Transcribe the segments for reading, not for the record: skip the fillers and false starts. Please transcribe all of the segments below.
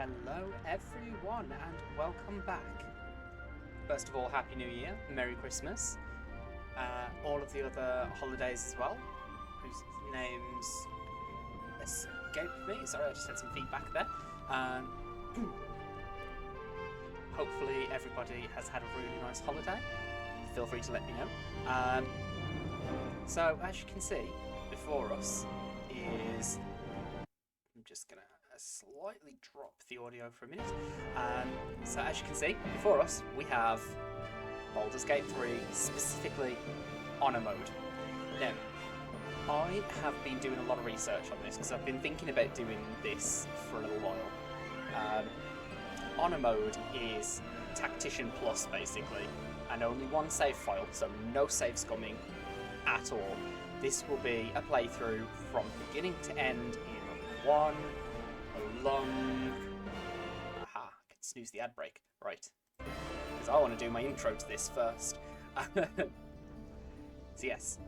Hello everyone and welcome back. First of all, Happy New Year, Merry Christmas, all of the other holidays as well, whose names escaped me. Sorry, I just had some feedback there. Hopefully everybody has had a really nice holiday. Feel free to let me know. So as you can see, before us is... I'm just going to slightly drop the audio for a minute. So as you can see, before us we have Baldur's Gate 3, specifically Honor Mode. Now, I have been doing a lot of research on this because I've been thinking about doing this for a little while. Honor Mode is Tactician Plus, basically, and only one save file, so no save scumming at all. This will be a playthrough from beginning to end in one long... Aha, I can snooze the ad break. Right. Because I want to do my intro to this first. So yes,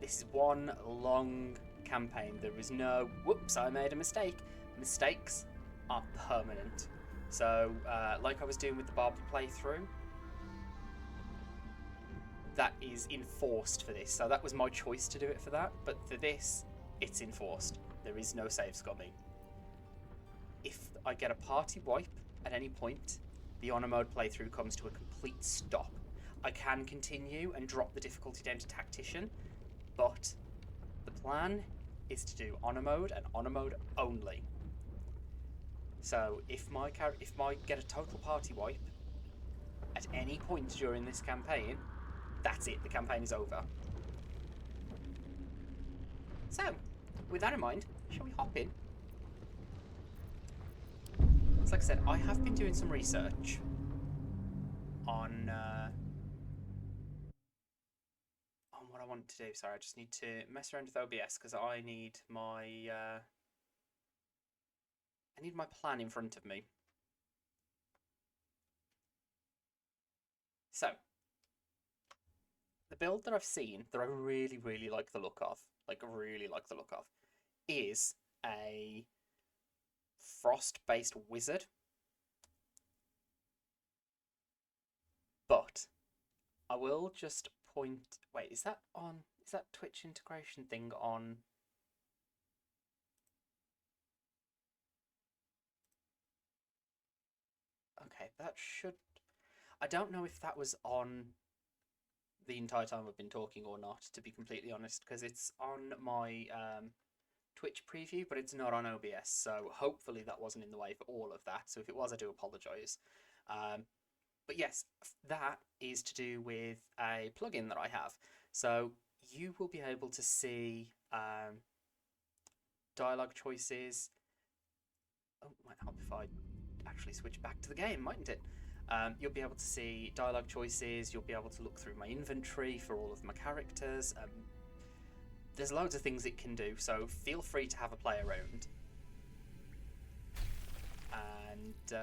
this is one long campaign. There is no, whoops, I made a mistake. Mistakes are permanent. So, like I was doing with the Barbed playthrough, that is enforced for this. So that was my choice to do it for that, but for this, it's enforced. There is no save scumming. If I get a party wipe at any point, the Honor Mode playthrough comes to a complete stop. I can continue and drop the difficulty down to Tactician, but the plan is to do Honor Mode and Honor Mode only. So if I get a total party wipe at any point during this campaign, that's it, the campaign is over. So, with that in mind, shall we hop in? So like I said, I have been doing some research on what I want to do. Sorry, I just need to mess around with OBS because I need my plan in front of me. So, the build that I've seen that I really, really like the look of, is a frost-based wizard. But I will just point... Wait, is that Twitch integration thing on? Okay, that should... I don't know if that was on the entire time I've been talking or not, to be completely honest, because it's on my Twitch preview, but it's not on OBS, so hopefully that wasn't in the way for all of that. So if it was, I do apologise. But yes, that is to do with a plugin that I have. So you will be able to see dialogue choices. Oh, it might help if I actually switch back to the game, mightn't it? You'll be able to see dialogue choices, you'll be able to look through my inventory for all of my characters. There's loads of things it can do, so feel free to have a play around. And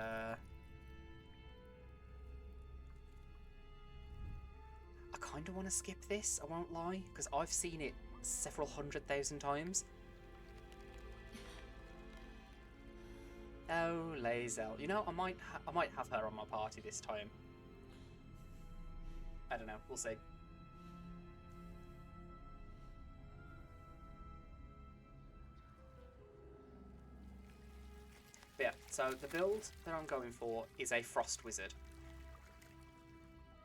I kind of want to skip this, I won't lie, because I've seen it several 100,000 times. Oh, Lae'zel. You know, I might have her on my party this time. I don't know. We'll see. But yeah, so the build that I'm going for is a Frost Wizard.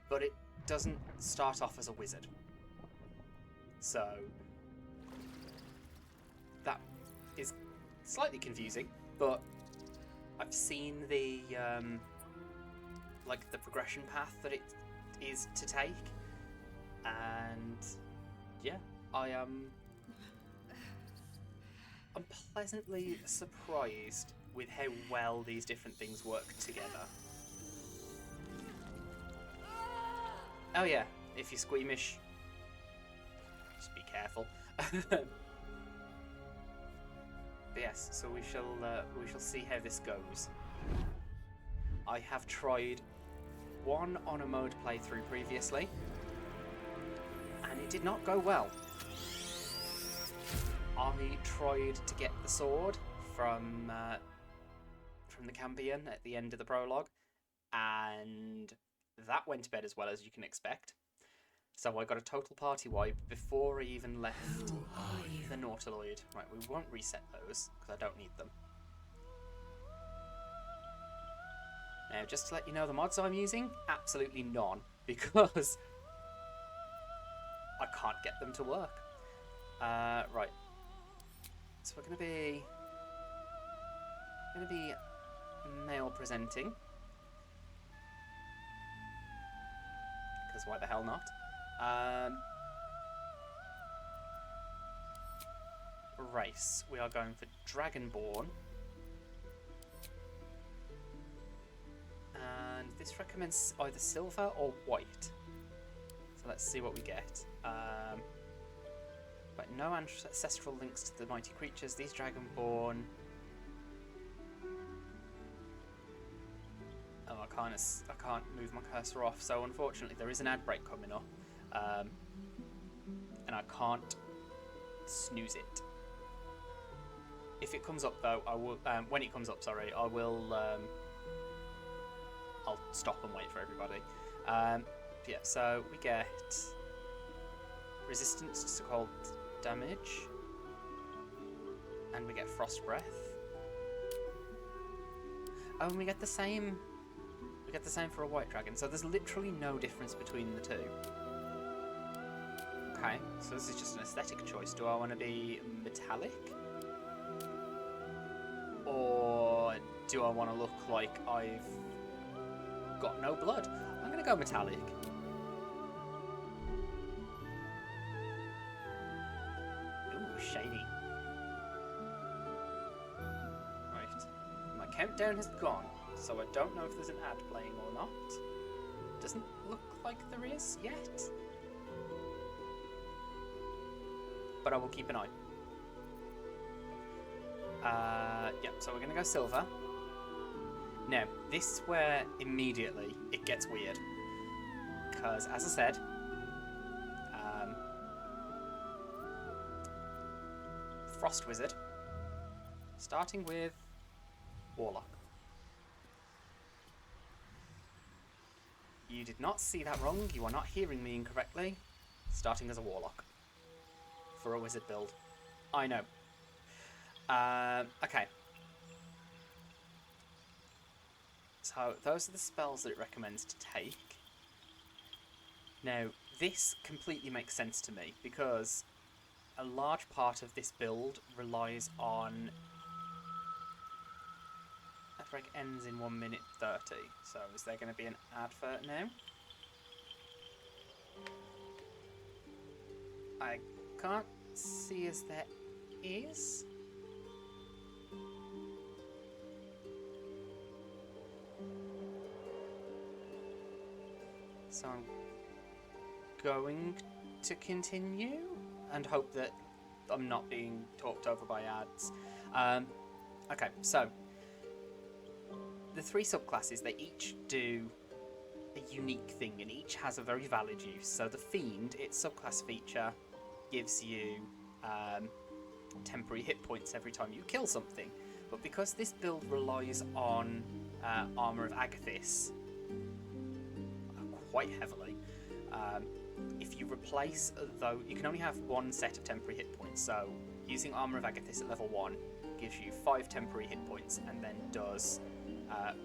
But it doesn't start off as a wizard. So that is slightly confusing, but I've seen the like the progression path that it is to take, and yeah, I'm pleasantly surprised with how well these different things work together. Oh yeah, if you're squeamish, just be careful. But yes, so we shall see how this goes. I have tried one Honor Mode playthrough previously, and it did not go well. I tried to get the sword from from the Cambion at the end of the prologue, and that went to bed as well as you can expect. So I got a total party wipe before I even left the Nautiloid. Right, we won't reset those, because I don't need them. Now, just to let you know, the mods I'm using, absolutely none, because I can't get them to work. Right. So we're going to be male presenting, because why the hell not? Race. We are going for Dragonborn. And this recommends either silver or white. So let's see what we get. But no ancestral links to the mighty creatures. These Dragonborn. Oh, I can't move my cursor off. So unfortunately, there is an ad break coming up, and I can't snooze it. If it comes up though, I will. When it comes up, sorry, I will. I'll stop and wait for everybody. Yeah, so we get resistance to cold damage, and we get frost breath. Oh, and we get the same. We get the same for a white dragon. So there's literally no difference between the two. Okay, so this is just an aesthetic choice. Do I want to be metallic, or do I want to look like I've got no blood? I'm gonna go metallic. Ooh, shiny. Right. My countdown has gone, so I don't know if there's an ad playing or not. Doesn't look like there is yet. But I will keep an eye. Yep, so we're gonna go silver. Now, this is where immediately it gets weird. Because, as I said, Frost Wizard, starting with Warlock. You did not see that wrong, you are not hearing me incorrectly. Starting as a Warlock. For a Wizard build. I know. Okay. So, those are the spells that it recommends to take. Now, this completely makes sense to me, because a large part of this build relies on... That break ends in 1 minute 30, so is there going to be an advert now? I can't see as there is. So I'm going to continue and hope that I'm not being talked over by ads. Okay, so the three subclasses, they each do a unique thing and each has a very valid use. So the Fiend, its subclass feature, gives you temporary hit points every time you kill something. But because this build relies on Armour of Agathis quite heavily, if you replace, though, you can only have one set of temporary hit points. So using Armour of Agathis at level 1 gives you 5 temporary hit points and then does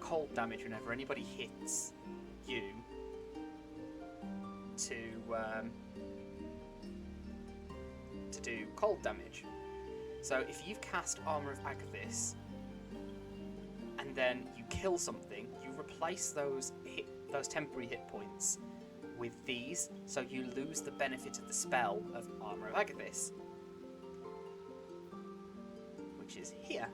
cold damage whenever anybody hits you to do cold damage. So if you've cast Armour of Agathis and then you kill something, you replace those temporary hit points with these, so you lose the benefit of the spell of Armour of Agathis, which is here.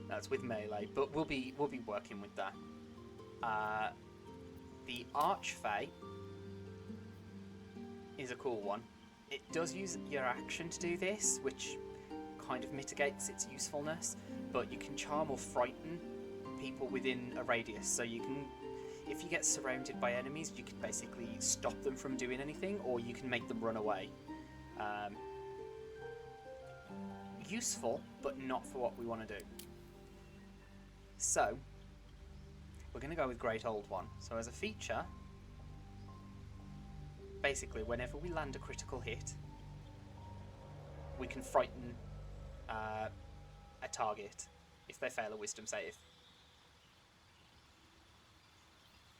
That's with melee, but we'll be working with that. The Archfey is a cool one. It does use your action to do this, which kind of mitigates its usefulness, but you can charm or frighten people within a radius, so you can, if you get surrounded by enemies, you can basically stop them from doing anything, or you can make them run away. useful, but not for what we want to do. So, we're going to go with Great Old One. So as a feature, basically, whenever we land a critical hit, we can frighten a target if they fail a wisdom save.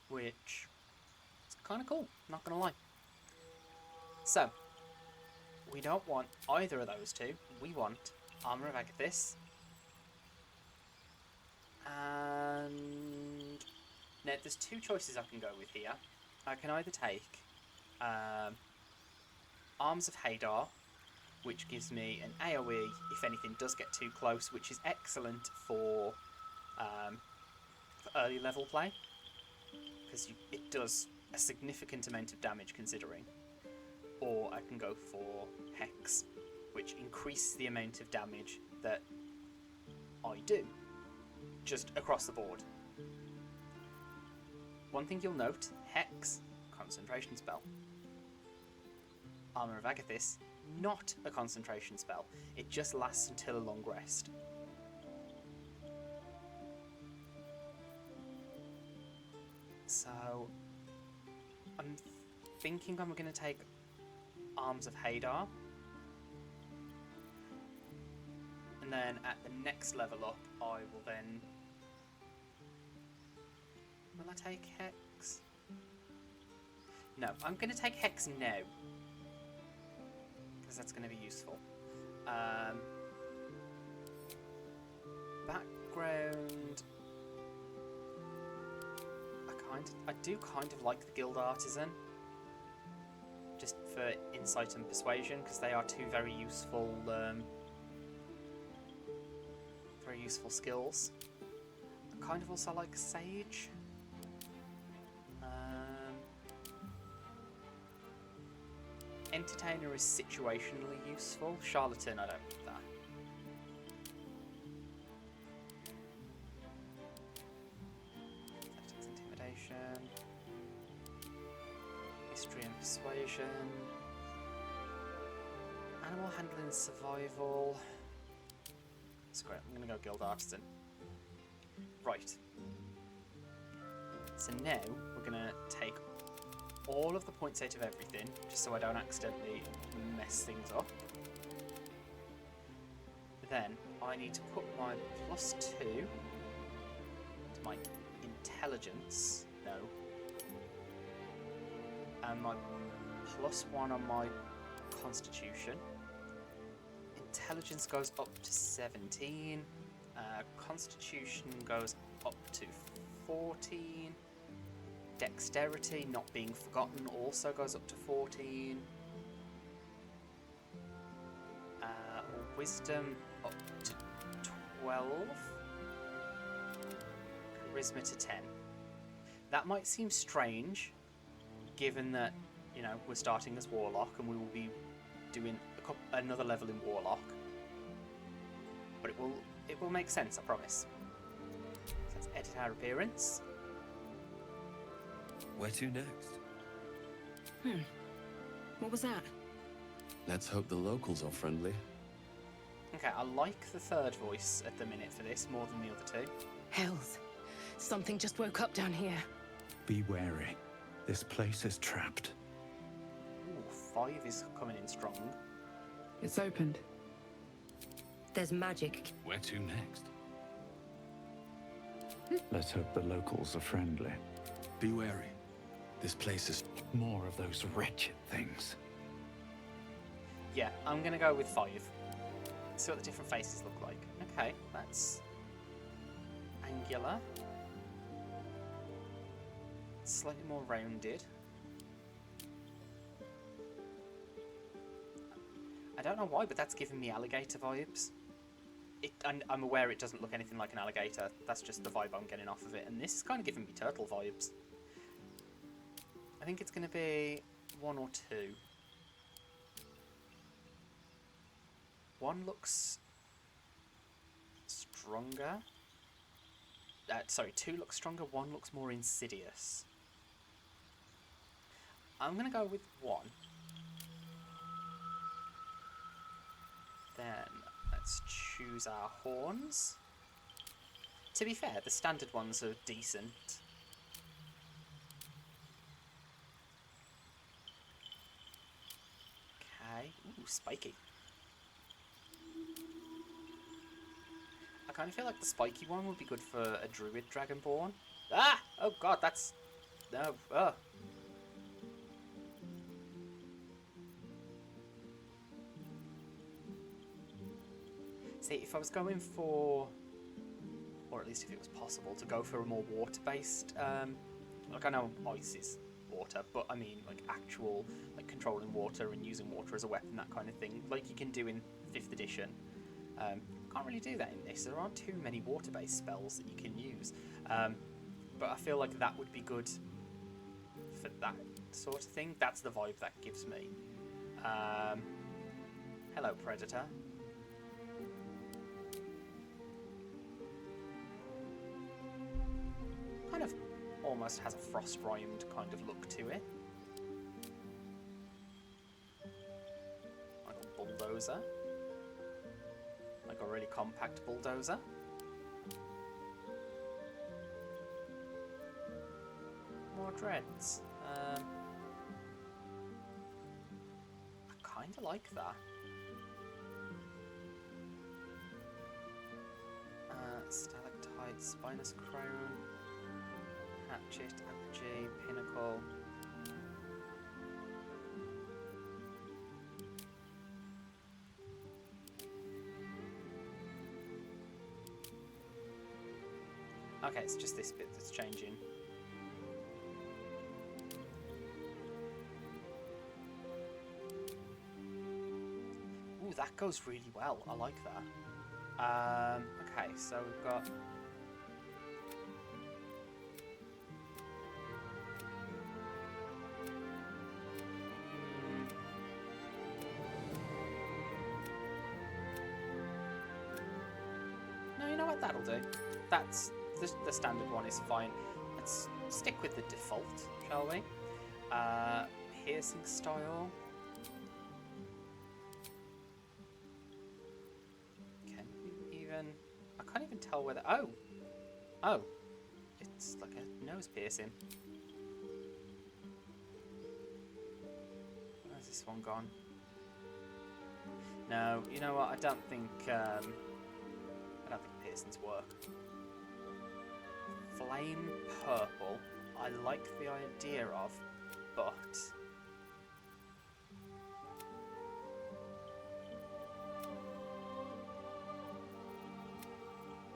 Which is kind of cool, not going to lie. So, we don't want either of those two. We want Armour of Agathis. And now there's two choices I can go with here. I can either take Arms of Hadar, which gives me an AoE if anything does get too close, which is excellent for early level play, because it does a significant amount of damage considering. Or I can go for Hex, which increases the amount of damage that I do, just across the board. One thing you'll note, Hex, concentration spell. Armour of Agathis, not a concentration spell. It just lasts until a long rest. So, I'm thinking I'm going to take Arms of Hadar. And then at the next level up, I will then... Will I take Hex? No, I'm going to take Hex now. Because that's going to be useful. Background... I do kind of like the Guild Artisan. Just for insight and persuasion, because they are two very useful skills. I kind of also like Sage. Entertainer is situationally useful. Charlatan, I don't need that. Athletics, Intimidation. History and Persuasion. Animal Handling and Survival. That's great. I'm going to go Guild Artisan. Right. So now we're going to take all of the points out of everything, just so I don't accidentally mess things up. Then I need to put my +2 to my intelligence. No. And my +1 on my constitution. Intelligence goes up to 17. Constitution goes up to 14. Dexterity, not being forgotten, also goes up to 14. Wisdom up to 12. Charisma to 10. That might seem strange, given that, you know, we're starting as Warlock and we will be doing another level in Warlock. But it will make sense, I promise. So let's edit our appearance. Where to next? What was that? Let's hope the locals are friendly. Okay, I like the third voice at the minute for this more than the other two. Hells. Something just woke up down here. Be wary. This place is trapped. Ooh, 5 is coming in strong. It's opened. There's magic. Where to next? Let's hope the locals are friendly. Be wary. This place is... More of those wretched things. Yeah, I'm going to go with 5. See what the different faces look like. Okay, that's angular. Slightly more rounded. I don't know why, but that's giving me alligator vibes. I'm aware it doesn't look anything like an alligator. That's just the vibe I'm getting off of it. And this is kind of giving me turtle vibes. I think it's going to be 1 or 2. 1 looks stronger. Sorry, 2 looks stronger. 1 looks more insidious. I'm going to go with 1. Then, let's let's choose our horns. To be fair, the standard ones are decent. Okay. Ooh, spiky. I kind of feel like the spiky one would be good for a druid dragonborn. Ah! Oh god, that's... No. Oh. See, if I was going for... Or at least if it was possible to go for a more water-based... like, I know ice is water, but I mean, like, actual, like, controlling water and using water as a weapon, that kind of thing, like you can do in 5th edition. Can't really do that in this. There aren't too many water-based spells that you can use. But I feel like that would be good for that sort of thing. That's the vibe that gives me. Hello, Predator. Kind of almost has a frost-rhymed kind of look to it. Like a bulldozer. Like a really compact bulldozer. More dreads. I kind of like that. Stalactite, Spinous Crown, Hatchet, Apogee, Pinnacle. Okay, it's just this bit that's changing. Ooh, that goes really well. I like that. Okay, so we've got... No, you know what? That'll do. That's... The standard one is fine. Let's stick with the default, shall we? Piercing style. Can you even... I can't even tell whether... Oh! Oh! It's like a nose piercing. Where's this one gone? No, you know what? I don't think piercings work. Flame purple, I like the idea of, but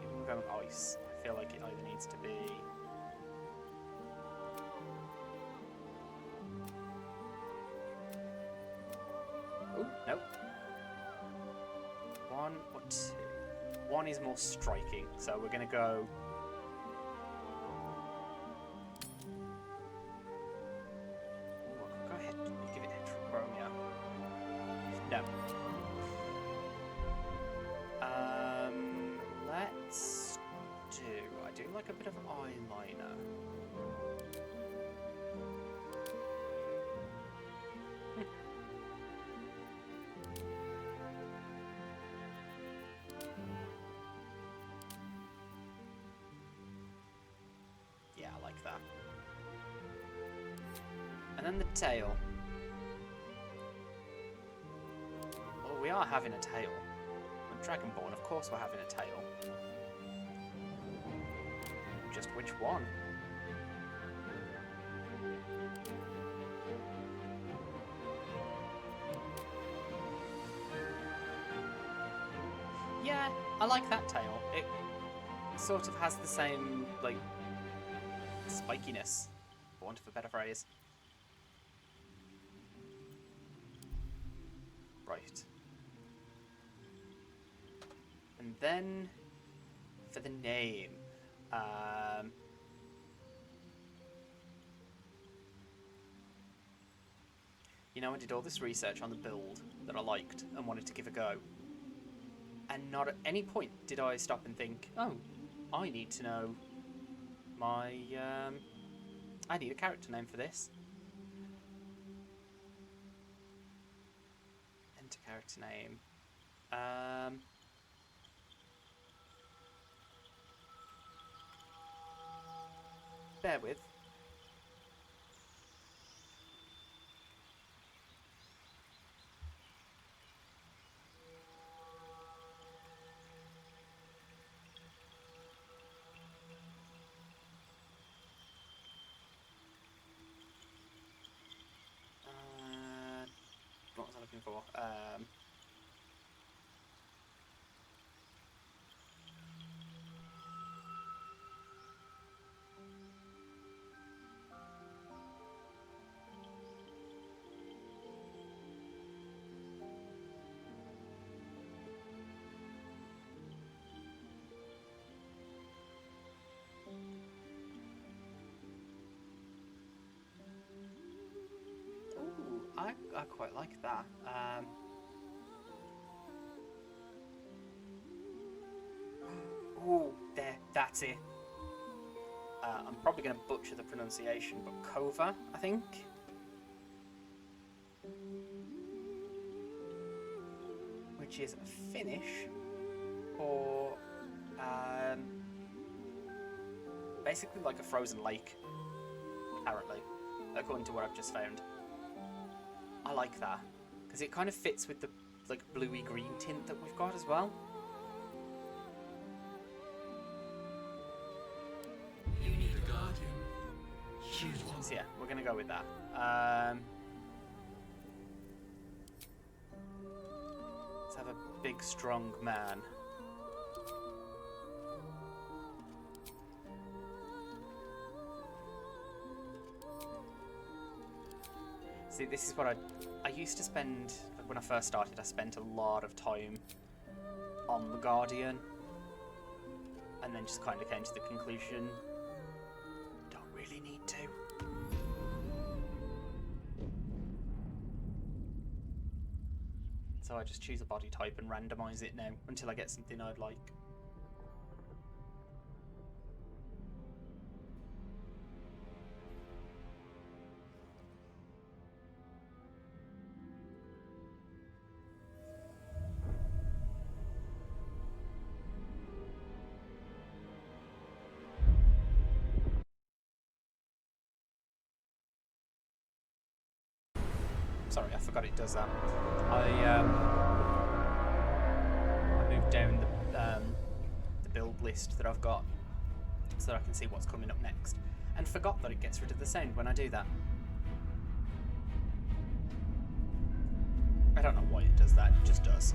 even going ice, I feel like it either needs to be oh, nope. 1 or 2. 1 is more striking, so we're gonna go no. Let's do... I do like a bit of eyeliner. Yeah, I like that. And then the tail. We are having a tail. We're Dragonborn, of course we're having a tail. Just which one? Yeah, I like that tail. It sort of has the same, like, spikiness, for want of a better phrase. Right. And then, for the name, you know, I did all this research on the build that I liked and wanted to give a go. And not at any point did I stop and think, oh, I need to know my, I need a character name for this. Enter character name. bear with. What was I looking for? Ooh, I quite like that. Ooh, there, that's it. I'm probably going to butcher the pronunciation, but Kova, I think. Which is Finnish for basically like a frozen lake, apparently, according to what I've just found. I like that because it kind of fits with the like bluey green tint that we've got as well. You need a guardian. Choose one. So yeah, we're gonna go with that. Let's have a big, strong man. See, this is what I used to spend, like when I first started, I spent a lot of time on the Guardian, and then just kind of came to the conclusion, don't really need to. So I just choose a body type and randomise it now until I get something I'd like. Sorry, I forgot it does that. I moved down the build list that I've got so that I can see what's coming up next, and forgot that it gets rid of the sound when I do that. I don't know why it does that, it just does.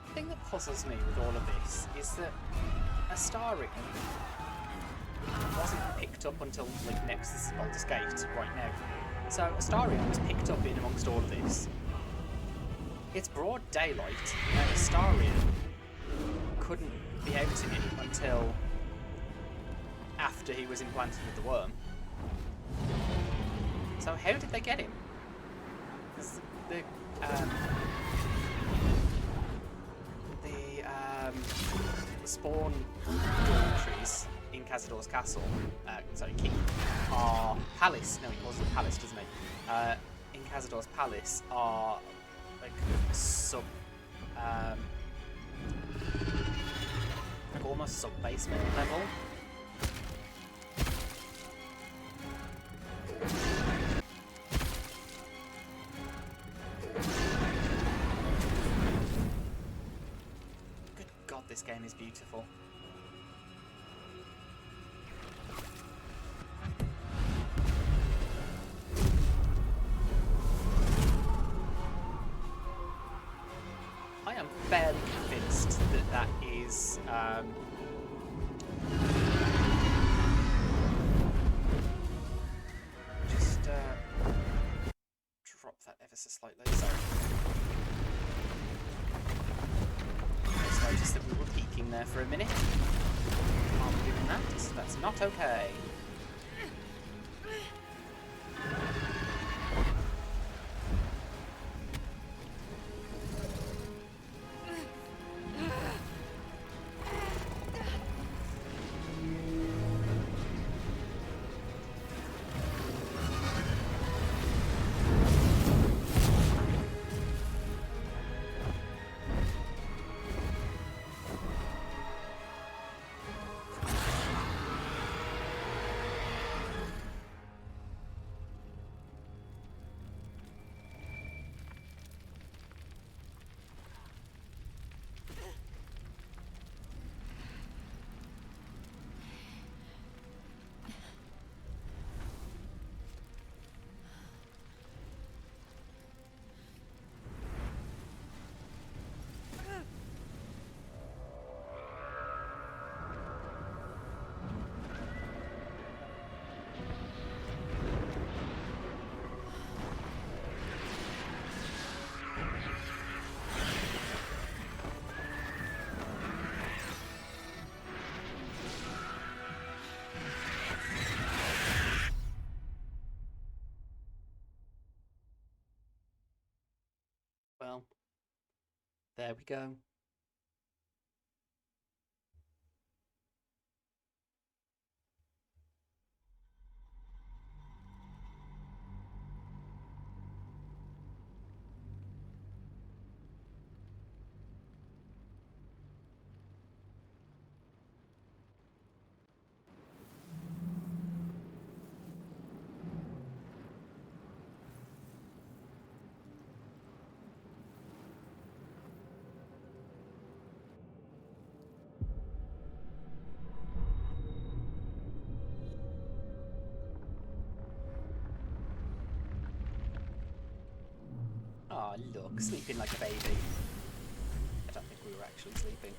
The thing that puzzles me with all of this is that Astarion wasn't picked up until like next to Baldur's Gate right now. So Astarion was picked up in amongst all of this. It's broad daylight, and Astarion couldn't be out in it until after he was implanted with the worm. So how did they get him? Because the spawn dormitories in Cazador's castle, palace. No, he calls it palace, doesn't he? In Cazador's palace are like like almost sub-basement level. Good God, this game is beautiful. I am fairly convinced that that is just drop that ever so slightly. Sorry. I just noticed that we were peeking there for a minute. Can't be doing that. That's not okay. There we go. Oh, look, sleeping like a baby. I don't think we were actually sleeping.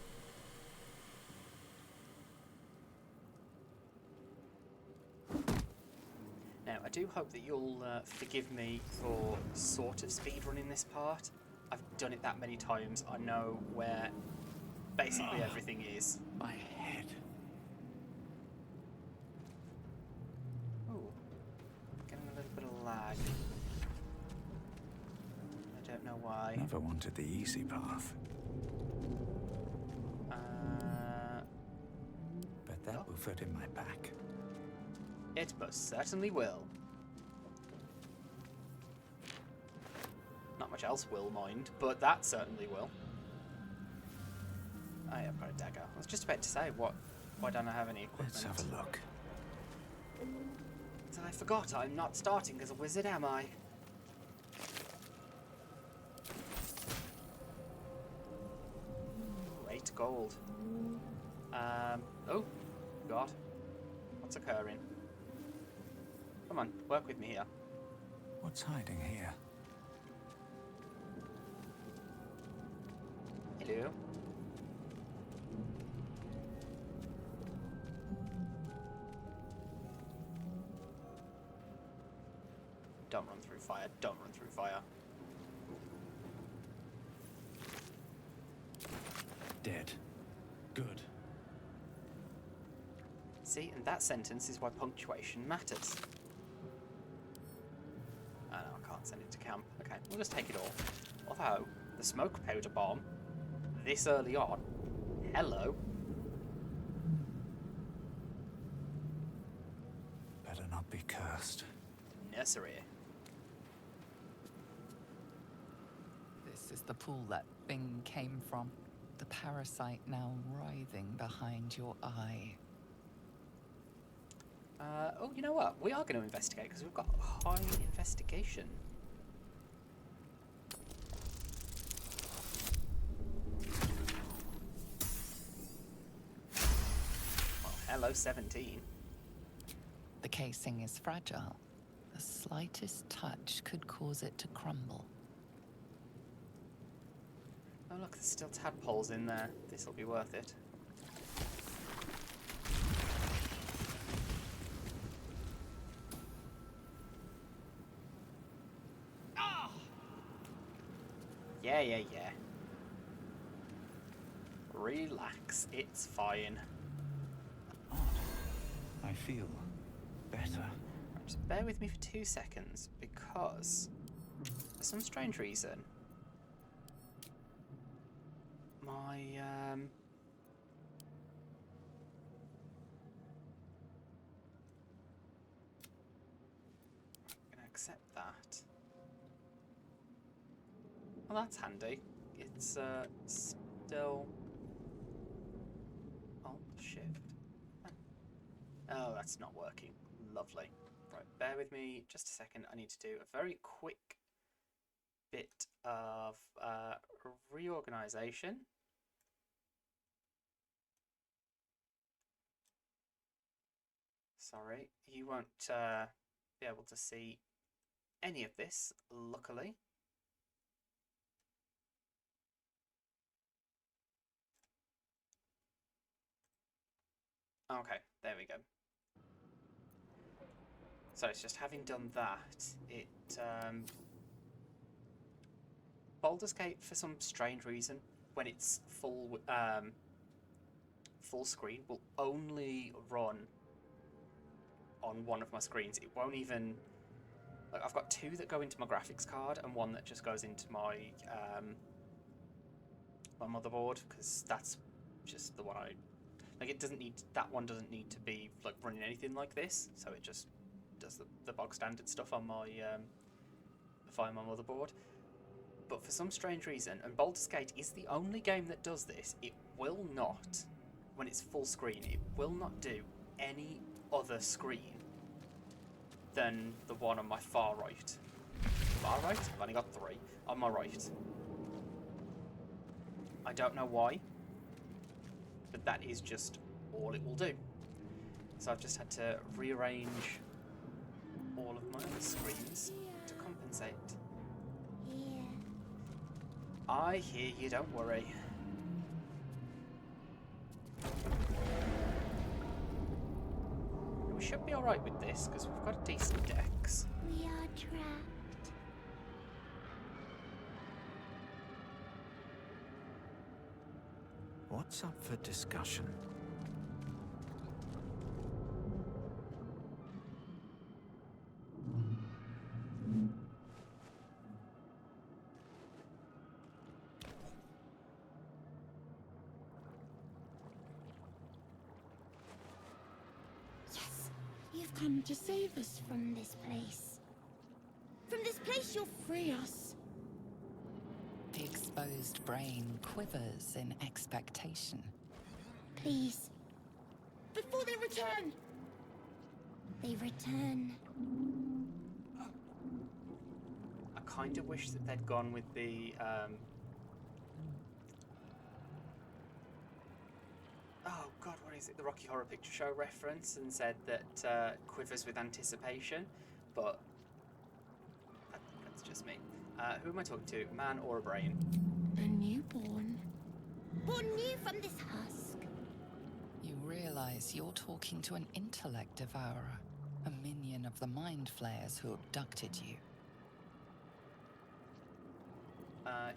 Now, I do hope that you'll forgive me for sort of speedrunning this part. I've done it that many times, I know where basically everything is. My head. Ooh, getting a little bit of lag. I don't know why. Never wanted the easy path. But that will fit in my pack. It most certainly will. Not much else will, mind, but that certainly will. Oh yeah, I've got a dagger. I was just about to say, why don't I have any equipment? Let's have a look. I forgot, I'm not starting as a wizard, am I? Ooh, 8 gold. Oh, God. What's occurring? Come on, work with me here. What's hiding here? Hello? Don't run through fire, don't run through fire. Dead. Good. See, and that sentence is why punctuation matters. Oh no, I can't send it to camp. Okay, we'll just take it all. Although, the smoke powder bomb, this early on, hello. Better not be cursed. Nursery. This is the pool that thing came from. The parasite now writhing behind your eye. Oh, you know what? We are going to investigate because we've got high investigation. Well, hello, 17. The casing is fragile. The slightest touch could cause it to crumble. Oh, look, there's still tadpoles in there. This'll be worth it. Yeah. Relax, it's fine. I feel better. Right, just bear with me for 2 seconds, because for some strange reason, my gonna accept that. Well, that's handy. It's still Alt Shift. Oh, that's not working. Lovely. Right, bear with me just a second. I need to do a very quick bit of reorganization. Sorry, you won't be able to see any of this, luckily. Okay, there we go. So it's just having done that, it Baldur's Gate, for some strange reason, when it's full screen, will only run on one of my screens. It won't even, like, I've got 2 that go into my graphics card and 1 that just goes into my my motherboard, because that's just the one I like. It doesn't need, that one doesn't need to be like running anything like this, so it just does the bog standard stuff on my via my motherboard. But for some strange reason, and Baldur's Gate is the only game that does this, it will not, when it's full screen, it will not do any other screen than the one on my far right. Far right? I've only got 3. On my right. I don't know why, but that is just all it will do. So I've just had to rearrange all of my other screens to compensate. I hear you, don't worry. We should be alright with this, because we've got decent decks. We are trapped. What's up for discussion? Yes, you've come to save us from this place. From this place, you'll free us. The exposed brain quivers in expectation. Please. Before they return. They return. I kind of wish that they'd gone with the oh god, what is it? The Rocky Horror Picture Show reference, and said that quivers with anticipation, but that's just me. Who am I talking to? Man or a brain? A newborn. Born new from this husk. You realize you're talking to an intellect devourer, a minion of the mind flayers who abducted you.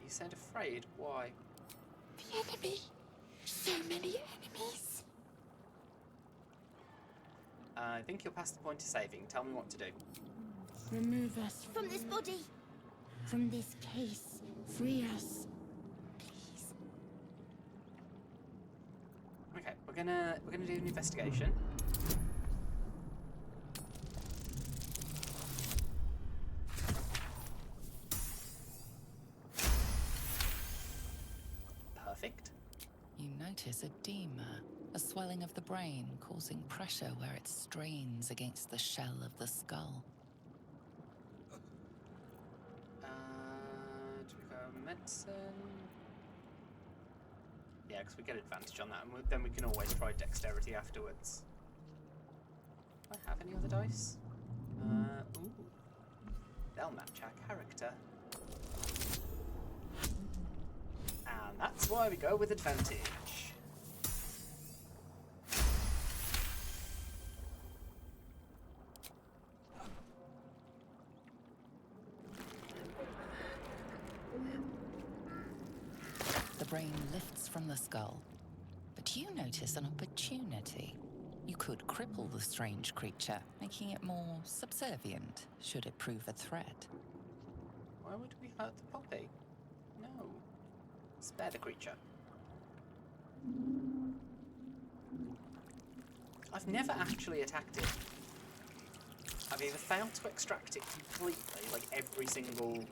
You sound afraid. Why? The enemy. So many enemies. I think you're past the point of saving. Tell me what to do. Remove us from this body. From this case. Free us. Please. Okay, we're gonna do an investigation. Perfect. You notice edema, a swelling of the brain causing pressure where it strains against the shell of the skull. Do we go medicine? Yeah, because we get advantage on that, and then we can always try dexterity afterwards. Do I have any other dice? Ooh. They'll match our character. And that's why we go with advantage. The brain lifts from the skull, but you notice an opportunity. You could cripple the strange creature, making it more subservient, should it prove a threat. Why would we hurt the puppy? No. Spare the creature. I've never actually attacked it. I've either failed to extract it completely, like every single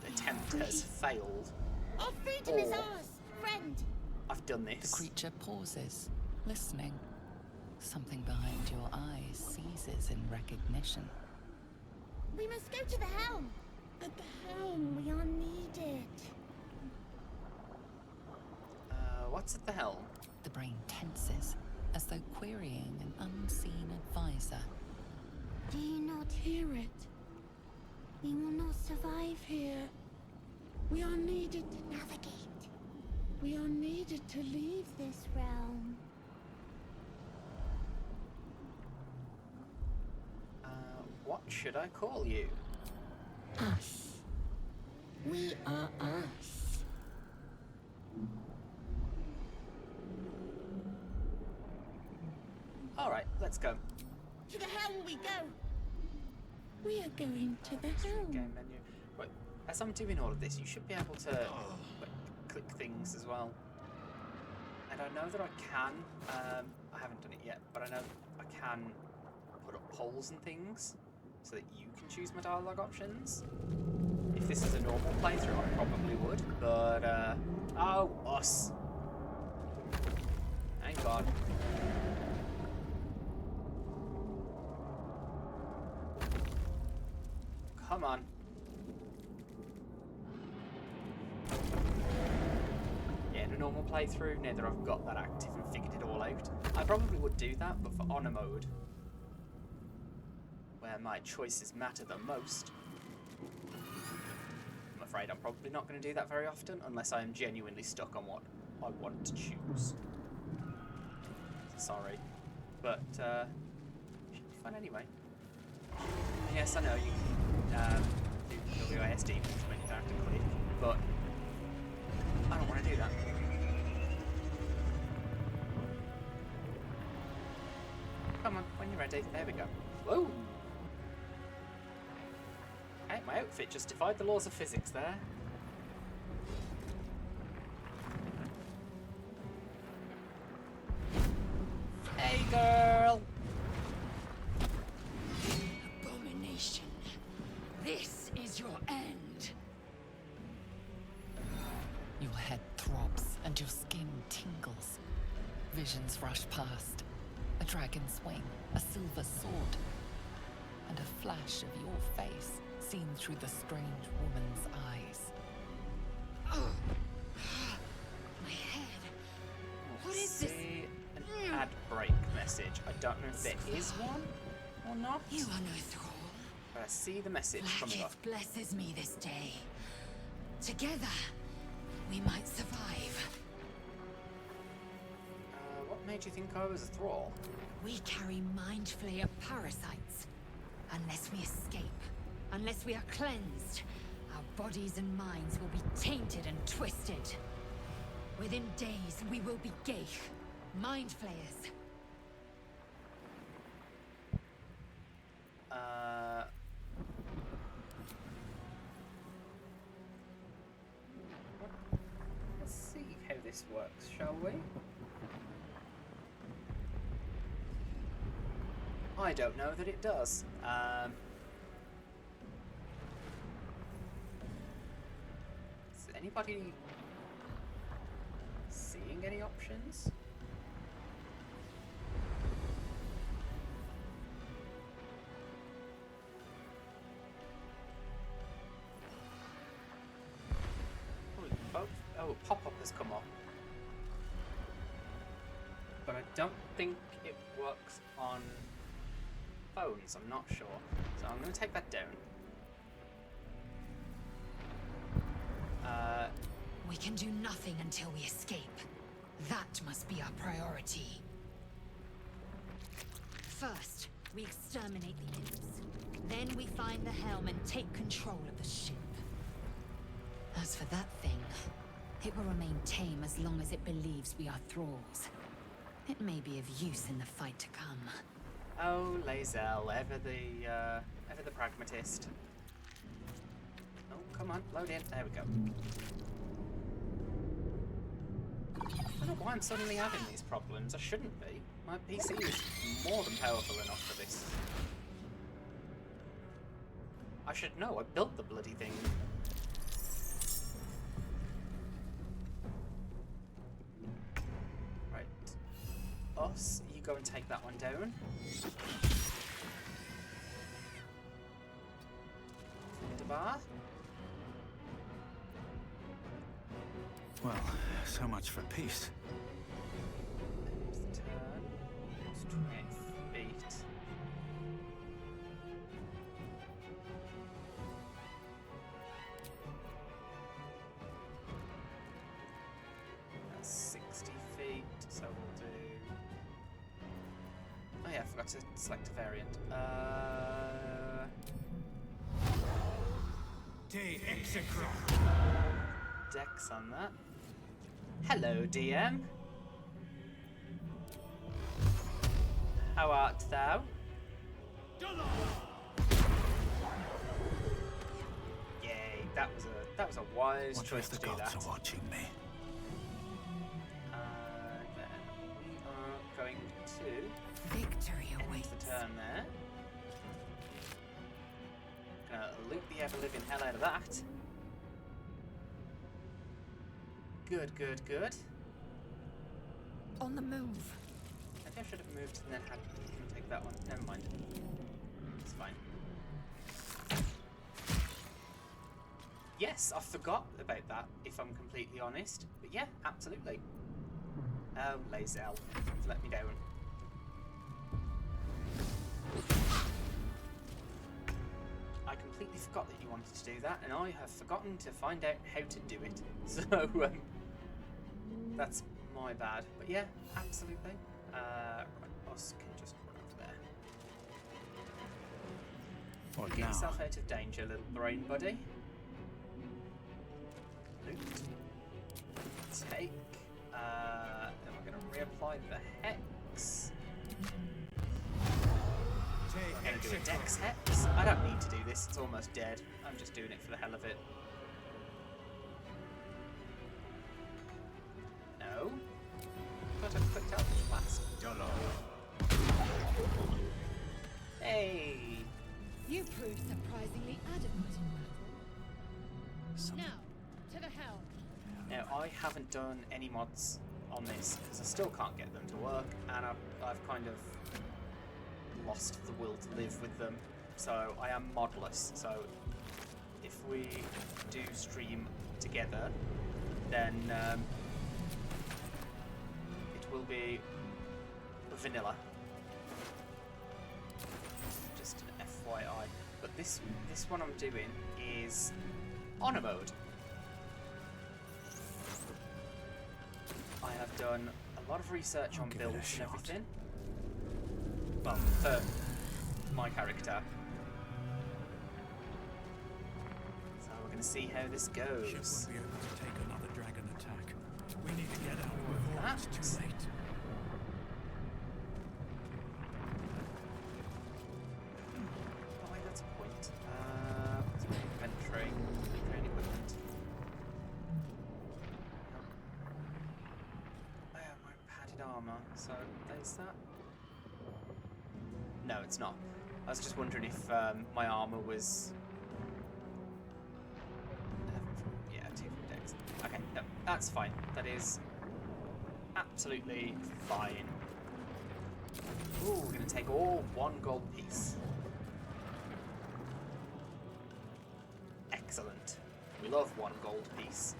attempt has failed, Our freedom is Or- ours, friend. I've done The this. creature pauses, listening. Something behind your eyes seizes in recognition. We must go to the helm. At the helm, we are needed. What's at the helm? The brain tenses, as though querying an unseen advisor. Do you not hear it? We will not survive here. We are needed to navigate. We are needed to leave this realm. What should I call you? Us. We are us. Alright, let's go. To the helm we go. We are going to the helm. Game menu. Wait, as I'm doing all of this, you should be able to... Wait, right-click things as well. And I know that I can, I haven't done it yet, but I know I can put up polls and things so that you can choose my dialogue options. If this is a normal playthrough, I probably would, but, oh, us. Thank God. Come on. Yeah, in a normal playthrough, now that I've got that active and figured it all out, I probably would do that, but for honor mode, where my choices matter the most, I'm afraid I'm probably not going to do that very often, unless I am genuinely stuck on what I want to choose. Sorry. But, should be fun anyway. And yes, I know you can do WASD when you don't have to click, but I don't want to do that. Come on, when you're ready. There we go. Whoa! Okay, my outfit just defied the laws of physics there. Hey, girl! Abomination. This is your end. Your head throbs and your skin tingles. Visions rush past. A dragon's wing, a silver sword, and a flash of your face seen through the strange woman's eyes. Oh. My head. What is this? See an ad break message. I don't know if there is one or not, You are no thrall. but I see the message coming up. Blacketh blesses me this day. Together, we might survive. What made you think I was a thrall? We carry mind flayer parasites. Unless we escape, unless we are cleansed, our bodies and minds will be tainted and twisted. Within days, we will be Geich, mind flayers. Let's see how this works, shall we? I don't know that it does. Is anybody seeing any options? Oh, a pop-up has come up. But I don't think it works on phones, I'm not sure. So I'm going to take that down. We can do nothing until we escape. That must be our priority. First, we exterminate the imps. Then we find the helm and take control of the ship. As for that thing, it will remain tame as long as it believes we are thralls. It may be of use in the fight to come. Oh, Lae'zel, ever the pragmatist. Oh, come on, load in. There we go. I don't know why I'm suddenly having these problems. I shouldn't be. My PC is more than powerful enough for this. I should know. I built the bloody thing. Right. Us, you go and take that one down. Bar. Well, so much for peace. Turn. It's 20 feet. That's 60 feet, so we'll do... Oh yeah, I forgot to select a variant. De execra. Dex on that. Hello, DM. How art thou? Yay. that was a wise What choice if the to do gods that. are watching me? Then we are going to Victory end awaits. the turn there. Gonna loot the ever-living hell out of that. Good, good, good. On the move. Maybe I should have moved and then had him take that one. Never mind. It's fine. Yes, I forgot about that, if I'm completely honest. But yeah, absolutely. Oh, Lazel, you've let me down. I completely forgot that you wanted to do that, and I have forgotten to find out how to do it. So, that's my bad. But yeah, absolutely. Right, us can just run over there. What Get now? yourself out of danger, little brain buddy. Loot. Take. Then we're going to reapply the hex. We're going to do a dex hex. I don't need to do this, it's almost dead. I'm just doing it for the hell of it. No. Got a quick Eldritch Blast. Hey! You proved surprisingly adequate in battle. Now, to the hell. Now, I haven't done any mods on this because I still can't get them to work, and I've kind of lost the will to live with them. So I am modless. So if we do stream together, then it will be vanilla. Just an FYI. But this one I'm doing is honor mode. I have done a lot of research I'll on give it a builds and shot. everything. Well, for my character. So we're going to see how this Ship goes. won't be able to take another dragon attack. We need to get out before it's That. too late. Oh wait, that's a point. Let's make inventory and equipment. Oh yeah, my padded armor. So there's that. No, it's not. I was just wondering if my armor was. Yeah, 2 from Dex. Okay, no, that's fine. That is absolutely fine. Ooh, we're gonna take all 1 gold piece. Excellent. We love 1 gold piece.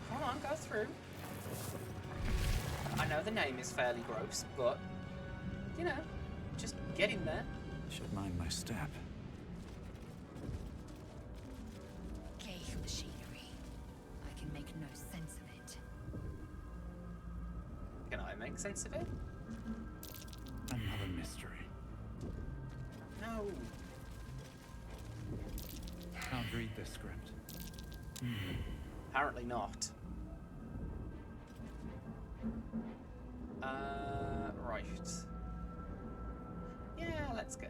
Come on, go through. I know the name is fairly gross, but, you know, just get in there. Should mind my step. Ghaik machinery. I can make no sense of it. Can I make sense of it? Another mystery. No. Can't read this script. Apparently not. Right. Yeah, let's go.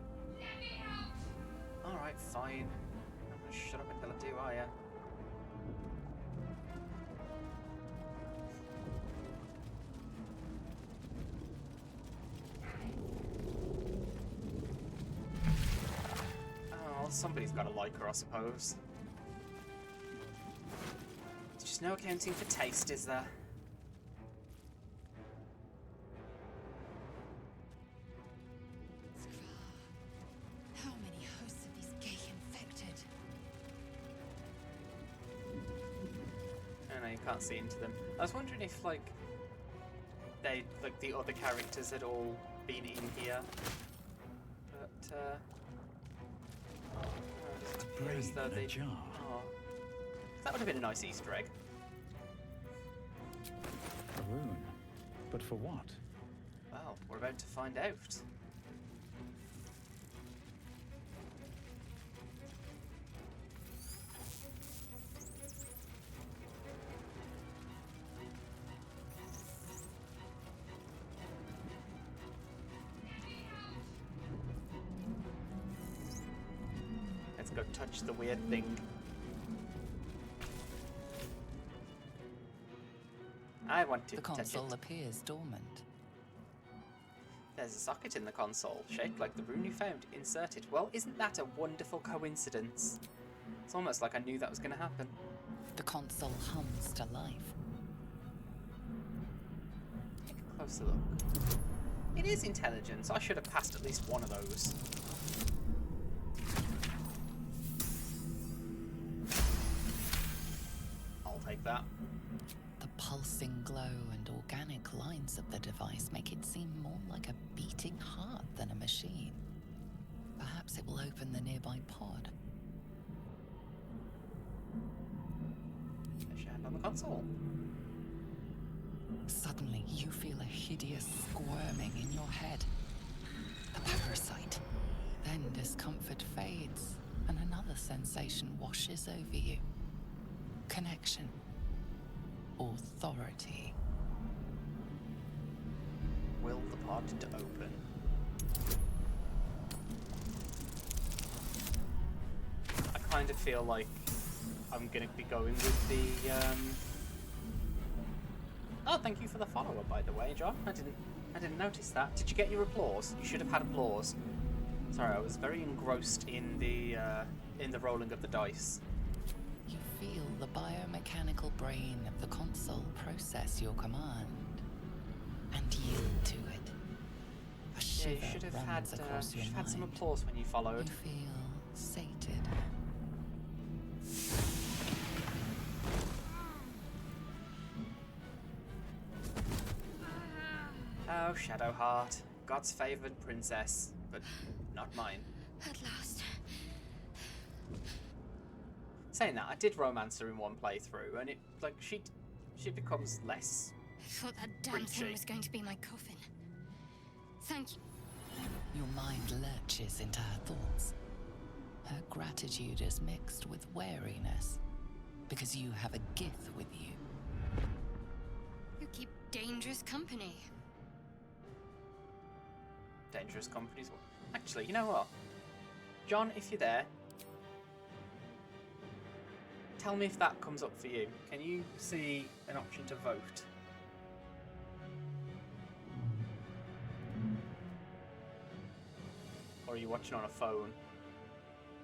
Alright, fine. I'm gonna shut up until I do, are ya? Oh, somebody's got to like her, I suppose. There's just no accounting for taste, is there? How many hosts of these Ghaik infected? I know you can't see into them. I was wondering if, like, they, like, the other characters had all been in here. But, it doesn't appear as brain though in a they jar. are. That would have been a nice Easter egg. A rune. But for what? Well, we're about to find out. to go touch the weird thing. I want to The touch console it. appears dormant. There's a socket in the console, shaped like the rune you found. Insert it. Well, isn't that a wonderful coincidence? It's almost like I knew that was going to happen. The console hums to life. Take a closer look. It is intelligence. I should have passed at least one of those. I'll take that. The pulsing glow and organic lines of the device make it seem more like a beating heart than a machine. Perhaps it will open the nearby pod. There's your hand on the console. Suddenly, you feel a hideous squirming in your head. The parasite. Then discomfort fades, and another sensation washes over you. Connection. Authority. Will the pod to open? I kind of feel like I'm going to be going with the... Oh, thank you for the follower, by the way, John. I didn't notice that. Did you get your applause? You should have had applause. Sorry, I was very engrossed in the rolling of the dice. You feel the biomechanical brain of the console process your command and yield to it. A Yeah, shiver you should have had runs across your mind. some applause when you followed. You feel sated. Oh, Shadowheart, God's favoured princess, but not mine. At last. Saying that, I did romance her in one playthrough, and she becomes less. I thought that damn Preachy. thing was going to be my coffin. Thank you. Your mind lurches into her thoughts. Her gratitude is mixed with wariness, because you have a Gith with you. You keep dangerous company. Dangerous companies. Actually, you know what? John, if you're there, tell me if that comes up for you. Can you see an option to vote? Or are you watching on a phone?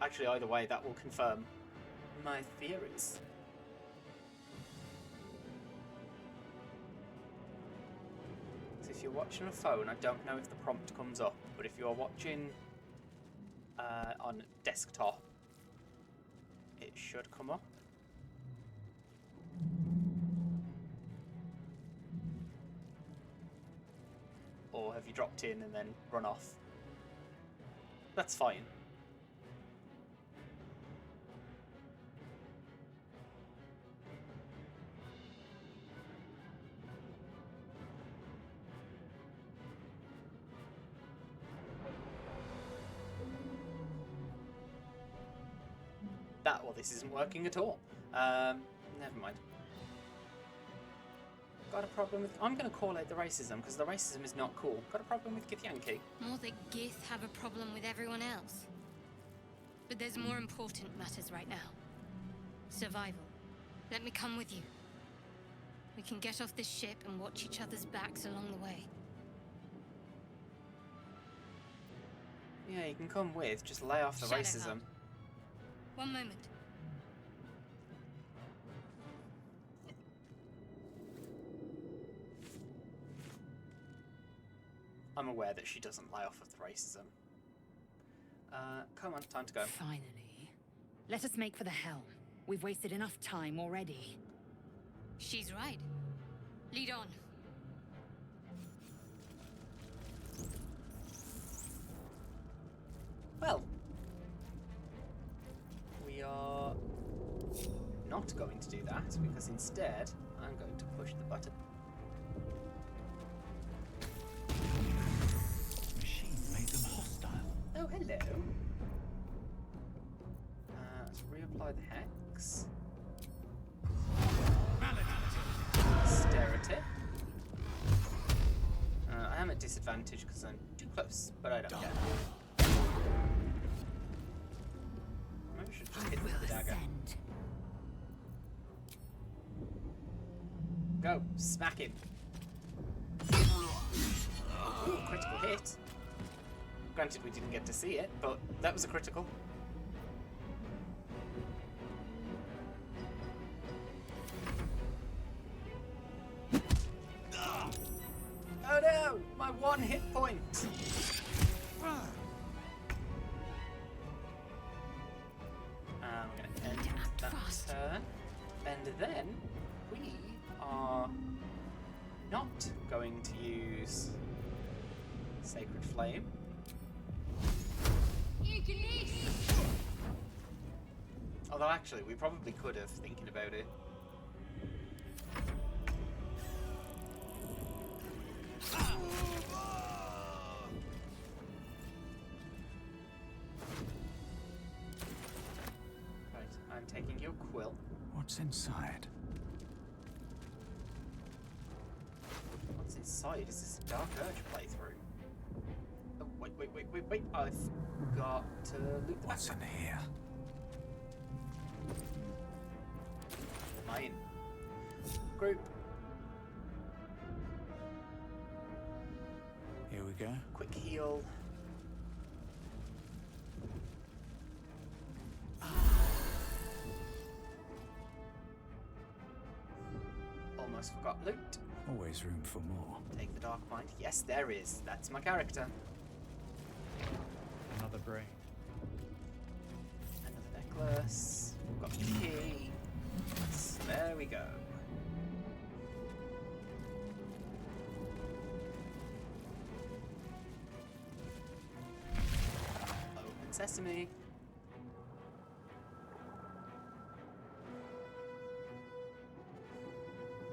Actually, either way, that will confirm my theories. So if you're watching on a phone, I don't know if the prompt comes up, but if you're watching on desktop, it should come up. Or have you dropped in and then run off? That's fine. Well, this isn't working at all. Never mind. Got a problem with... I'm going to call it the racism, because the racism is not cool. Got a problem with Githyanki? More that Gith have a problem with everyone else. But there's more important matters right now. Survival. Let me come with you. We can get off this ship and watch each other's backs along the way. Yeah, you can come with. Just lay off the Shadowheart. racism. One moment. I'm aware that she doesn't lay off of the racism. Come on, time to go. Finally. Let us make for the helm. We've wasted enough time already. She's right. Lead on. Well, we are not going to do that, because instead, I'm going to push the button. Machine made them hostile. Oh, hello. Let's reapply the hex. Austerity. I am at disadvantage because I'm too close, but I don't care. Maybe I should just I hit will with the dagger. ascend. Go, smack him. Ooh, critical hit. Granted, we didn't get to see it, but that was a critical. Oh no! My one hit point! I'm gonna end that turn. And then we are not going to use Sacred Flame. Although actually, we probably could have, thinking about it. Right, I'm taking your quill. What's inside? What's inside? Is this a Dark Urge playthrough? Oh, wait. I forgot to loot the What's in here? mine. Group. Here we go. Quick heal. Almost forgot loot. Always room for more. Take the Dark Mind. Yes, there is. That's my character. Another brain. Another necklace. Got the key. So there we go. Open sesame.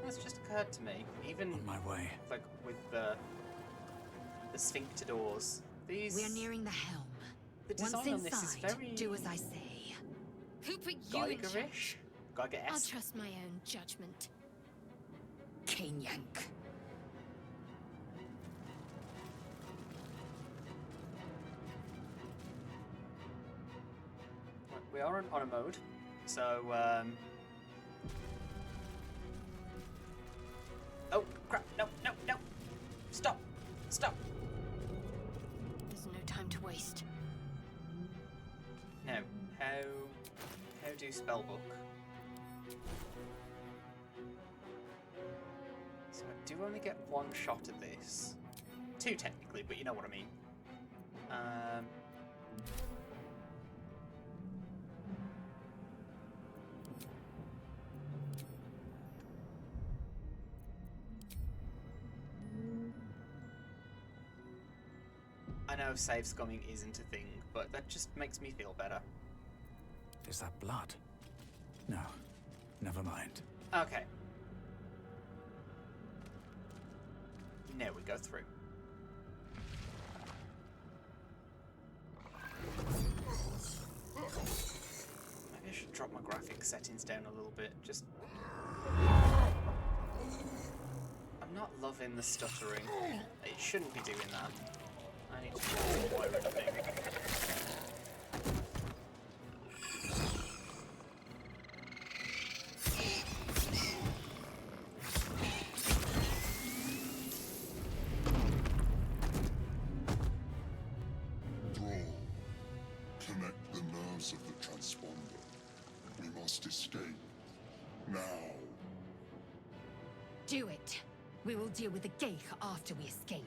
That's just occurred to me. Even On my way. like with the sphincter doors. These We are nearing the helm. the Once design on this is inside, very do as I say. Who put you in Geiger-ish. charge? I'll Geiger-esque. trust my own judgment. Cane yank. We are on a mode, so oh crap! No! Stop! There's no time to waste. No. How do spellbook? So I do only get one shot at this. Two technically, but you know what I mean. I know save scumming isn't a thing, but that just makes me feel better. Is that blood? No. Never mind. Okay. Now we go through. Maybe I should drop my graphics settings down a little bit, just... I'm not loving the stuttering. It shouldn't be doing that. I need to do more everything. Thrall, connect the nerves of the transponder. We must escape. Now. Do it. We will deal with the Geich after we escape.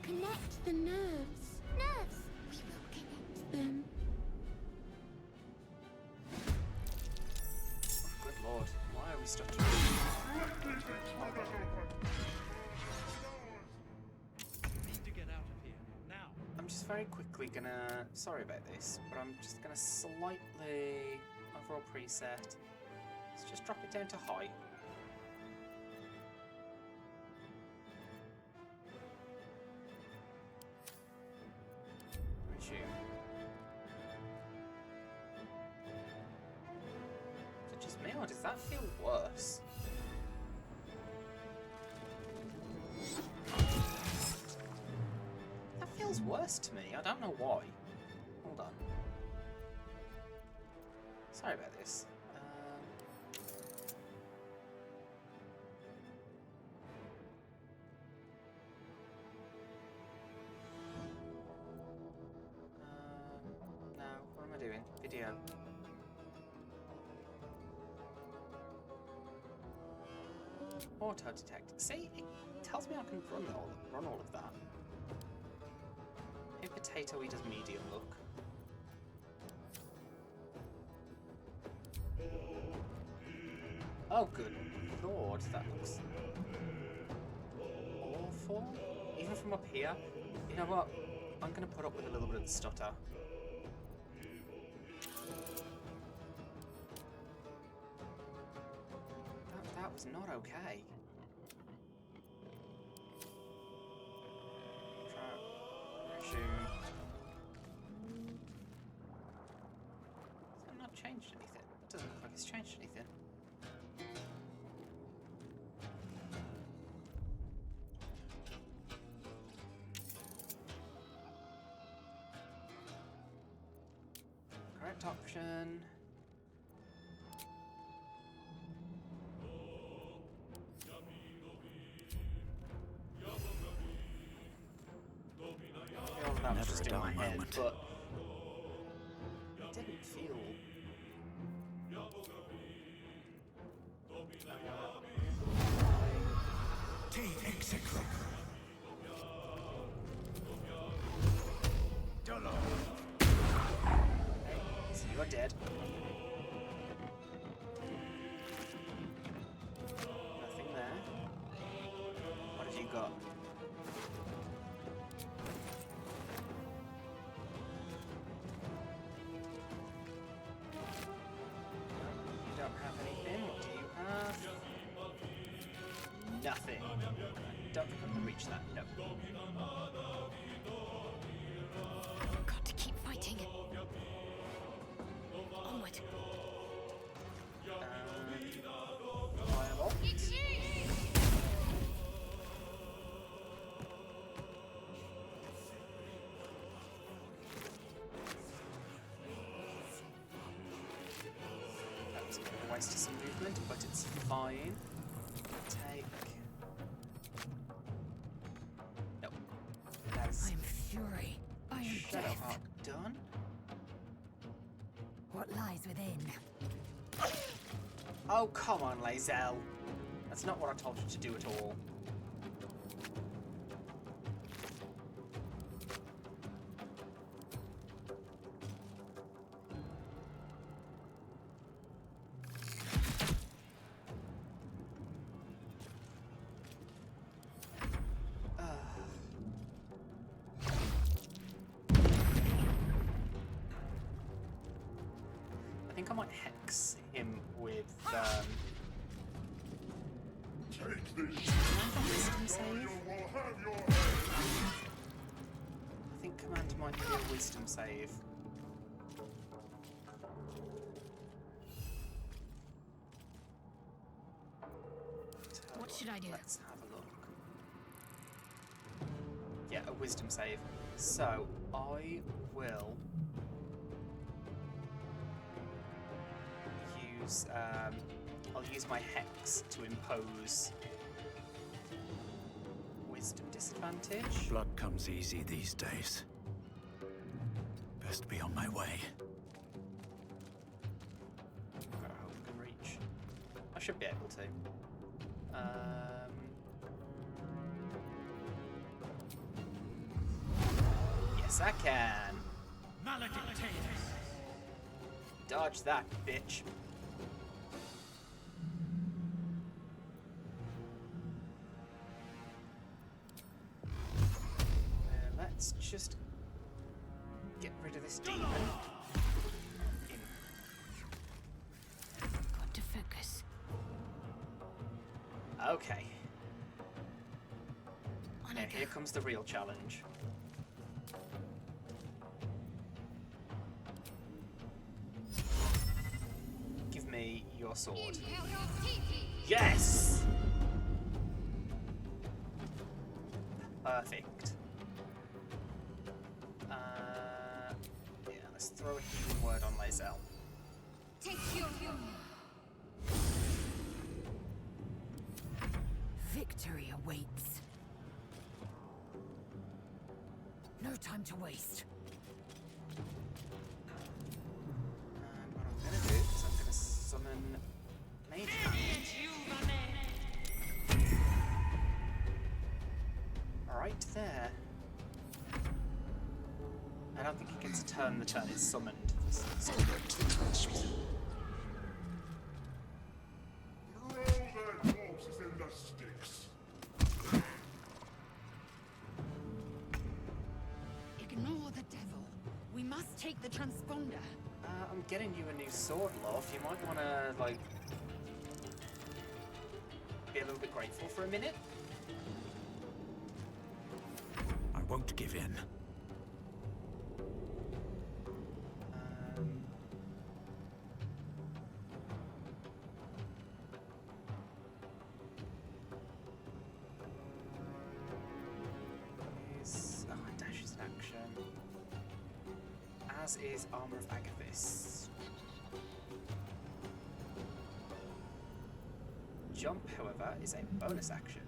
Connect the nerves. Nerves! We will connect them. Good lord, why are we stuttering? Need to get out of here now. I'm just very quickly gonna... Sorry about this, but I'm just gonna slightly... Overall preset. Let's just drop it down to high. Resume. Is it just me, or does that feel worse? That feels worse to me. I don't know why. Hold on. Sorry about this. No, what am I doing? Video. Auto detect. See, it tells me I can run all of that. Maybe potato-y does medium look. Oh, good lord, that looks awful. Even from up here. You know what? I'm going to put up with a little bit of the stutter. That was not okay. Try resume. Has that not changed anything? It doesn't look like it's changed anything. Correct option. That was just in my head, but it didn't feel. So you're dead. Nothing there. What have you got? You don't have anything. What do you have? Nothing. I don't think I'm gonna reach that. No. Got to keep fighting. Onward. Fireball. That's a bit of a waste of some movement, but it's fine. Take. Nope. That's I am fury. I am Shadow death. Arc done. What lies within? Oh, come on, Lae'zel. That's not what I told you to do at all. I think I might hex him with Take this. wisdom save. Will have your head. I think command might be a wisdom save. What should I do? Let's have a look. Yeah, a wisdom save. So I will use I'll use my hex to impose wisdom disadvantage. Blood comes easy these days. Best be on my way. I hope I can reach. I should be able to. Yes, I can. Dodge that, bitch. Let's just get rid of this demon. Got to focus. Okay. On Now I go. here comes the real challenge. Give me your sword. Yes! Perfect. Yeah, let's throw a healing word on Lae'zel. Take your Victory awaits. No time to waste. What I'm gonna do is I'm gonna summon Mage Hand. Right there. I don't think it gets a turn the turn it's summoned. Throw their corpses in the sticks. Ignore the devil. We must take the transponder. I'm getting you a new sword, love. You might want to, like, be a little bit grateful for a minute. I won't give in. Dash is an action. As is Armor of Agathis. Jump, however, is a bonus action.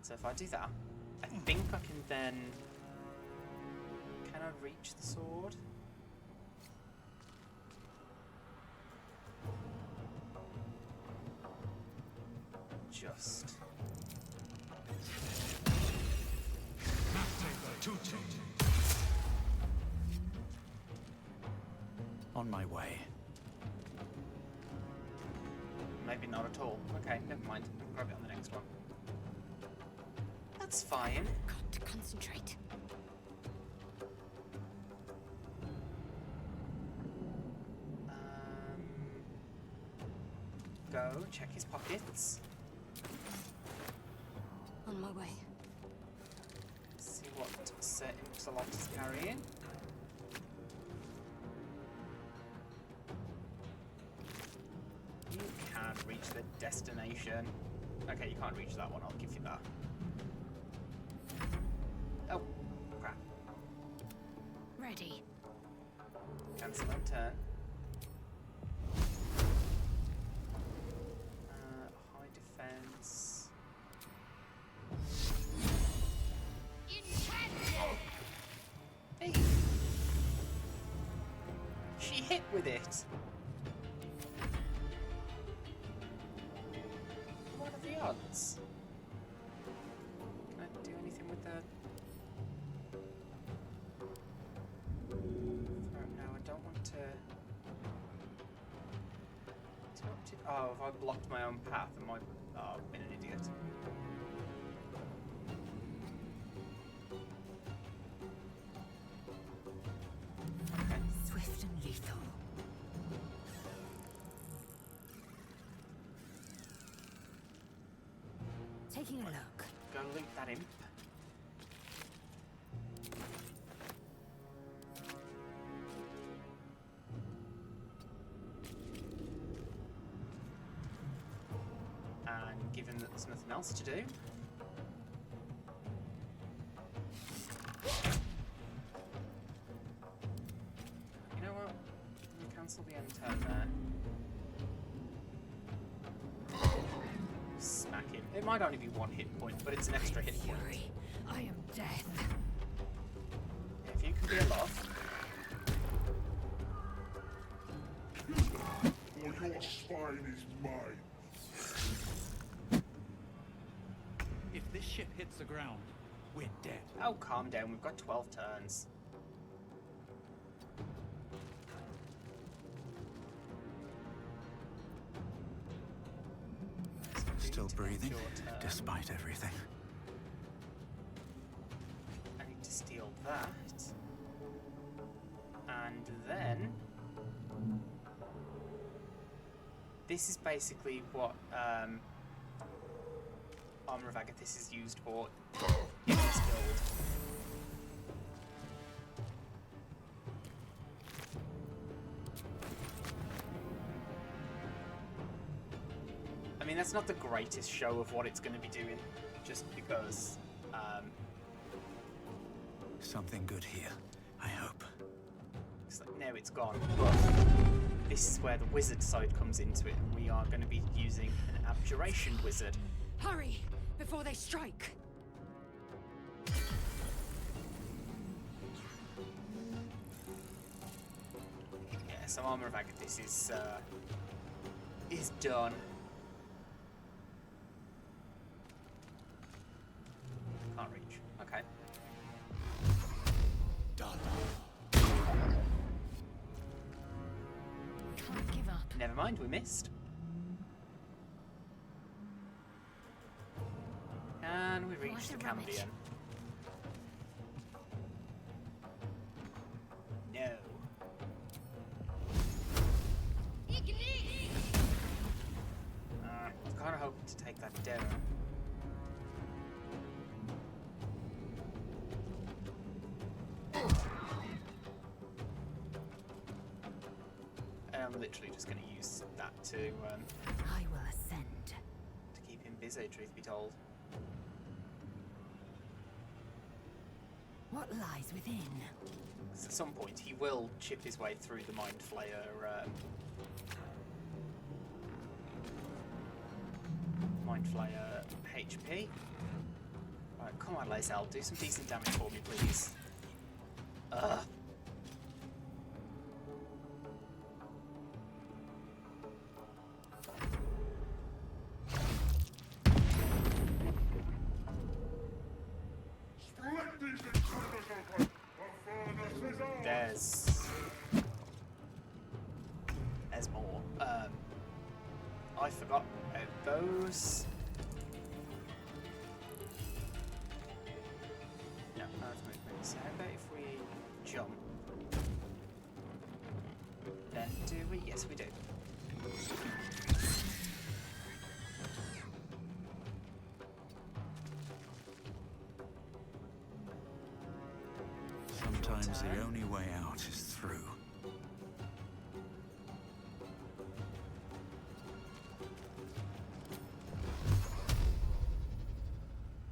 So if I do that, I think I can then... Can I reach the sword? Just. On my way. Maybe not at all. Okay, never mind. I'll grab it on the next one. That's fine. got to concentrate. Go check his pockets. On my way. See what set Salot is carrying. You can reach the destination. Okay, you can't reach that one, I'll give you that. Oh, crap. Ready. Cancel that turn. High defense. Hey! She hit with it! What are the odds? Can I do anything with the... No, I don't want to... Oh, have I blocked my own path? Am I... Oh, I've been an idiot. Okay. Swift and lethal. Taking a look. Go loot that imp. And given that there's nothing else to do, you know what? We'll cancel the end turn there. Smack him. It might only be one hit point, but it's an extra hit point. Fury. I am death. If you can be alive. Or your spine is mine. If this ship hits the ground, we're dead. Oh, calm down. We've got 12 turns. Still breathing, despite everything. I need to steal that. And then... This is basically what Armor of Agathis is used for in this build. I mean, that's not the greatest show of what it's going to be doing, just because... Something good here. I hope. It's like, no, it's gone. But this is where the wizard side comes into it, and we are going to be using an abjuration wizard. Hurry, before they strike. Yeah, so Armor of Agathis is done. Can't reach. Okay. Can't give up. Never mind, we missed. Can we reach What the a rummage. Cambion? No. I was kind of hoping to take that down. And I'm literally just going to use that to I will ascend. keep him busy, truth be told. What lies within? 'Cause at some point he will chip his way through the Mind Flayer HP. Right, come on, Lae'zel, do some decent damage for me, please. Ugh. Let these intruders open. The furnace is ours. There's more. I forgot about those. No, that's movement. So how about if we jump? Then do we? Yes, we do. Sometimes the only way out is through.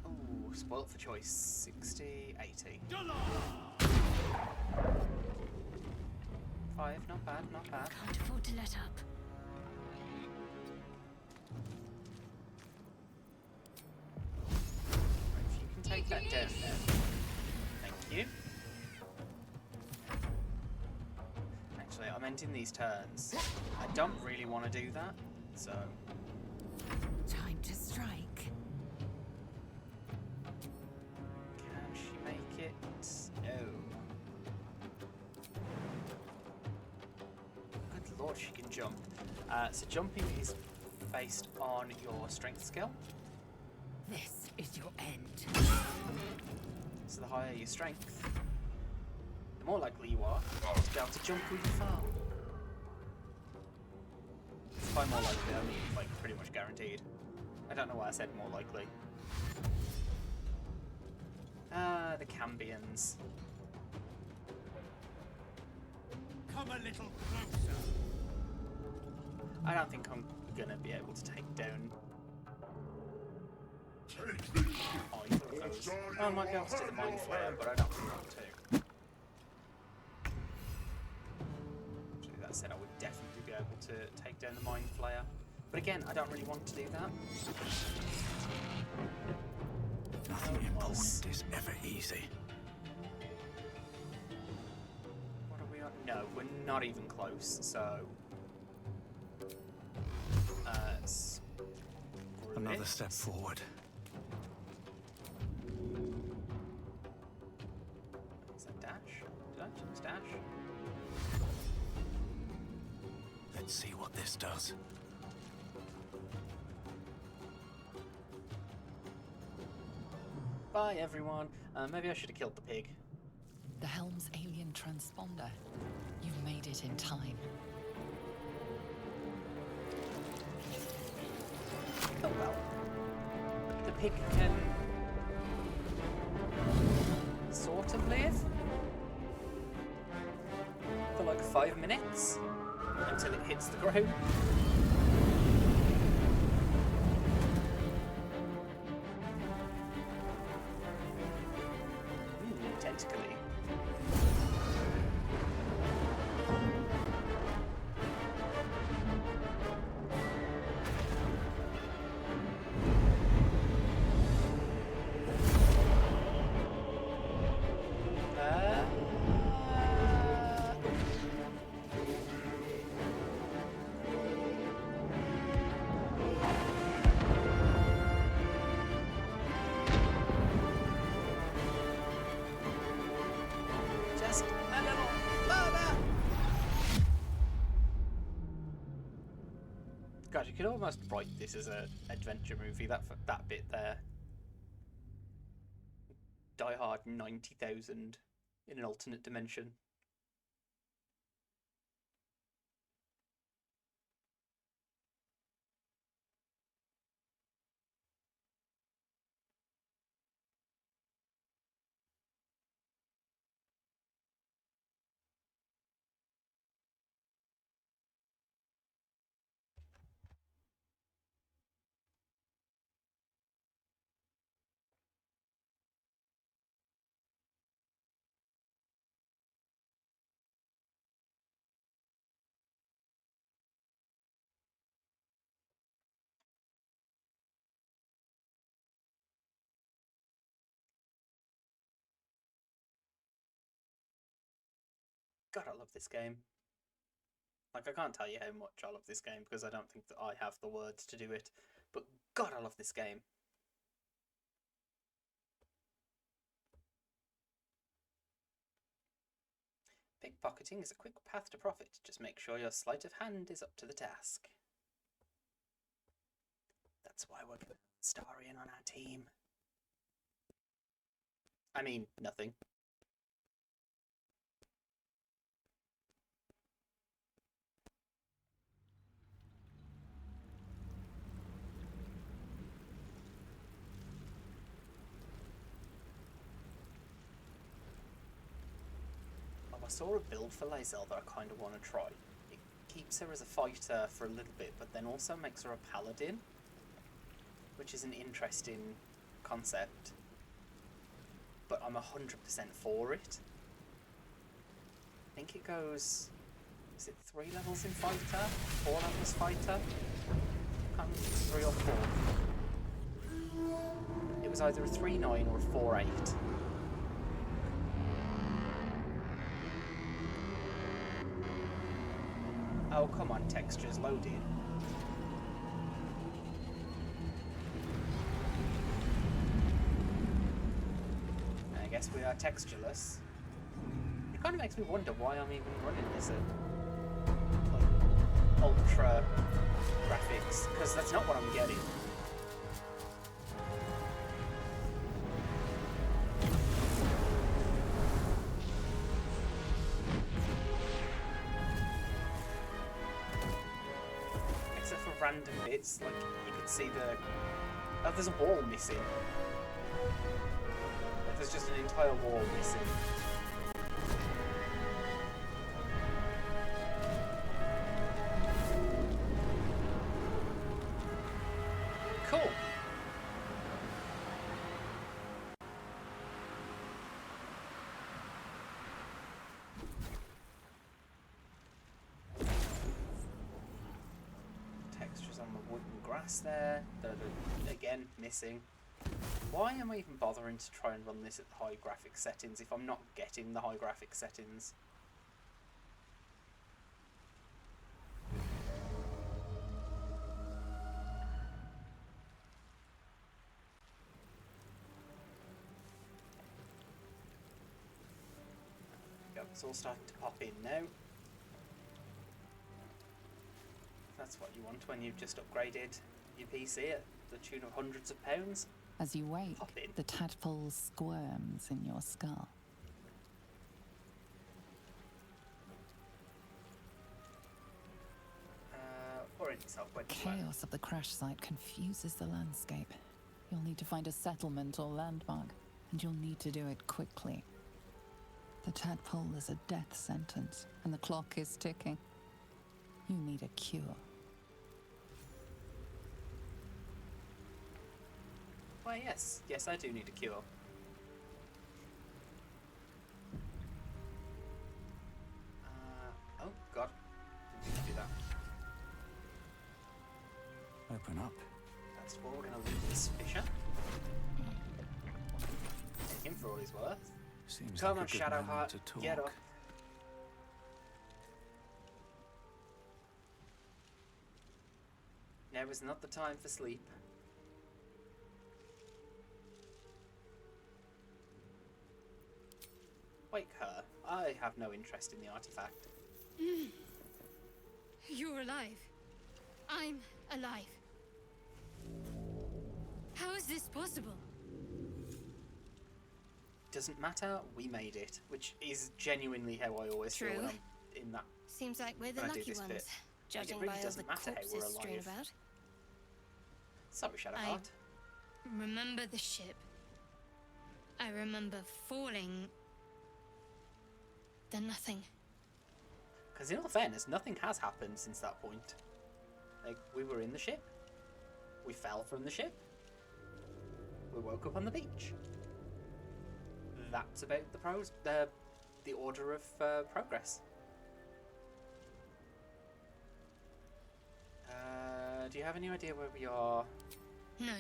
Ooh, spoilt for choice. 60, 80. 5, not bad, not bad. Can't afford to let up. Right, if you can take that down then. Thank you. Actually, I meant in these turns. I don't really want to do that, so... Time to strike. Can she make it? No. Good lord, she can jump. So jumping is based on your strength skill. This is your end. So the higher your strength, the more likely you are to be able to jump really far. By more likely, I mean like pretty much guaranteed. I don't know why I said more likely. The Cambions. Come a little closer. I don't think I'm gonna be able to take down Take this ship. either of those. Oh, I might be able to do the Mind Flayer, but I don't really want to. Actually, that said, I would definitely be able to take down the Mind Flayer. But again, I don't really want to do that. Nothing important is ever easy. What are we on? No, we're not even close, so... screw Another it. step forward. Is that dash? Did I choose dash? Let's see what this does. Bye, everyone. Maybe I should have killed the pig. The helm's alien transponder. You've made it in time. Oh well. The pig can sort of live for like 5 minutes until it hits the ground. Tentacly. God, you could almost write this as an adventure movie. That bit there. Die Hard 90,000 in an alternate dimension. God, I love this game. Like, I can't tell you how much I love this game because I don't think that I have the words to do it. But God, I love this game. Pickpocketing is a quick path to profit. Just make sure your sleight of hand is up to the task. That's why we're getting Starion on our team. I mean, nothing. I saw a build for Lae'zel that I kind of want to try. It keeps her as a fighter for a little bit, but then also makes her a paladin, which is an interesting concept. But I'm 100% for it. I think it goes... Is it 3 levels in fighter? 4 levels fighter? I can't remember if it's 3 or 4. It was either a 3-9 or a 4-8. Oh, come on, textures, load in. I guess we are textureless. It kind of makes me wonder why I'm even running this at like, ultra graphics, because that's not what I'm getting. Random bits, like you could see the... Oh, there's a wall missing. Like, there's just an entire wall missing. Cool. Textures on the wooden grass there. Again, missing. Why am I even bothering to try and run this at the high graphic settings if I'm not getting the high graphic settings? It's all starting to pop in now. That's what you want when you've just upgraded your PC at the tune of hundreds of pounds. As you wake, the tadpole squirms in your skull. Orient yourself when Chaos of the crash site confuses the landscape. You'll need to find a settlement or landmark, and you'll need to do it quickly. The tadpole is a death sentence, and the clock is ticking. You need a cure. Why, yes. Yes, I do need a cure. Oh, God. Didn't mean to do that. Open up. That's where we're going to leave this Fisher. Take him for all he's worth. Seems Come like on, a good Shadowheart, moment to talk. get up. Now is not the time for sleep. Wake her. I have no interest in the artifact. You're alive. I'm alive. How is this possible? Doesn't matter, we made it, which is genuinely how I always feel when True. I'm in that. Seems like we're the When I do lucky this ones, bit. judging really by all the doesn't matter how we're corpses strewn alive. about. Sorry, Shadowheart. Remember the ship. I remember falling. Then nothing. Because in all fairness, nothing has happened since that point. Like, we were in the ship. We fell from the ship. We woke up on the beach. That's about the order of progress. Do you have any idea where we are? No,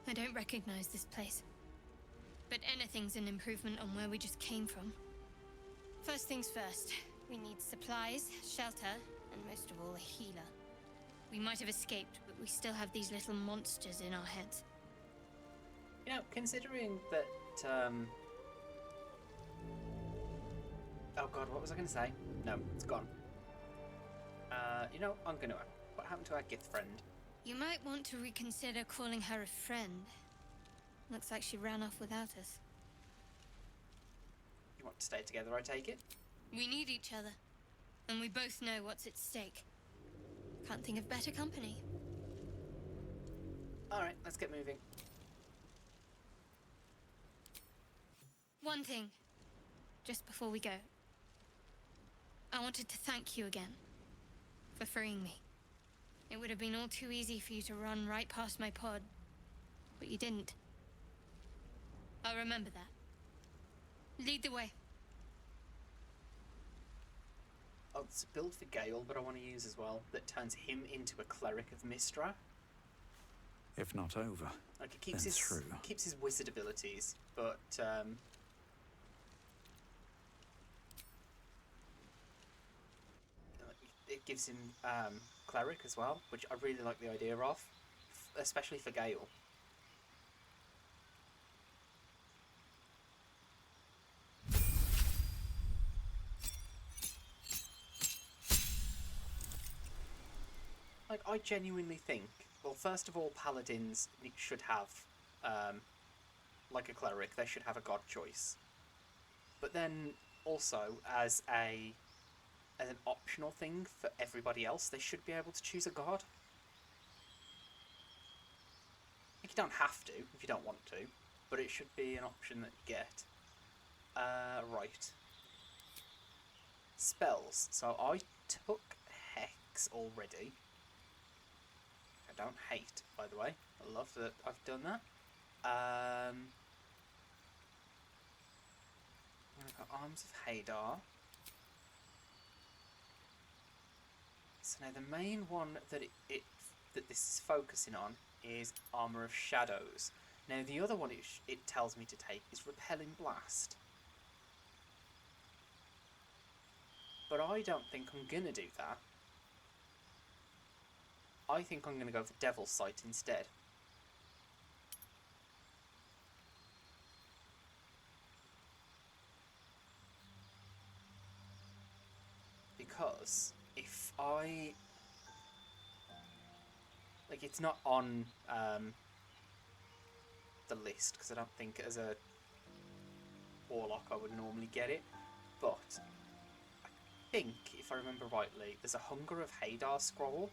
I don't recognize this place. But anything's an improvement on where we just came from. First things first, we need supplies, shelter, and most of all, a healer. We might have escaped, but we still have these little monsters in our heads. You know, considering that, oh god, what was I going to say? No, it's gone. You know, I'm going to... What happened to our gift friend? You might want to reconsider calling her a friend. Looks like she ran off without us. You want to stay together, I take it? We need each other, and we both know what's at stake. Can't think of better company. Alright, let's get moving. One thing, just before we go. I wanted to thank you again for freeing me. It would have been all too easy for you to run right past my pod, but you didn't. I'll remember that. Lead the way. Oh, it's a build for Gale, but I want to use as well, that turns him into a cleric of Mistra. If not over, Like, it keeps then his through. keeps his wizard abilities, but it gives him cleric as well, which I really like the idea of, especially for Gale. Like, I genuinely think, well, first of all, paladins should have, like a cleric, they should have a god choice. But then, also, as an optional thing for everybody else, they should be able to choose a god. Like, you don't have to, if you don't want to, but it should be an option that you get. Right. Spells. So I took Hex already. I don't hate, by the way. I love that I've done that. I've got Arms of Hadar. So now the main one that that this is focusing on is Armour of Shadows. Now the other one it tells me to take is Repelling Blast. But I don't think I'm gonna do that. I think I'm going to go for Devil's Sight instead. Because if I... Like, it's not on the list, because I don't think as a Warlock I would normally get it. But I think, if I remember rightly, there's a Hunger of Hadar scroll.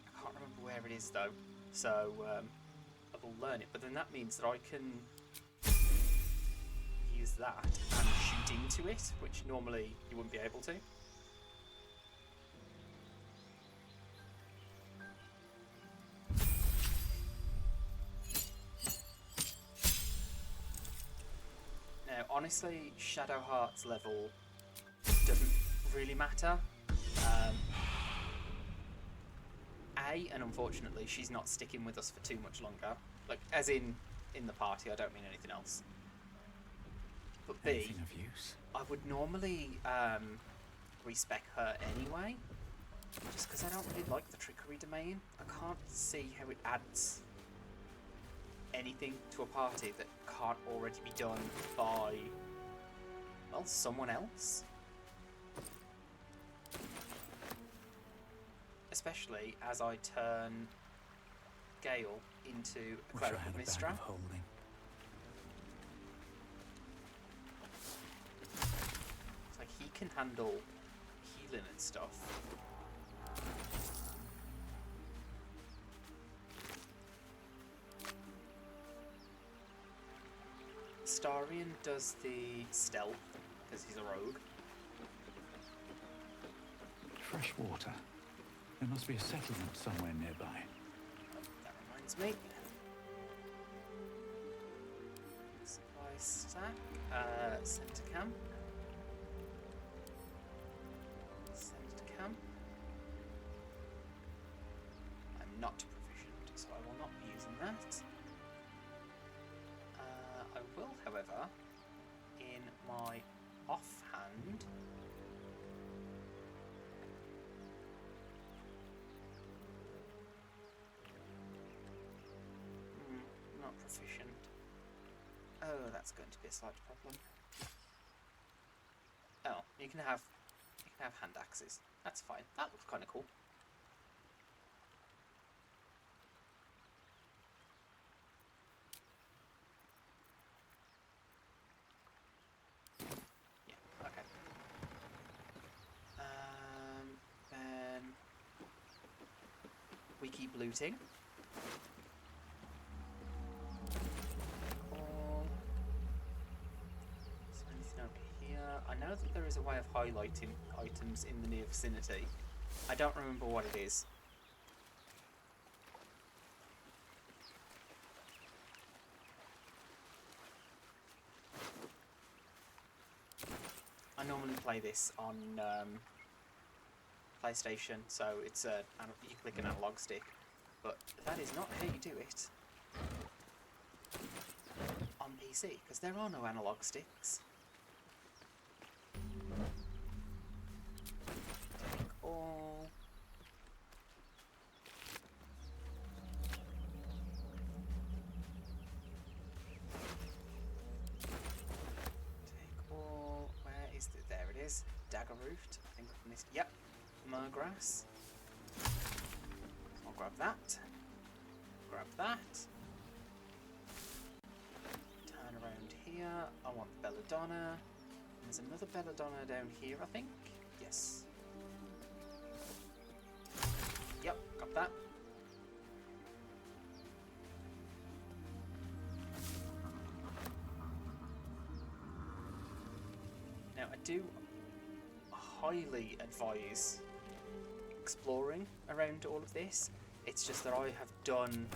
I can't remember where it is though, so I will learn it. But then that means that I can use that and shoot into it, which normally you wouldn't be able to. Now, honestly, Shadowheart's level doesn't really matter. And unfortunately, she's not sticking with us for too much longer. Like, as in the party, I don't mean anything else. But B, Anything of use? I would normally respec her anyway, just because I don't really like the Trickery Domain. I can't see how it adds anything to a party that can't already be done by, well, someone else. especially as I turn Gale into a Wish I cleric had of a bag Mistra. of holding. It's like he can handle healing and stuff. Starion does the stealth because he's a rogue. Fresh water. There must be a settlement somewhere nearby. That reminds me. Supply stack. Centre camp. Centre camp. I'm not proficient, so I will not be using that. I will, however, in my offhand, not proficient. Oh, that's going to be a slight problem. Oh, you can have hand axes. That's fine. That looks kind of cool. Okay. Then we keep looting. Is there anything over here? I know that there is a way of highlighting items in the near vicinity. I don't remember what it is. I normally play this on PlayStation, so it's you click an analog stick, but that is not how you do it on PC, because there are no analog sticks. Take all. Take all. Where is it? There it is. Dagger root. I think I missed. Yep. Murgrass. I'll grab that. Grab that. Turn around here. I want the belladonna. There's another belladonna down here, I think. Yes. Yep, got that. Now, I do highly advise exploring around all of this. It's just that I have done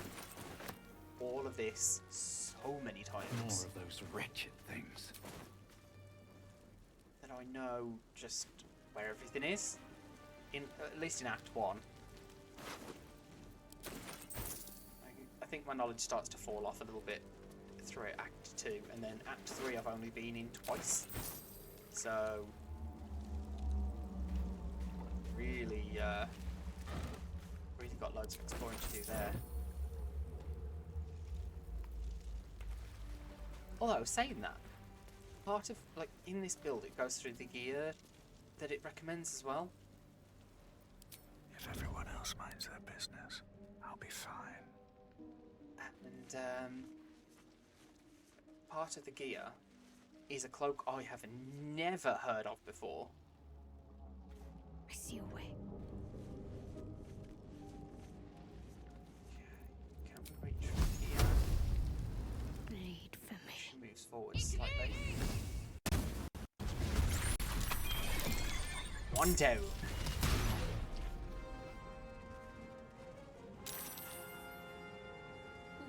all of this so many times. More of those wretched things. That I know just where everything is. At least in Act 1. I think my knowledge starts to fall off a little bit through Act 2, and then Act 3 I've only been in twice. So really got loads of exploring to do there. Although, saying that, part of, like, in this build it goes through the gear that it recommends as well. If everyone else minds their business, I'll be fine. And part of the gear is a cloak I have never heard of before. I see a way. Okay, can we reach from here? Bleed for me. She moves forward slightly. One down.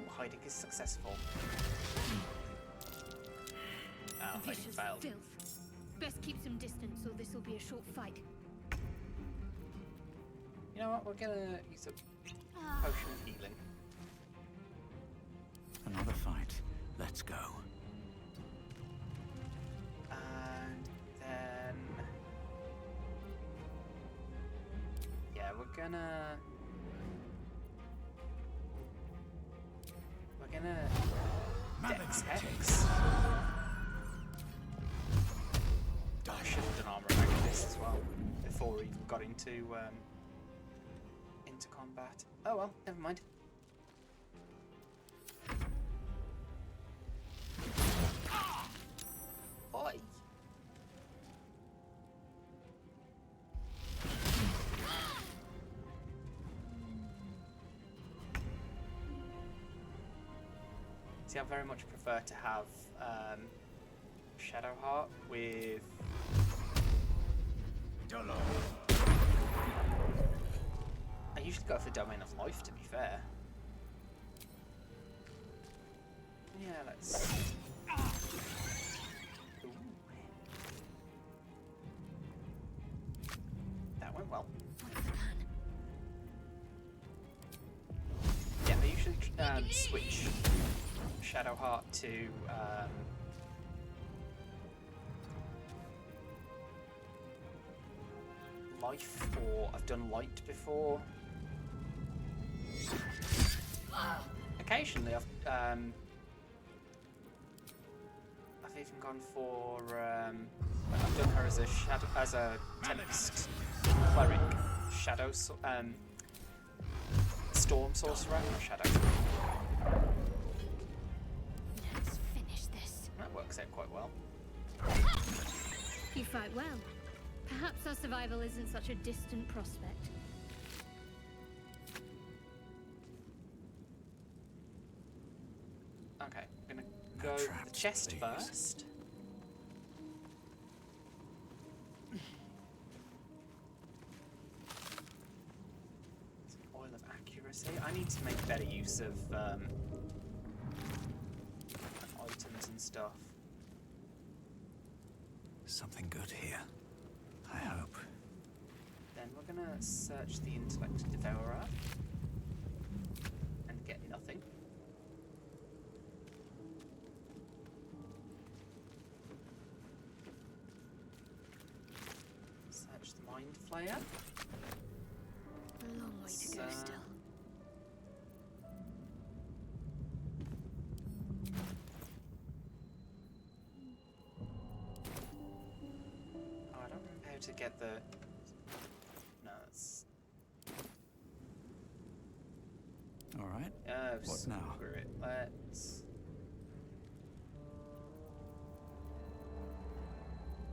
Ooh, hiding is successful. Oh, hiding Vicious failed. filth. Best keep some distance, or this will be a short fight. You know what? We're gonna use a potion of healing. Another fight. Let's go. And then... yeah, we're gonna Dex Hex. I should have done armor effect this as well before we even got into combat. Oh well, never mind. Oi! See, I very much prefer to have Shadowheart with. I usually go for Domain of Life, to be fair. Yeah, let's. Ooh. That went well. Yeah, I usually switch Shadowheart to Life, or I've done Light before. Occasionally, I've even gone for I've done her as a Tempest cleric, Storm sorcerer, or Shadow. Let's finish this. That works out quite well. You fight well. Perhaps our survival isn't such a distant prospect. Okay, I'm gonna go the chest first. Oil of accuracy. I need to make better use of items and stuff. Something good here. I hope. Then we're gonna search the Intellect Devourer and get nothing. Search the Mind Flayer. A long way to go still. Oh, I don't remember how to get the. No, it's. All right. What now? Screw it. Let's.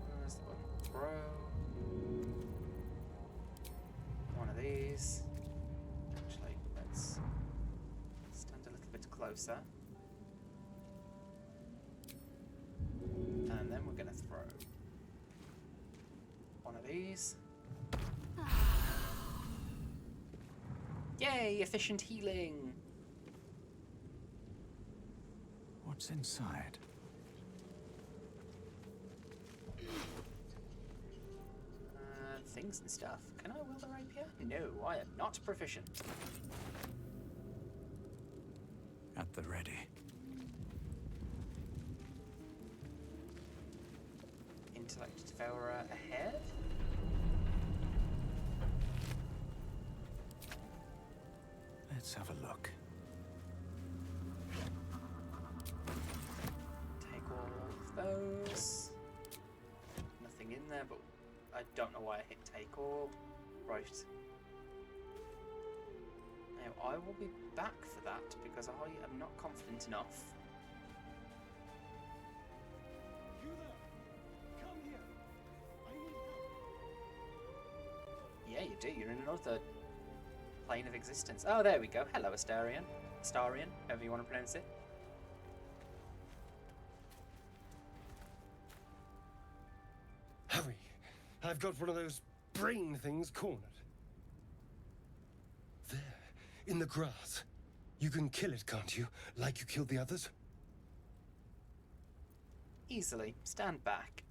Where's the button? Throw. One of these. Actually, let's stand a little bit closer. And then we're going to throw one of these. Yay, efficient healing! What's inside? Things and stuff. Can I wield a rapier? No, I am not proficient. At the ready. Intellect Devourer ahead. Let's have a look. Take all of those. Nothing in there, but I don't know why I hit take all. Right. Now I will be back for that because I am not confident enough. You there! Come here! I need help! Yeah, you do. You're in another plane of existence. Oh, there we go. Hello, Astarion. Astarion, however you want to pronounce it. Hurry! I've got one of those brain things cornered. There, in the grass. You can kill it, can't you? Like you killed the others? Easily. Stand back.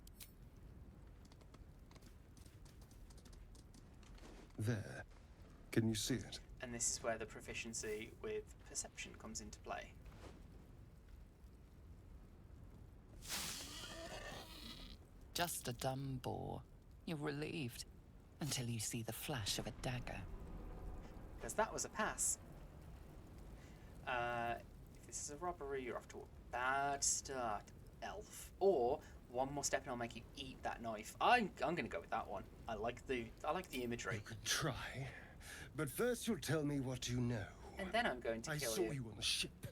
There. Can you see it? And this is where the proficiency with perception comes into play. Just a dumb boar. You're relieved until you see the flash of a dagger. Because that was a pass. If this is a robbery, you're off to a bad start, elf. Or one more step and I'll make you eat that knife. I'm gonna go with that one. I like the imagery. You could try, But first you'll tell me what you know. And then I'm going to I kill saw you. you on the ship.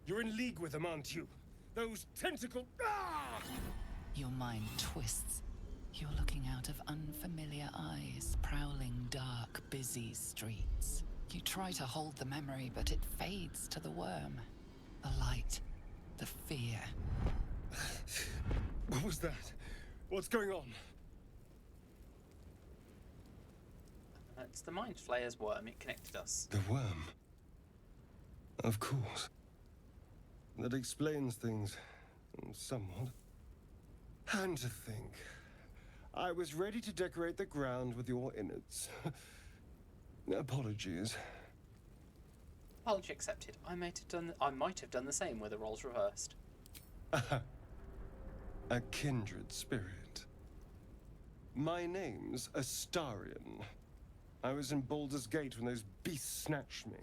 You're in league with them, aren't you? Those tentacle... Ah! Your mind twists. You're looking out of unfamiliar eyes, prowling dark, busy streets. You try to hold the memory, but it fades to the worm. The light, the fear. What was that? What's going on? It's the Mind Flayer's worm. It connected us. The worm. Of course. That explains things, somewhat. And to think, I was ready to decorate the ground with your innards. Apologies. Apology accepted. I might have done the same with the roles reversed. A kindred spirit. My name's Astarion. I was in Baldur's Gate when those beasts snatched me.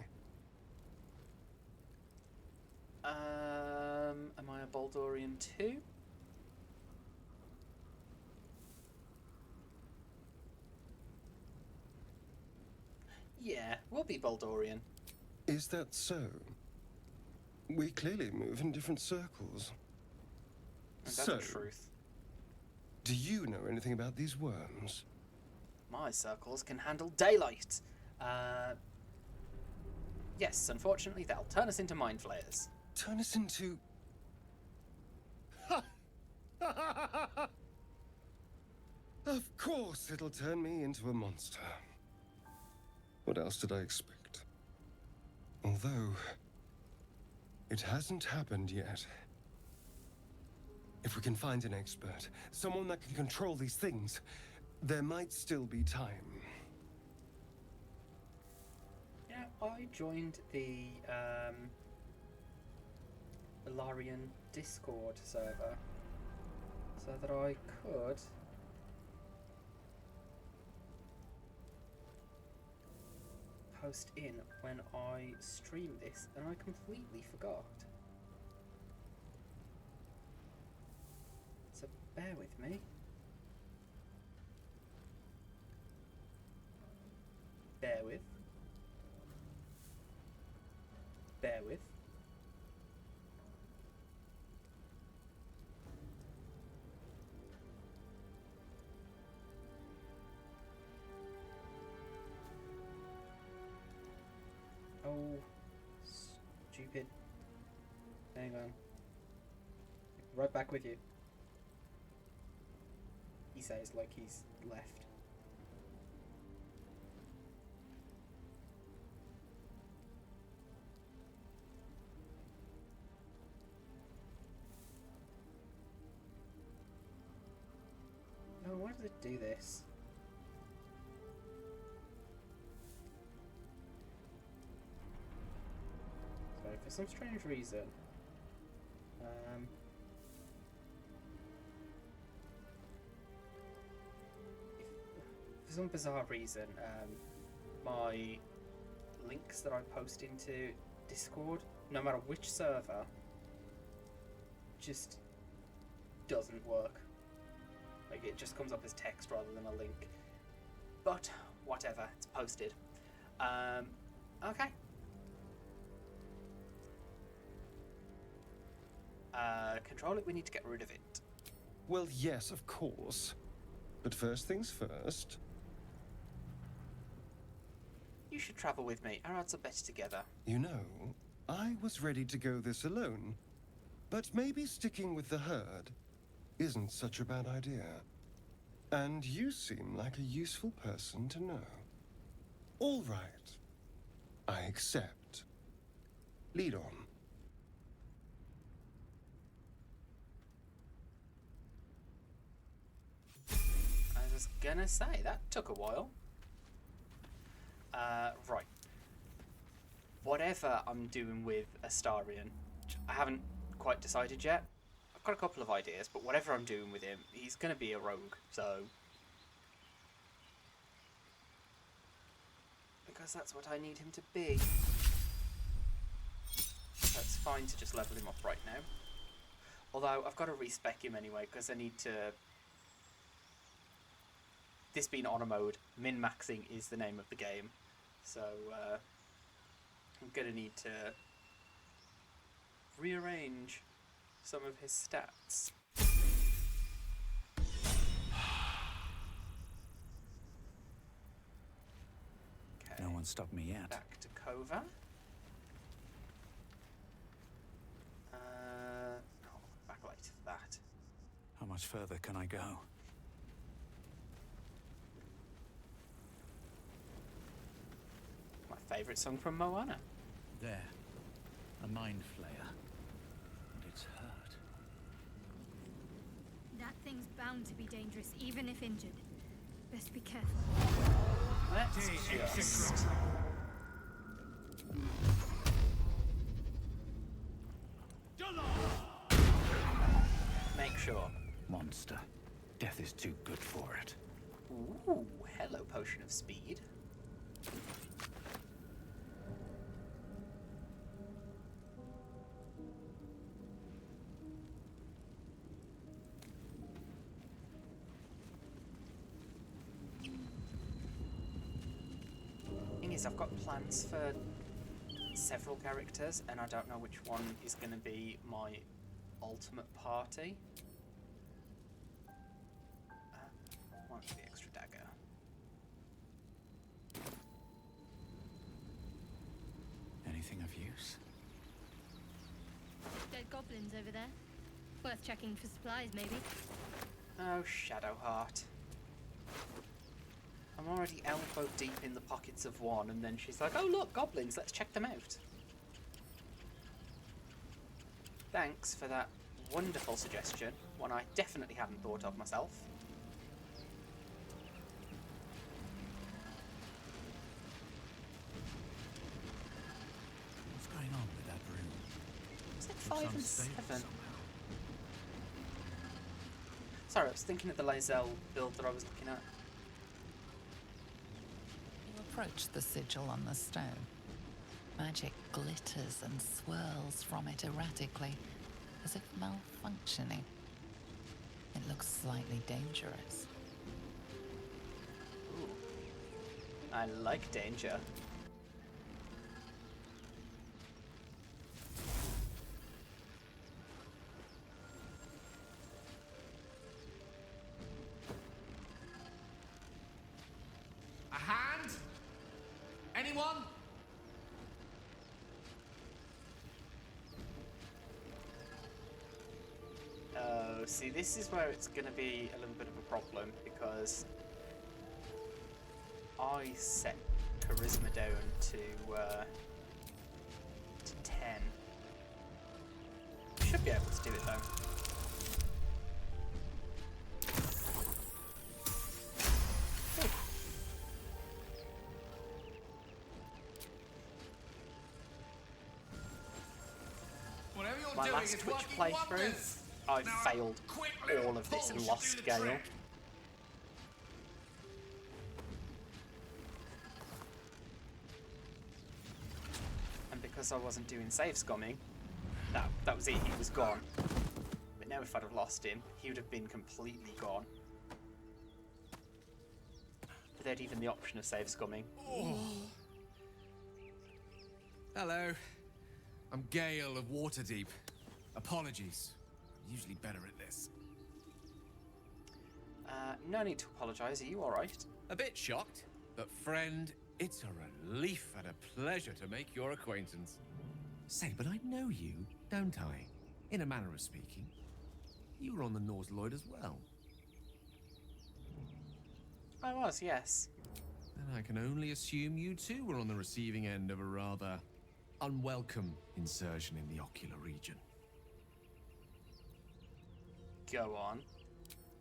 Am I a Baldurian too? Yeah, we'll be Baldurian. Is that so? We clearly move in different circles. And that's the truth. Do you know anything about these worms? My circles can handle daylight. Yes, unfortunately, they'll turn us into Mind Flayers. Turn us into... Of course it'll turn me into a monster. What else did I expect? Although, it hasn't happened yet. If we can find an expert, someone that can control these things, there might still be time. Yeah, I joined the Ilarian Discord server so that I could post in when I stream this, and I completely forgot. So bear with me. Bear with. Bear with. Oh, stupid. Hang on. Right back with you. He says like he's left. Oh, why does it do this? So, for some strange reason, for some bizarre reason, my links that I post into Discord, no matter which server, just doesn't work. Like, it just comes up as text rather than a link. But, whatever, it's posted. Okay. Control it, we need to get rid of it. Well, yes, of course. But first things first. You should travel with me. Our odds are better together. You know, I was ready to go this alone. But maybe sticking with the herd isn't such a bad idea. And you seem like a useful person to know. All right. I accept. Lead on. I was gonna say, that took a while. Right. Whatever I'm doing with Astarion, I haven't quite decided yet. I've got a couple of ideas, but whatever I'm doing with him, he's gonna be a rogue, so... Because that's what I need him to be. So it's fine to just level him up right now. Although, I've got to respec him anyway, because I need to... This being honor mode, min-maxing is the name of the game. So I'm going to need to rearrange some of his stats. Okay. No one stopped me yet. Back to Kova. No, back later for that. How much further can I go? My favourite song from Moana. There. A mind flayer. And it's hurt. That thing's bound to be dangerous, even if injured. Best be careful. Let's just... make sure. Monster. Death is too good for it. Ooh, hello, potion of speed. Thing is, I've got plans for several characters, and I don't know which one is going to be my ultimate party. One for the extra dagger. Anything of use? Dead goblins over there. Worth checking for supplies, maybe. Oh, Shadowheart. I'm already elbow deep in the pockets of one, and then she's like, oh look, goblins, let's check them out. Thanks for that wonderful suggestion, one I definitely hadn't thought of myself. What's going on with that room? It's like Looks 5 and unstable 7. somehow. Sorry, I was thinking of the Lae'zel build that I was looking at. You approach the sigil on the stone. Magic glitters and swirls from it erratically, as if malfunctioning. It looks slightly dangerous. Ooh. I like danger. A hand? Anyone? Oh, see, this is where it's going to be a little bit of a problem, because I set charisma down to 10. Should be able to do it though. Whatever you're My doing last is Twitch working playthrough, wonders. I Now, failed quick little all of this and pull lost should do the Gale. trick. And because I wasn't doing save scumming, that was it, he was gone. But now if I'd have lost him, he would have been completely gone. Without even the option of save scumming. Hello. I'm Gale of Waterdeep. Apologies. I'm usually better at this. No need to apologise, are you alright? A bit shocked, but friend, it's a relief and a pleasure to make your acquaintance. Say, but I know you, don't I? In a manner of speaking. You were on the Norse Lloyd as well. I was, yes. And I can only assume you too were on the receiving end of a rather unwelcome insertion in the ocular region. Go on.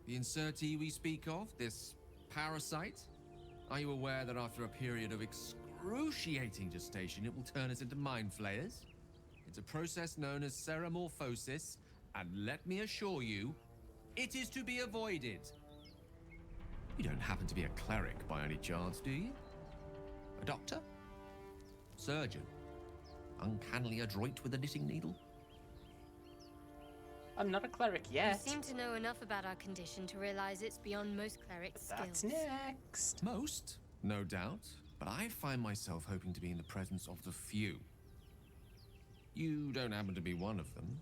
The insertee we speak of, this parasite, are you aware that after a period of excruciating gestation, it will turn us into mind flayers? It's a process known as ceramorphosis, and let me assure you, it is to be avoided. You don't happen to be a cleric by any chance, do you? A doctor? Surgeon? Uncannily adroit with a knitting needle? I'm not a cleric yet. You seem to know enough about our condition to realize it's beyond most clerics' That's skills. next. Most, no doubt, but I find myself hoping to be in the presence of the few. You don't happen to be one of them.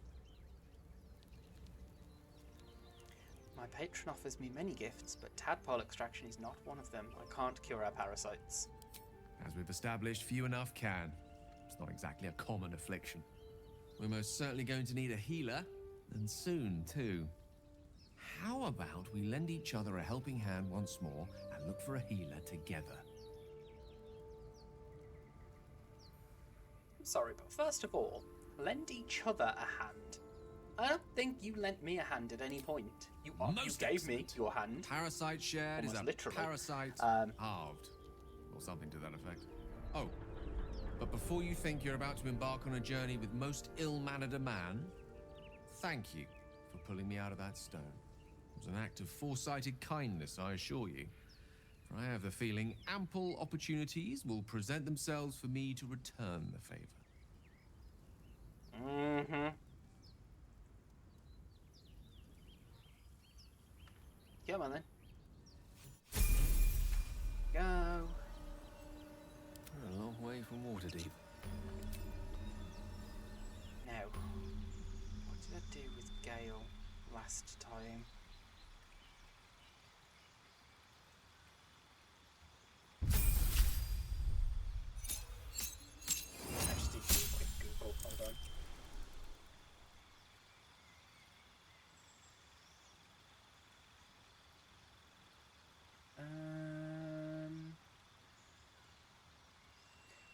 My patron offers me many gifts, but tadpole extraction is not one of them. I can't cure our parasites. As we've established, few enough can. It's not exactly a common affliction. We're most certainly going to need a healer, and soon, too. How about we lend each other a helping hand once more and look for a healer together? Sorry, but first of all, lend each other a hand. I don't think you lent me a hand at any point. You gave me your hand. Parasite shared is Almost a literally. parasite halved. Or something to that effect. Oh, but before you think you're about to embark on a journey with most ill-mannered a man, thank you for pulling me out of that stone. It was an act of foresighted kindness, I assure you. For I have the feeling ample opportunities will present themselves for me to return the favor. Mm-hmm. Come on then. Go. We're a long way from Waterdeep. Now, what did I do with Gale last time? I just need to do a quick Google. Hold on.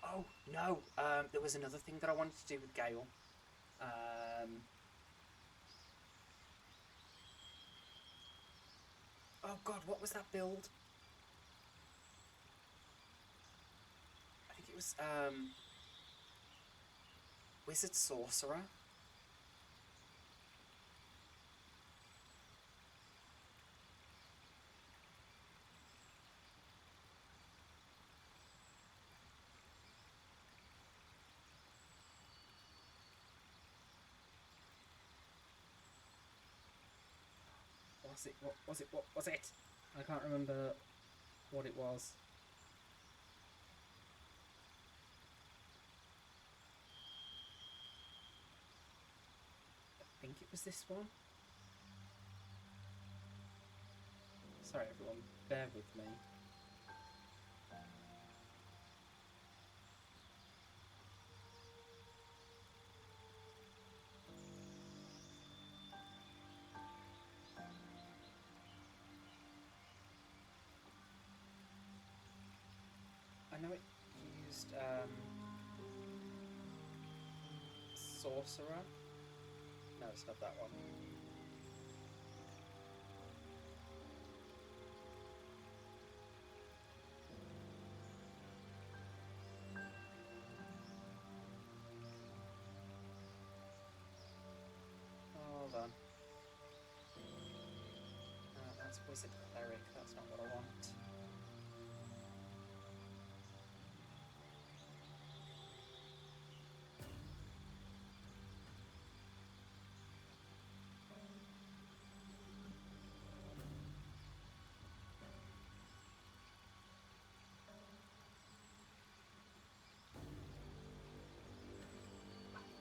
Oh no! There was another thing that I wanted to do with Gale. Oh god, what was that build? I think it was Wizard Sorcerer. What was it? I can't remember what it was. I think it was this one. Sorry everyone, bear with me. I know it used Sorcerer. No, it's not that one. Hold on. That's Wizard Cleric, that's not what I want.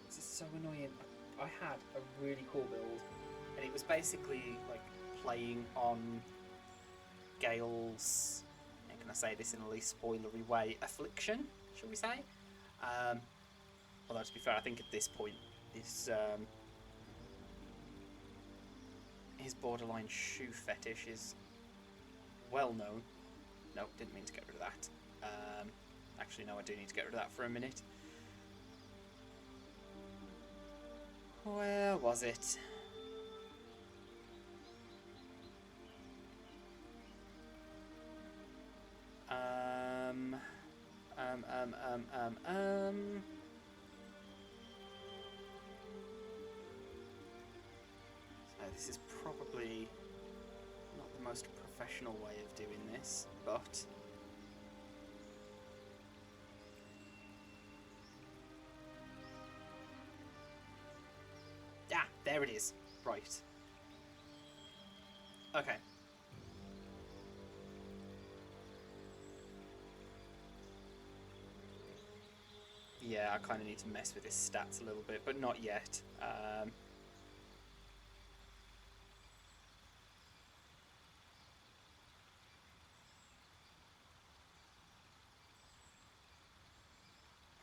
This is so annoying. I had a really cool build, and it was basically like playing on Gale's, how can I say this in a least spoilery way, affliction, shall we say? Although to be fair, I think at this point, this his borderline shoe fetish is well known. No, didn't mean to get rid of that. Actually, no, I do need to get rid of that for a minute. Where was it? So this is probably not the most professional way of doing this, but there it is. Right. Okay. Yeah, I kind of need to mess with his stats a little bit, but not yet.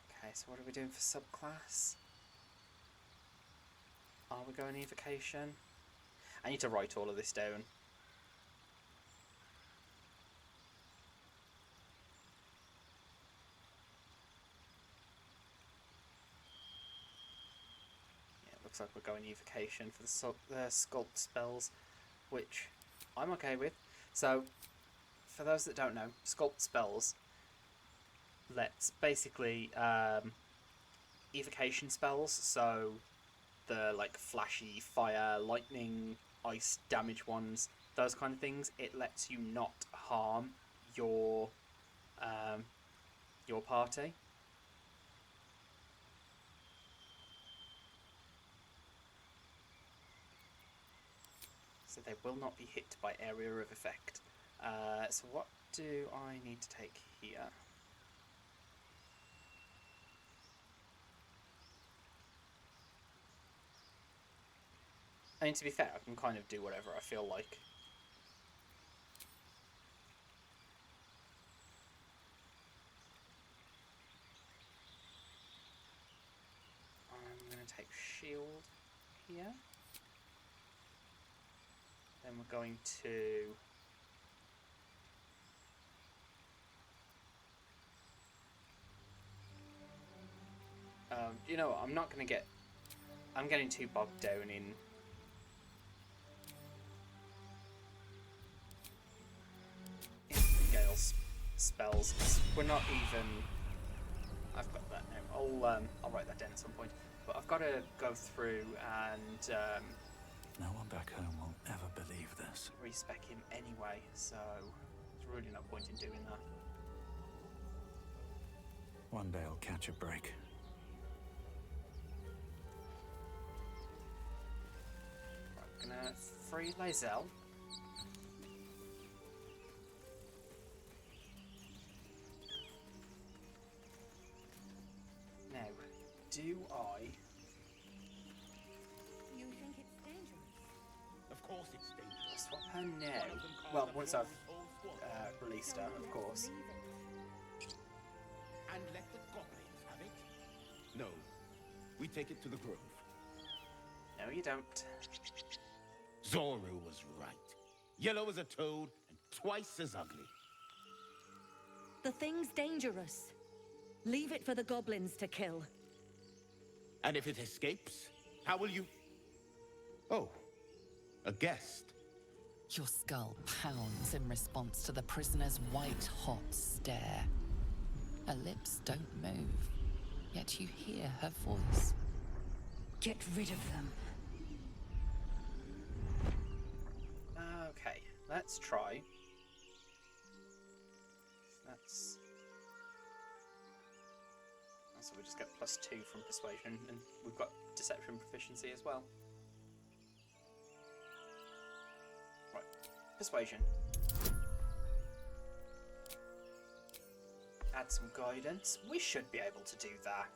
Okay, so what are we doing for subclass? Are we going evocation? I need to write all of this down. Looks like we're going evocation for the sculpt spells, which I'm okay with. So, for those that don't know, sculpt spells let's basically evocation spells, so the like flashy fire, lightning, ice damage ones, those kind of things, it lets you not harm your party. So they will not be hit by area of effect. So what do I need to take here? I mean, to be fair, I can kind of do whatever I feel like. I'm going to take shield here. Then we're going to... you know what, I'm not going to get... I'm getting too bogged down in... Gale's spells. We're not even... I've got that now. I'll write that down at some point. But I've got to go through and... no one back home will ever believe this. respec him anyway, so there's really no point in doing that. One day I'll catch a break. Right, gonna free Lae'zel. Now, do I... You think it's dangerous? Of course it's dangerous. swap her now? Well, once I've released her, of course. And let the goblins have it? No. We take it to the grove. No, you don't. Zoru was right. Yellow as a toad and twice as ugly. The thing's dangerous. Leave it for the goblins to kill. And if it escapes, how will you... Oh, a guest. Your skull pounds in response to the prisoner's white-hot stare. Her lips don't move, yet you hear her voice. Get rid of them. Okay, let's try. That's... So we just get +2 from persuasion, and we've got deception proficiency as well. Right, persuasion. Add some guidance. We should be able to do that.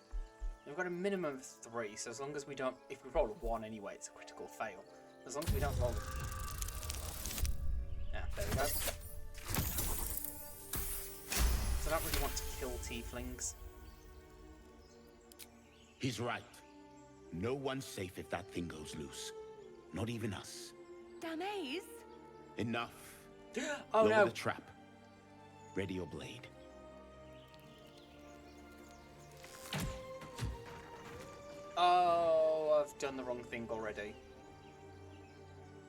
We've got a minimum of 3, so as long as we don't... If we roll a 1 anyway, it's a critical fail. As long as we don't roll it... Yeah, there we go. So I don't really want to kill tieflings. He's right. No one's safe if that thing goes loose. Not even us. Damaze? Enough. Oh Lower no! the trap. Ready your blade. Oh, I've done the wrong thing already.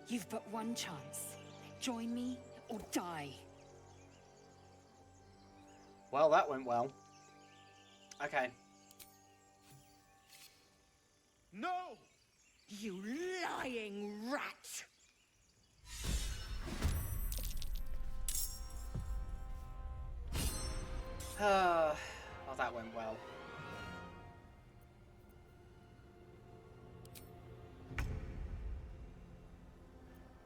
You've but one chance. Join me or die. Well, that went well. Okay. No! You lying rat! Well, that went well.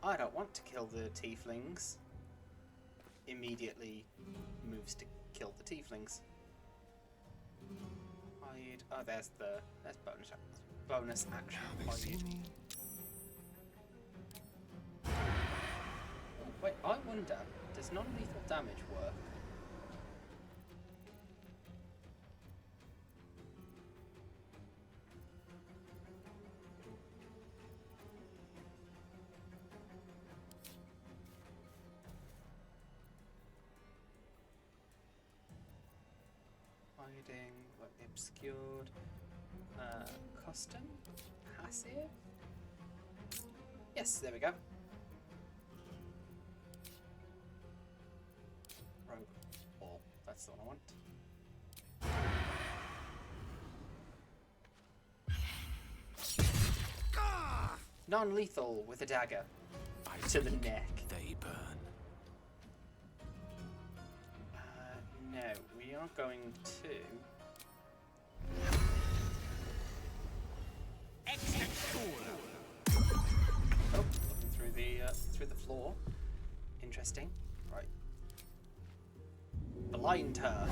I don't want to kill the tieflings. Immediately moves to kill the tieflings. I Hide. Oh, there's bonus action. Hide. Wait, I wonder, does non-lethal damage work? Hiding, obscured, custom, passive. Yes, there we go. Rogue ball, that's the one I want. Non-lethal with a dagger to the neck. They burn. No, we are going to. Oh, looking through the floor. Interesting. Right. Blind her.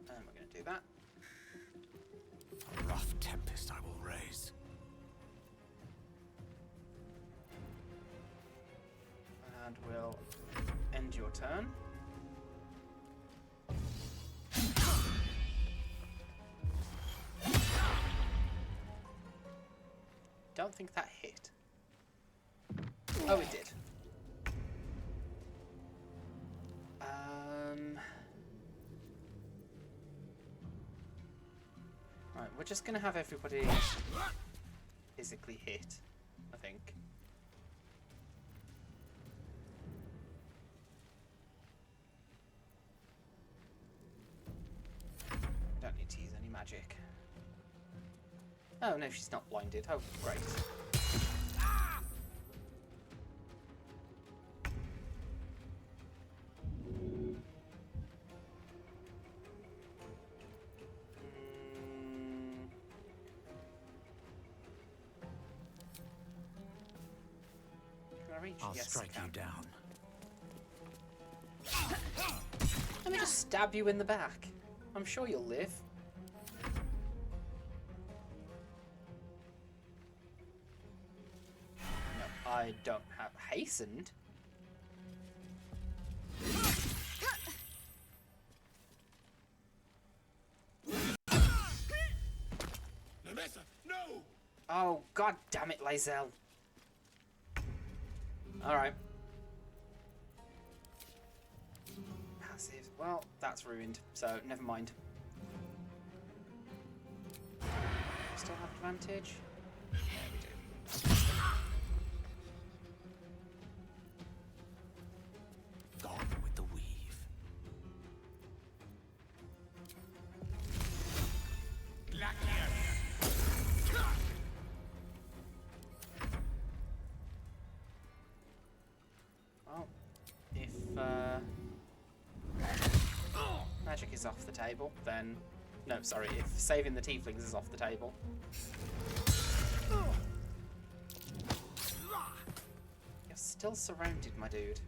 And we're going to do that. A rough tempest I will raise. And we'll end your turn. Don't think that hit. Oh, it did. Right, we're just gonna have everybody physically hit, I think. Don't need to use any magic. Oh no, she's not blinded. Oh, great. Can I reach? I'll Yes, strike I you can. down. Let me just stab you in the back. I'm sure you'll live. No, I don't have hastened. Nemessa, no! Oh, god damn it, Lae'zel. Alright. Passive. Well, that's ruined, so never mind. Still have advantage? Yeah, we do. Gone with the weave. Well, if magic is off the table, then... No, sorry, if saving the tieflings is off the table. You're still surrounded, my dude.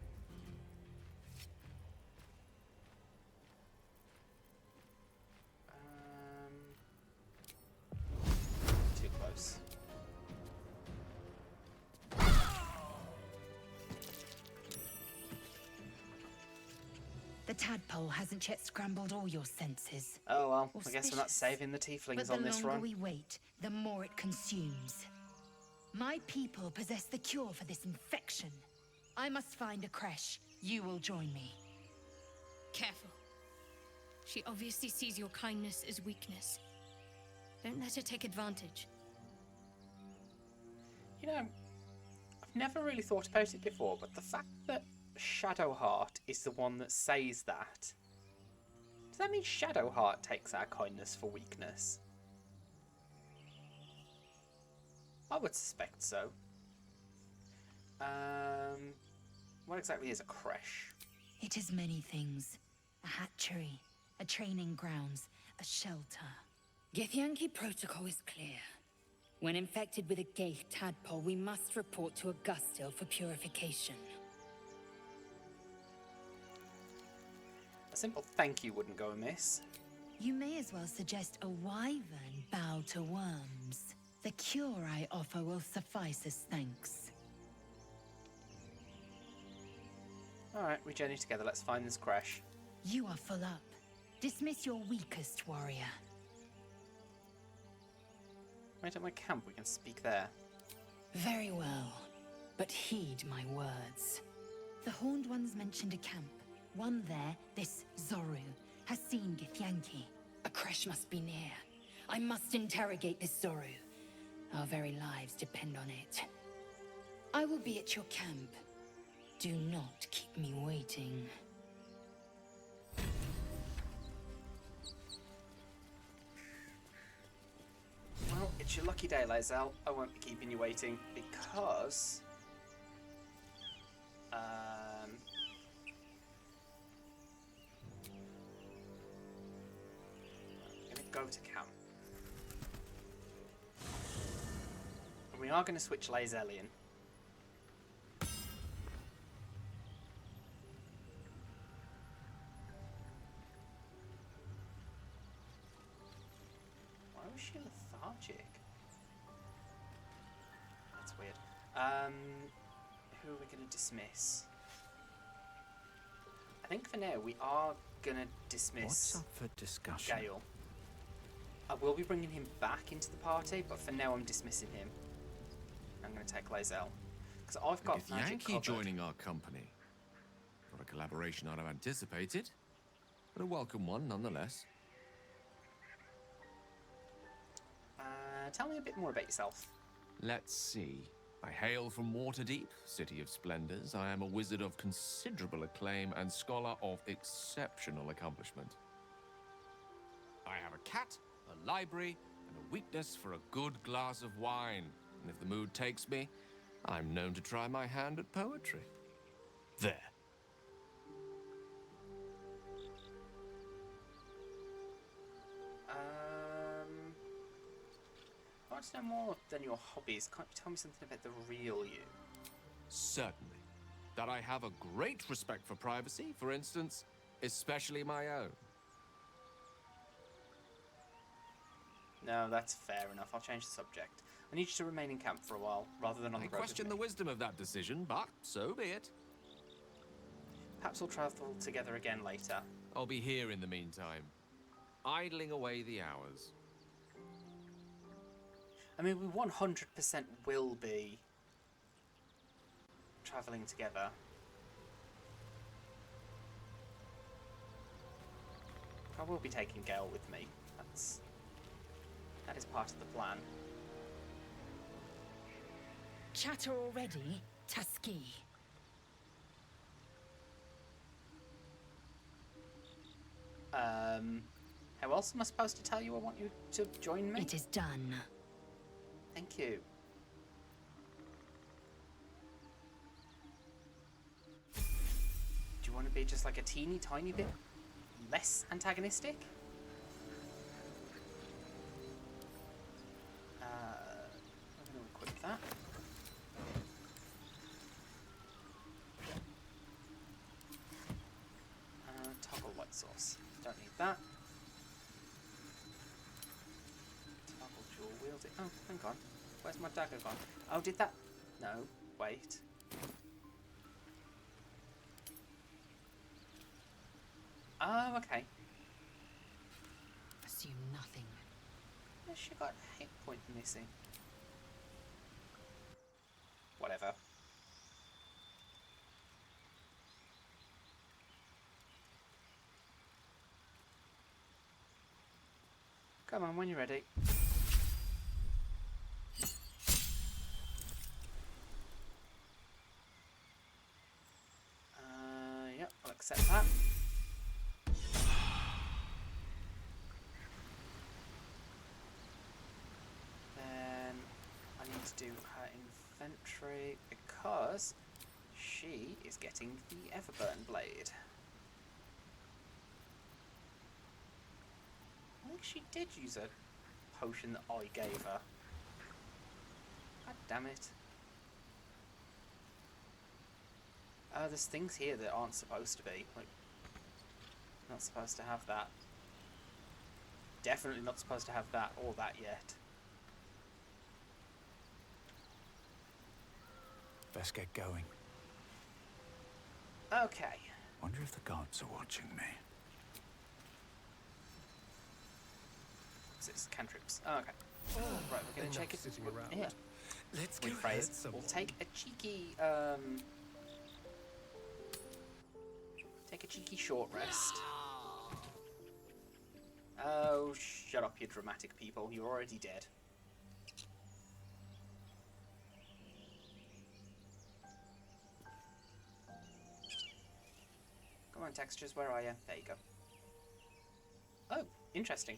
Too close. The tadpole hasn't yet scrambled all your senses. Oh well, I guess we're not Auspicious. saving the tieflings But on the this longer run. we wait, the more it consumes. My people possess the cure for this infection. I must find a creche. You will join me. Careful. She obviously sees your kindness as weakness. Don't let her take advantage. You know, I've never really thought about it before, but the fact that Shadowheart is the one that says that, does that mean Shadowheart takes our kindness for weakness? I would suspect so. What exactly is a creche? It is many things. A hatchery, a training grounds, a shelter. Githyanki protocol is clear. When infected with a Geich tadpole, we must report to Augustil for purification. A simple thank you wouldn't go amiss. You may as well suggest a wyvern bow to worms. The cure I offer will suffice as thanks. Alright, we journey together. Let's find this crash. You are full up. Dismiss your weakest warrior. Right at my camp, we can speak there. Very well, but heed my words. The Horned Ones mentioned a camp. One there, this Zoru, has seen Githyanki. A crash must be near. I must interrogate this Zoru. Our very lives depend on it. I will be at your camp. Do not keep me waiting. Well, it's your lucky day, Lae'zel. I won't be keeping you waiting because... I'm going to go to camp. And we are going to switch Lae'zelian. Why was she lethargic? That's weird. Who are we going to dismiss? I think for now we are going to dismiss What's up for discussion? Gale. I will be bringing him back into the party, but for now I'm dismissing him. I'm going to take Lae'zel. Because I've got magic Yankee covered. joining our company. Not a collaboration I'd have anticipated, but a welcome one nonetheless. Tell me a bit more about yourself. Let's see. I hail from Waterdeep, City of Splendors. I am a wizard of considerable acclaim and scholar of exceptional accomplishment. I have a cat, a library, and a weakness for a good glass of wine. And if the mood takes me, I'm known to try my hand at poetry. There. I want to know more than your hobbies. Can't you tell me something about the real you? Certainly. That I have a great respect for privacy, for instance, especially my own. No, that's fair enough. I'll change the subject. I need you to remain in camp for a while, rather than on the road. I question the wisdom of that decision, but so be it. Perhaps we'll travel together again later. I'll be here in the meantime, idling away the hours. I mean, we 100% will be travelling together. I will be taking Gale with me. That is part of the plan. Chatter already, Tuskee. How else am I supposed to tell you I want you to join me? It is done. Thank you. Do you want to be just like a teeny tiny bit less antagonistic? I'm going to equip that. Toggle light source. Don't need that. Toggle dual wielding. Oh, hang on. Where's my dagger gone? Oh, did that? No, wait. Oh, okay. Assume nothing. She got a hit point missing. Whatever. Come on, when you're ready. Yep, I'll accept that. Then I need to do her inventory because she is getting the Everburn blade. I think she did use a potion that I gave her. God damn it. There's things here that aren't supposed to be. Like, not supposed to have that. Definitely not supposed to have that or that yet. Best get going. Okay. Wonder if the gods are watching me. What's this? Cantrips. Oh, okay. Right, we're going to check it. Yeah. Let's Rephrase. We'll take a cheeky, take a cheeky short rest. Oh, shut up, you dramatic people. You're already dead. Come on, textures, where are you? There you go. Oh, interesting.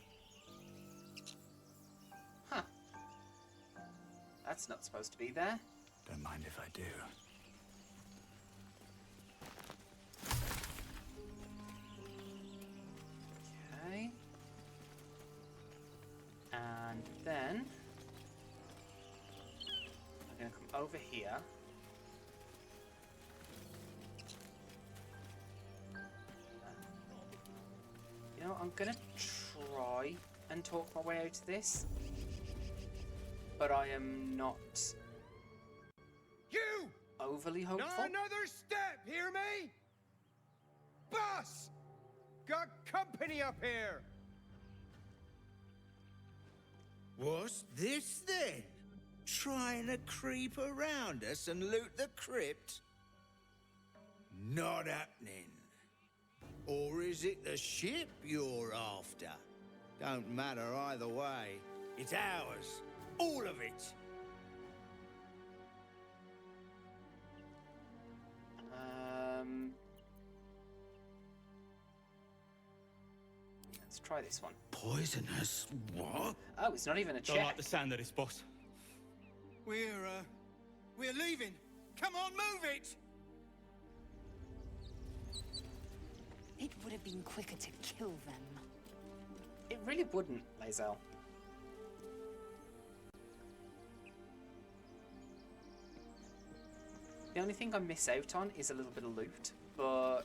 Huh. That's not supposed to be there. Don't mind if I do. Okay. And then I'm going to come over here. You know, I'm going to try and talk my way out of this, but I am not You! overly hopeful. Not another step, hear me? Boss! Got company up here! What's this then? Trying to creep around us and loot the crypt? Not happening. Or is it the ship you're after? Don't matter either way. It's ours. All of it. Let's try this one. Poisonous? What? Oh, it's not even a check. Don't like the sound of this, boss. We're leaving. Come on, move it! It would have been quicker to kill them. It really wouldn't, Lae'zel. The only thing I miss out on is a little bit of loot, but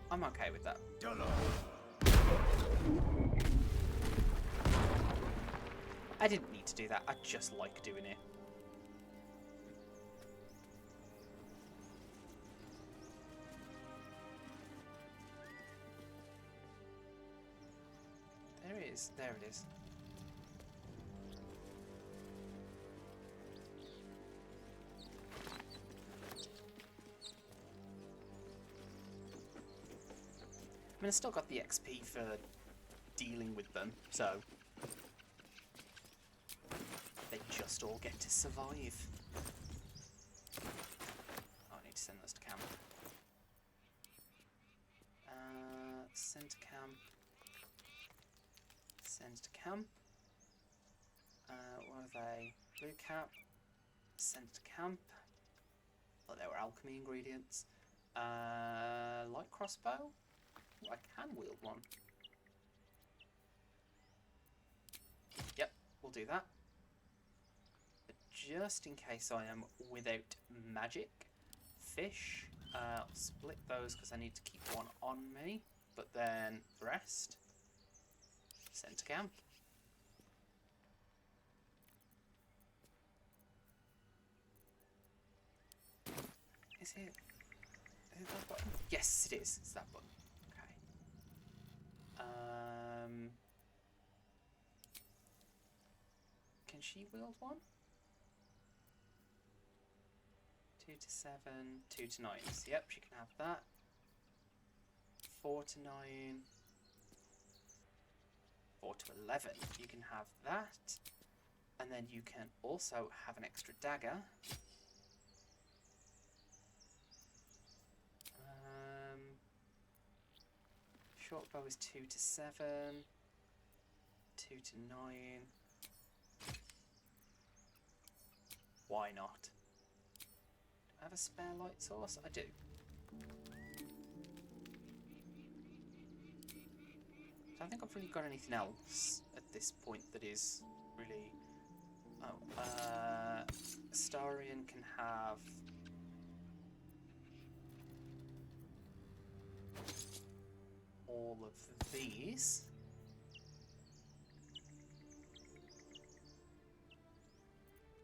I'm okay with that. I didn't need to do that, I just like doing it. There it is, there it is. I mean, I still got the XP for dealing with them, so they just all get to survive. Oh, I need to send those to camp. Send to camp. Send to camp. What are they? Blue cap. Send to camp. Oh, they were alchemy ingredients. Light crossbow. Ooh, I can wield one. Yep, we'll do that. But just in case I am without magic, fish. I'll split those because I need to keep one on me. But then the rest, send to camp. Is it that button? Yes, it is. It's that button. Okay. Can she wield one? 2 to 7, 2 to 9. Yep, she can have that. 4 to 9. 4 to 11. You can have that. And then you can also have an extra dagger. Short bow is 2 to 7. 2 to 9. Why not? Do I have a spare light source? I do. I don't think I've really got anything else at this point that is really... Oh, Astarion can have... all of these.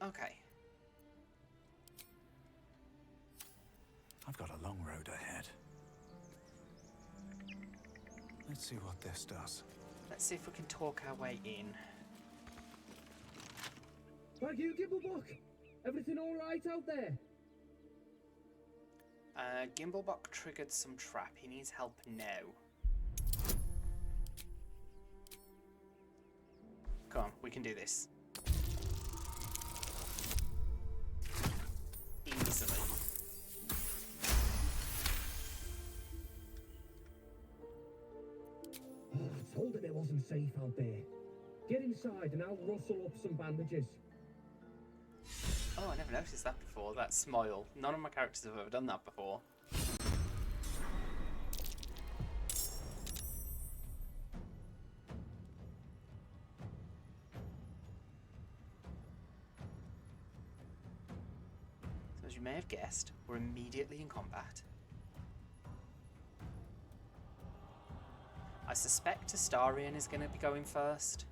Okay. I've got a long road ahead. Let's see what this does. Let's see if we can talk our way in. Thank you, Gimblebuck. Everything all right out there? Gimblebuck triggered some trap. He needs help now. Come on, we can do this. Easily. I told him it wasn't safe out there. Get inside and I'll rustle up some bandages. Oh, I never noticed that before, that smile. None of my characters have ever done that before. So as you may have guessed, we're immediately in combat. I suspect Astarion is going to be going first.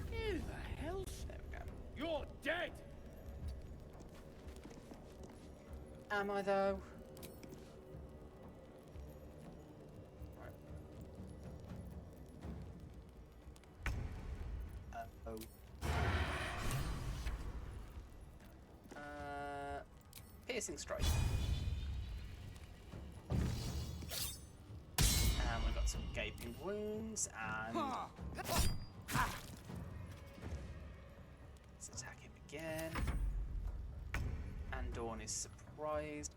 Who the hell? There we go. You're dead! Am I though? Right. Oh. Piercing strike. And we've got some gaping wounds and let's attack him again. And Dawn is surprised.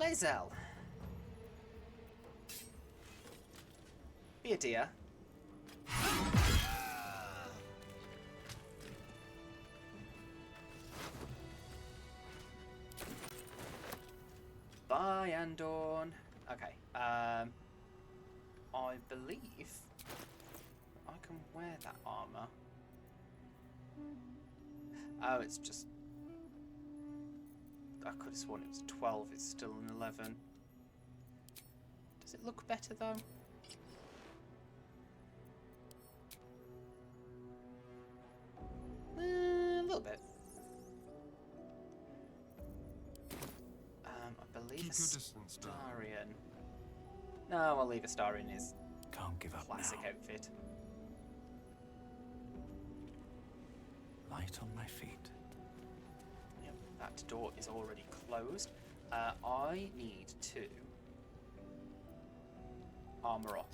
Lae'zel! Be a dear. Bye, Andorn. Okay, I believe I can wear that armor. Oh, it's just... I could have sworn it was 12, it's still an 11. Does it look better, though? A little bit. I believe Astarion. No, I'll leave Astarion his Can't give up classic now. outfit. Light on my feet. Yep, that door is already closed. I need to armor up.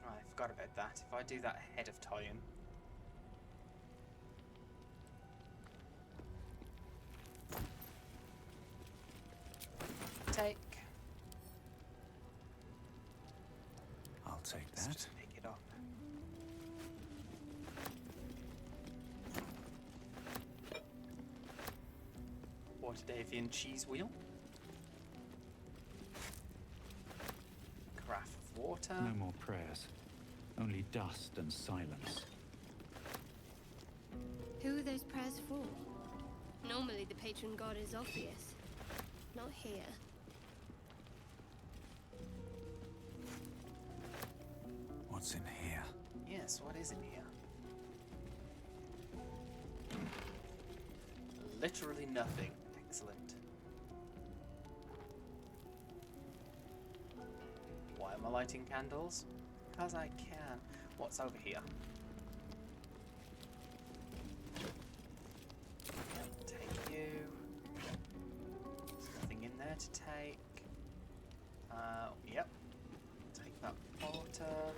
I forgot about that. If I do that ahead of time. Take. I'll take Let's that. just pick it up. Waterdavian cheese wheel. Carafe of water. No more prayers. Only dust and silence. Who are those prayers for? Normally the patron god is obvious. Not here. What's in here? Yes, what is in here? Literally nothing. Excellent. Why am I lighting candles? Because I can. What's over here? Take you. There's nothing in there to take. Yep. Take that water.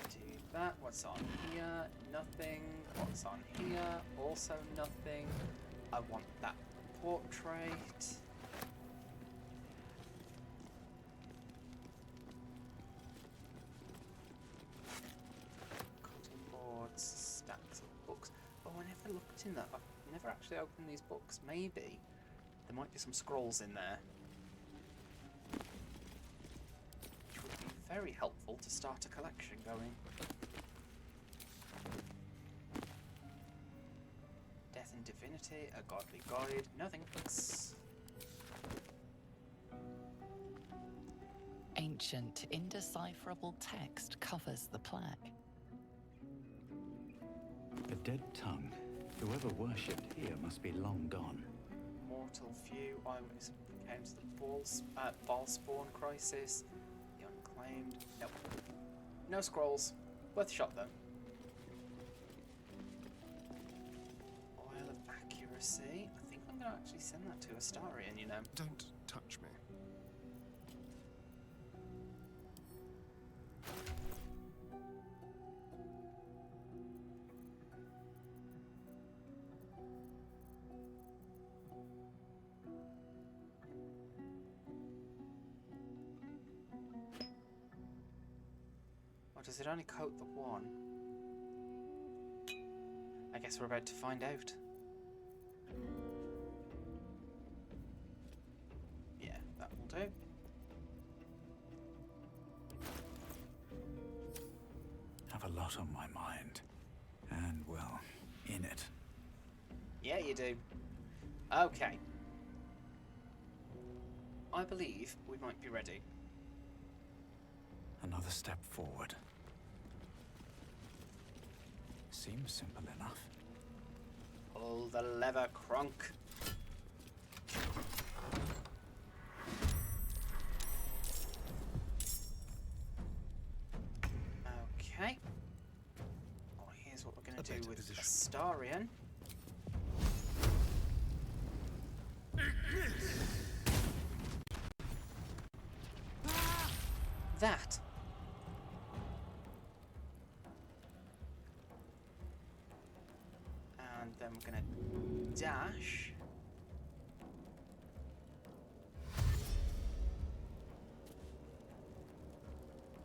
Do that. What's on here? Nothing. What's on here? Also nothing. I want that portrait. forgetting that I've never actually opened these books. Maybe there might be some scrolls in there, which would be very helpful to start a collection going. Death and Divinity, a godly guide, no thanks. Ancient, indecipherable text covers the plaque. The dead tongue. Whoever worshipped here must be long gone. Mortal few, eyewitness came to the Ballspawn crisis. The unclaimed. Nope. No scrolls. Worth a shot though. Oil of accuracy. I think I'm gonna actually send that to Astarion, you know. Don't touch me. Or does it only coat the one? I guess we're about to find out. Yeah, that will do. Have a lot on my mind. And, well, in it. Yeah, you do. Okay. I believe we might be ready. Another step forward. Seems simple enough. Pull the lever, Kronk. Okay. Well, here's what we're going to do with Astarion. That. And then we're going to dash.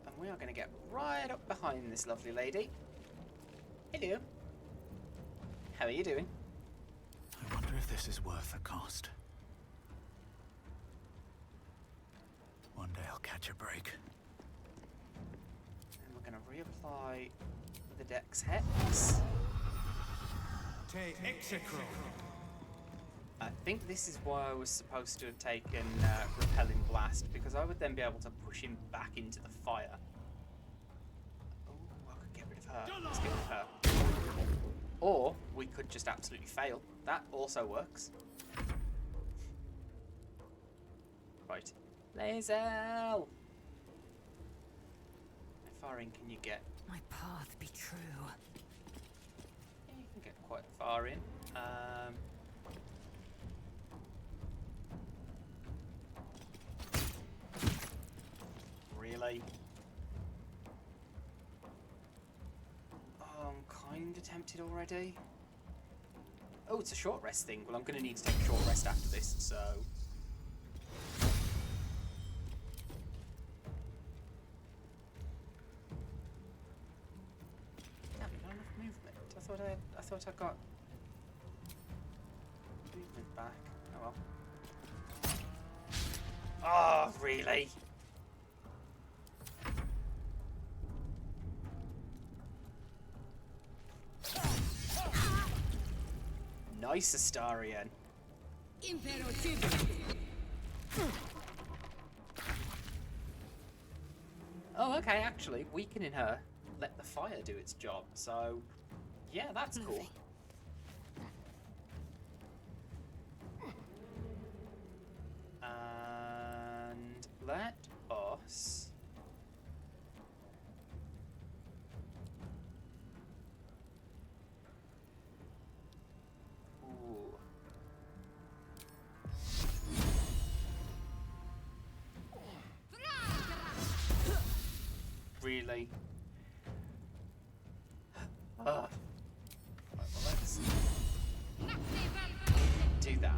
And we are going to get right up behind this lovely lady. Hello. How are you doing? I wonder if this is worth the cost. One day I'll catch a break. And we're going to reapply the Dex Hex. Te execro. I think this is why I was supposed to have taken Repelling Blast, because I would then be able to push him back into the fire. Oh, I could get rid of her. Let's get rid of her. Or we could just absolutely fail. That also works. Right. Lae'zel! How far in can you get? My path be true. Yeah, you can get quite far in. Really? Oh, I'm kind of tempted already. Oh, it's a short rest thing. Well, I'm going to need to take a short rest after this, so... Damn, not enough movement. I thought I got movement back. Oh well. Oh, really? Nice, Astarion. Oh, okay, actually, weakening her let the fire do its job, so yeah, that's cool. And let us... Ooh. Really? Right, well, let's do that.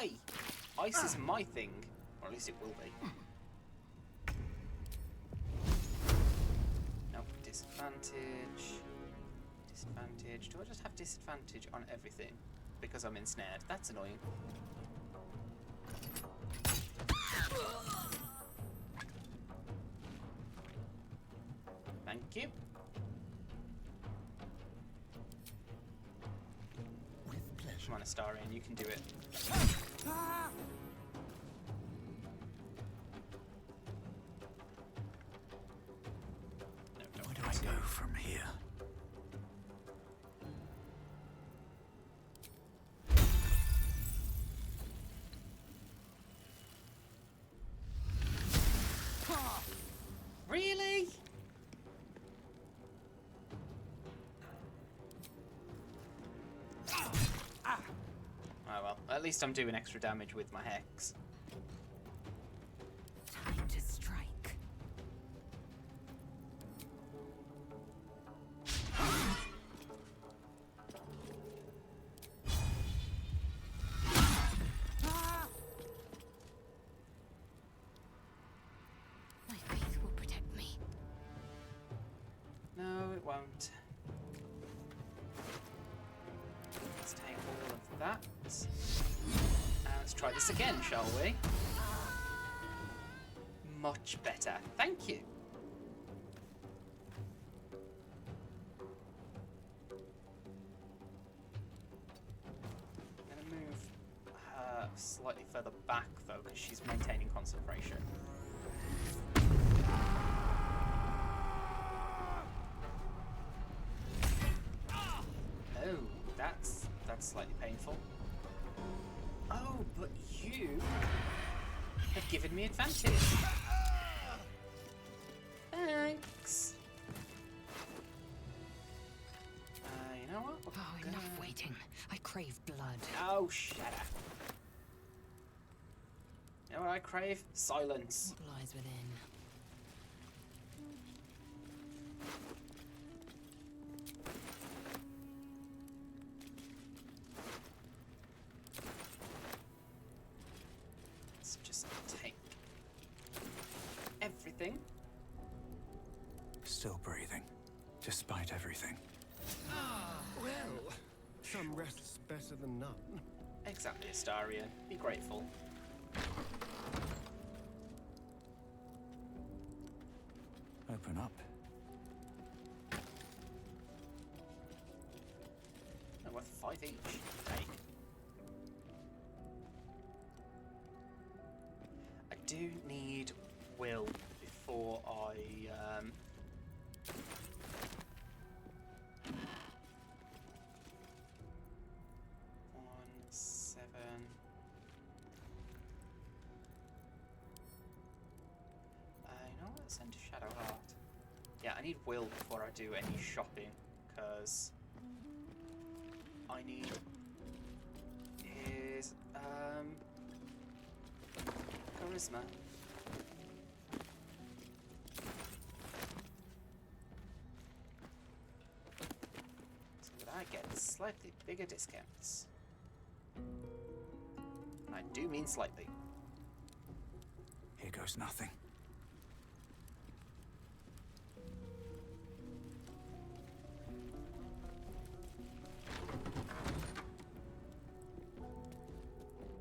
away! Ice is my thing. Or at least it will be. Nope, disadvantage. Disadvantage. Do I just have disadvantage on everything? Because I'm ensnared. That's annoying. Thank you. With pleasure. Come on, Astarion, you can do it. No, Where do I go from here? Really? Oh well, at least I'm doing extra damage with my hex. Time to strike. My faith will protect me. No, it won't. Let's take all of that. Let's try this again, shall we? Much better. Thank you. I'm going to move her slightly further back, though, because she's maintaining concentration. Oh, that's slightly painful. Oh, but you have given me advantage. Thanks. You know what? Oh, enough waiting. I crave blood. Oh, shut up. You know what I crave? Silence. What lies within? Let's just take everything. Still breathing, despite everything. Well, some rest's better than none. Exactly, Astarion. Be grateful. Open up. They're worth 5 each. Take. I do need will before I 1, 7. You know what? Send to Shadowheart. Yeah, I need will before I do any shopping, because I need his charisma. So that I get slightly bigger discounts. And I do mean slightly. Here goes nothing.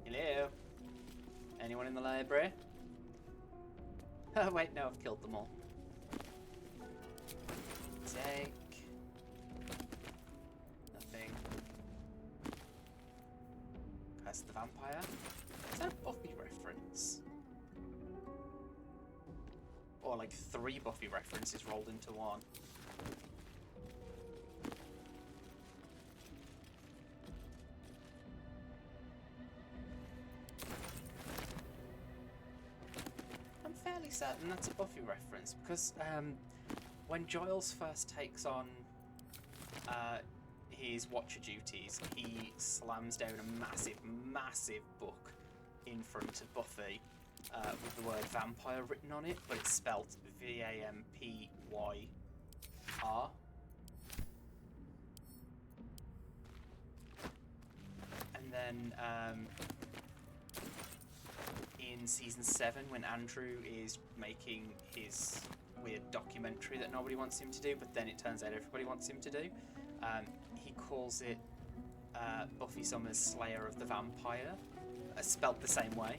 Hello? Anyone in the library? Oh wait, no, I've killed them all. Take. Nothing. Curse the Vampire. Is that a Buffy reference? Or like 3 Buffy references rolled into one. I'm fairly certain that's a Buffy reference, because when Giles first takes on his Watcher duties, he slams down a massive, massive book in front of Buffy with the word vampire written on it, but it's spelt V-A-M-P-Y-R. And then in season 7 when Andrew is making his weird documentary that nobody wants him to do, but then it turns out everybody wants him to do. He calls it Buffy Summers Slayer of the Vampire, spelt the same way.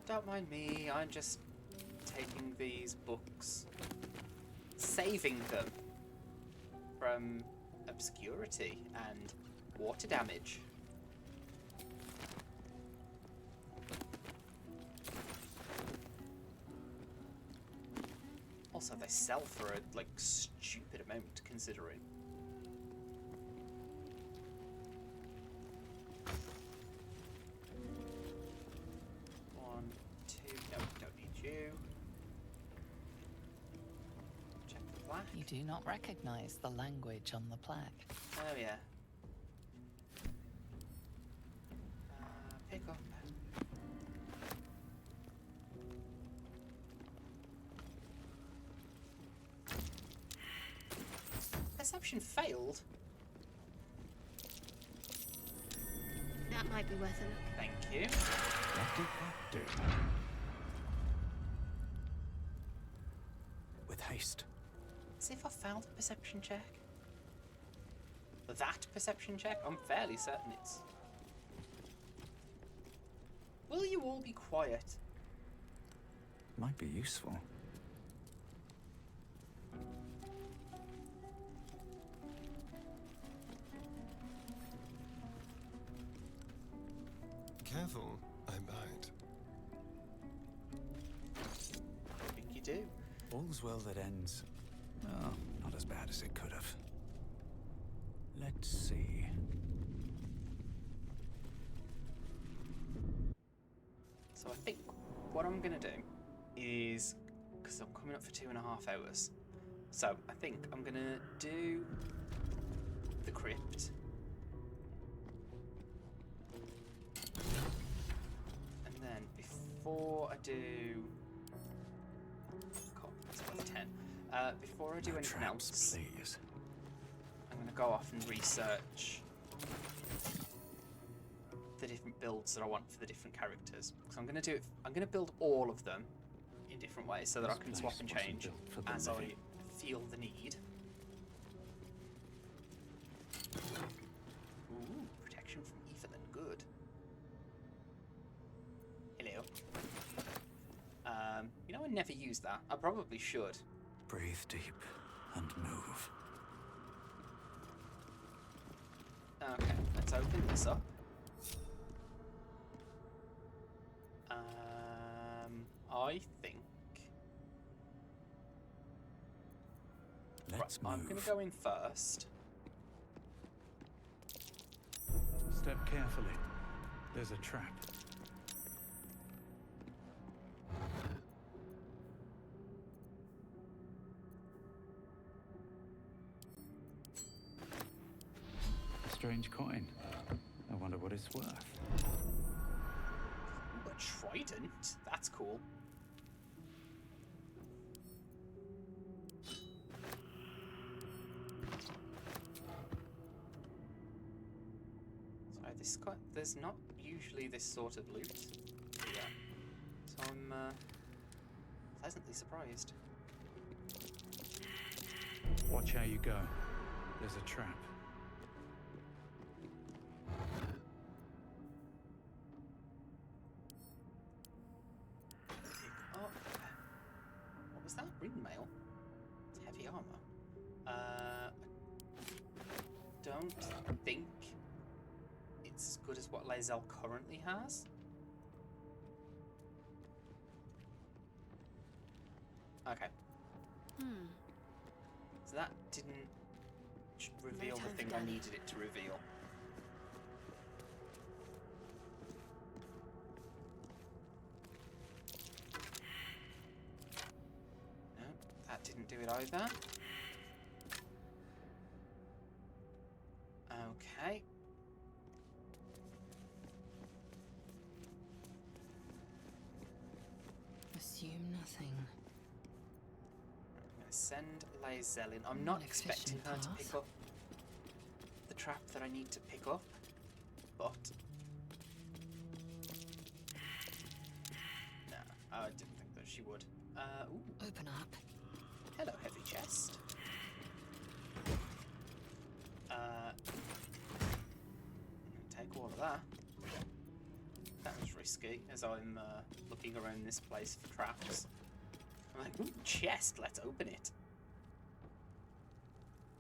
Don't mind me, I'm just taking these books, saving them from obscurity and water damage. Also, they sell for a, like, stupid amount, considering. You do not recognize the language on the plaque. Oh, yeah. Pick up. Perception failed. That might be worth a look. Thank you. What did that do? With haste. See if I failed a perception check. That perception check? I'm fairly certain it's... Will you all be quiet? Might be useful. Careful, I might. I think you do. All's well that ends. Oh, not as bad as it could have. Let's see. So I think what I'm gonna do is, because I'm coming up for 2.5 hours, so I think I'm gonna do the crypt. And then before I do... God, that's worth 10. Before I do anything Traps, else, please. I'm going to go off and research the different builds that I want for the different characters. Because I'm going to do it. I'm going to build all of them in different ways so that I can swap and change as I feel the need. Ooh, protection from evil and good. Hello. You know, I never use that. I probably should. Breathe deep and move. Okay, let's open this up. I think... Let's right, move. I'm going to go in first. Step carefully. There's a trap. A strange coin. I wonder what it's worth. Ooh, a trident? That's cool. So there's not usually this sort of loot here. So I'm pleasantly surprised. Watch how you go. There's a trap. Oh, what was that? Ring mail? It's heavy armor. I don't think it's as good as what Lae'zel currently has. Okay. So that didn't reveal the thing I needed it to reveal. No, that didn't do it either. Okay. nothing. I'm going to send Lae'zel in. I'm not expecting her to pick up the trap that I need to pick up, but... No, I didn't think that she would. Ooh. Open up. Hello, heavy chest. Take all of that. That was risky, as I'm looking around this place for traps. I'm like, ooh, chest, let's open it.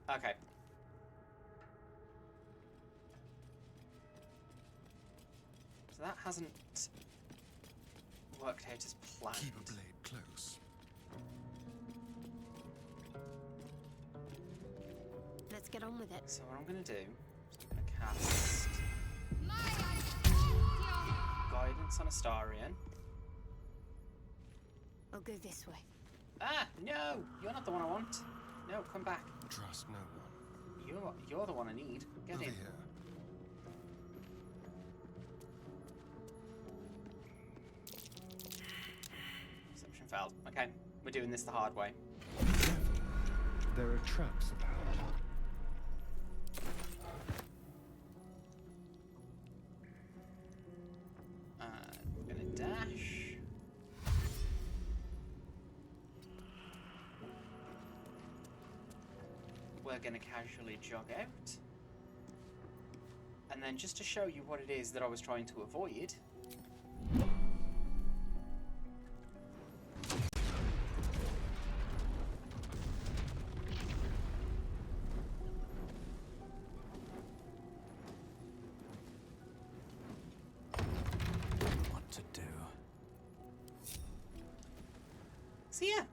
Okay. So that hasn't worked out as planned. Keep a blade close. Let's get on with it. So what I'm going to do is I'm going to cast Guidance on Astarion. I'll go this way. Ah, no! You're not the one I want. No, come back. Trust no one. You're the one I need. Get Over in. here. Perception failed. Okay, we're doing this the hard way. There are traps about. We're gonna dash. We're gonna casually jog out. And then just to show you what it is that I was trying to avoid, What to do? so yeah,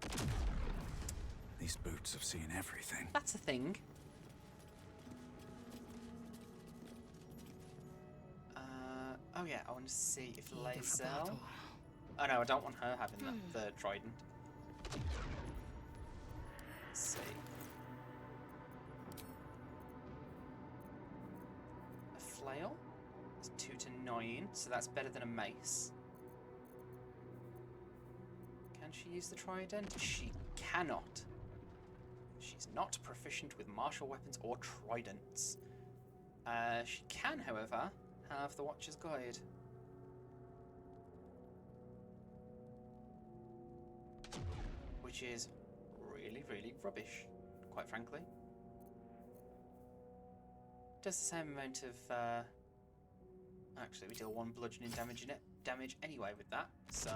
These boots have seen everything. that's a thing. Oh yeah, I want to see if Lae'zel... Oh no, I don't want her having the trident. Let's see. A flail is 2 to 9, so that's better than a mace. Can she use the trident? She cannot. She's not proficient with martial weapons or tridents. She can, however, have the Watcher's Guide. Which is really, really rubbish, quite frankly. Does the same amount of... Actually, we deal 1 bludgeoning damage anyway with that, so